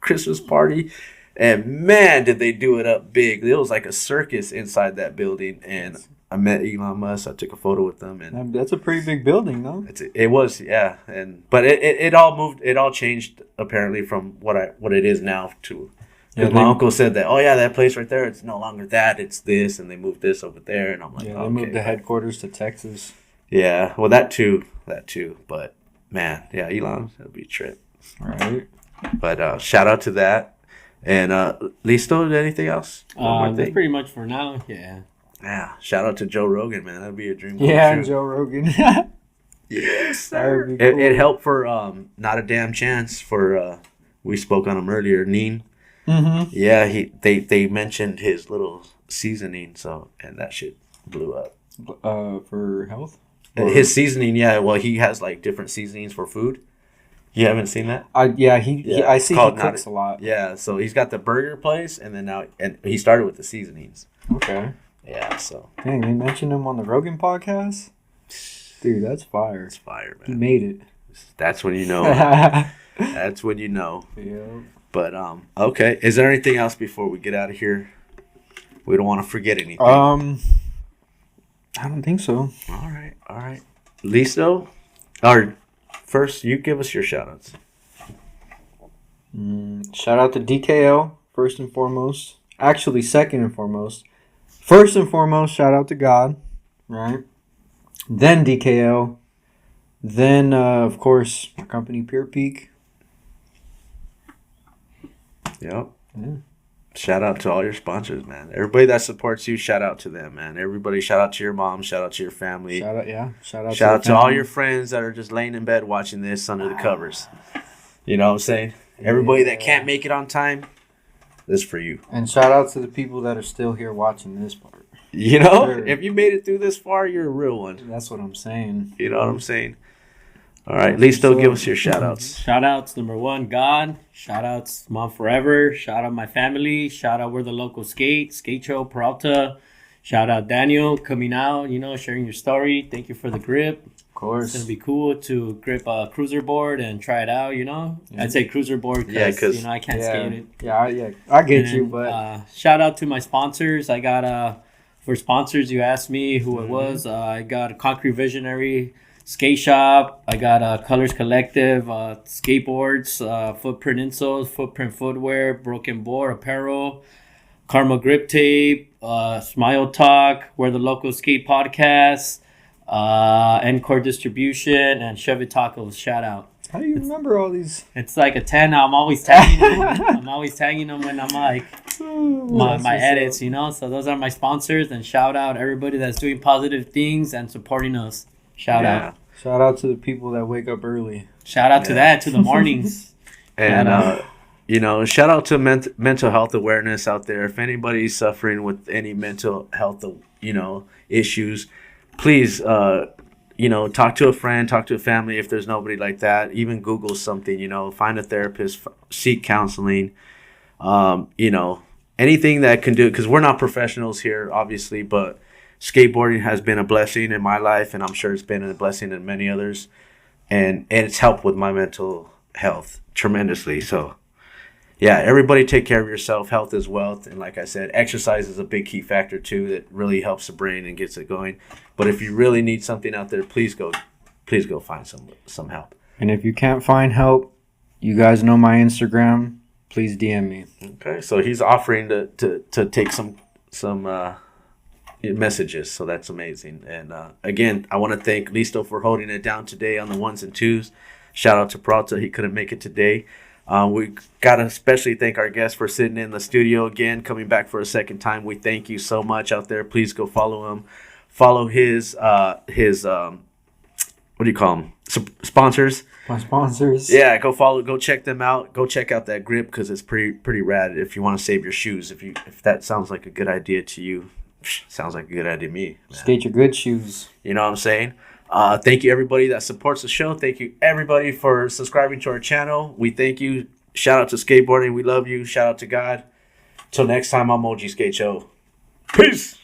Christmas party. And man, did they do it up big. It was like a circus inside that building. And I met Elon Musk. I took a photo with them. And that's a pretty big building, though. It was, yeah. But it all moved. It all changed, apparently, from what it is now to... Because my uncle said that, that place right there, it's no longer that, it's this, and they moved this over there, and I'm like, they moved the headquarters to Texas. Yeah, well, that too, but, man, yeah, Elon, that'll be a trip. Right. But shout out to that, and Listo, anything else? That's pretty much for now, yeah. Yeah, shout out to Joe Rogan, man, that'd be a dream. Yeah, Joe Rogan. Yes, sir. Cool. It helped for Not a Damn Chance, for, we spoke on him earlier, Neen. Mm-hmm. Yeah, they mentioned his little seasoning, and that shit blew up. For health? His seasoning, yeah. Well, he has like different seasonings for food. You haven't seen that? I see he cooks a lot. Yeah, so he's got the burger place, and he started with the seasonings. Okay. Yeah, so. Dang, they mentioned him on the Rogan podcast? Dude, that's fire. It's fire, man. He made it. That's when you know. That's when you know. Yeah. But, okay. Is there anything else before we get out of here? We don't want to forget anything. I don't think so. All right. Listo, first, you give us your shout-outs. Shout out to DKL, first and foremost. Actually, second and foremost. First and foremost, shout out to God, right? Then DKL. Then, of course, my company, Pure Peak. Yep. Yeah. Shout out to all your sponsors, man. Everybody that supports you, shout out to them, man. Everybody, shout out to your mom. Shout out to your family. Shout out Shout out the to all family. your friends that are just laying in bed watching this under the covers. You know what I'm saying? Everybody that can't make it on time, this is for you. And shout out to the people that are still here watching this part. You know, Sure. if you made it through this far, you're a real one. That's what I'm saying. You know what I'm saying? All right, at least they'll give us your shout outs. Shout outs, number one, God. Shout outs, Mom Forever. Shout out my family. Shout out We're the Locals Sk8 Show, Peralta. Shout out Daniel coming out, sharing your story. Thank you for the grip. Of It's course. going to be cool to grip a cruiser board and try it out, I'd say cruiser board Yeah, because, 'cause- I can't skate it. Yeah, I get you, And, but shout out to my sponsors. I got for sponsors, you asked me who it was. I got Concrete Visionary Skate Shop. I got Colors Collective, skateboards, Footprint Insoles, Footprint Footwear, Broken Board Apparel, Karma Grip Tape, Smile Talk, We're the Local Skate Podcast, Encore Distribution, and Chevy Tacos. Shout out. how do you remember all these? It's like a 10. I'm always tagging them. I'm always tagging them when I'm like my edits, So those are my sponsors. And shout out everybody that's doing positive things and supporting us. Shout out. Shout out to the people that wake up early. Shout out to the mornings. And, Shout shout out to mental health awareness out there. If anybody's suffering with any mental health, issues, please, talk to a friend, talk to a family if there's nobody like that. Even Google something, find a therapist, seek counseling, anything that can do it. Because we're not professionals here, obviously, but skateboarding has been a blessing in my life, and I'm sure it's been a blessing in many others. And it's helped with my mental health tremendously. So, yeah, everybody take care of yourself. Health is wealth. And like I said, exercise is a big key factor, too, that really helps the brain and gets it going. But if you really need something out there, please go find some help. And if you can't find help, you guys know my Instagram. Please DM me. Okay, so he's offering to take some messages, so that's amazing. And again, I want to thank Listo for holding it down today on the ones and twos. Shout out to Peralta, he couldn't make it today. We gotta especially thank our guest for sitting in the studio again, coming back for a second time. We thank you so much out there. Please go follow him, follow his what do you call them, sponsors. My sponsors. Yeah, go check them out. Go check out that grip because it's pretty rad. If you want to save your shoes, if that sounds like a good idea to you, sounds like a good idea to me. Man. Skate your good shoes. You know what I'm saying? Thank you everybody that supports the show. Thank you everybody for subscribing to our channel. We thank you. Shout out to skateboarding. We love you. Shout out to God. Till next time, I'm OG Skate Show. Peace.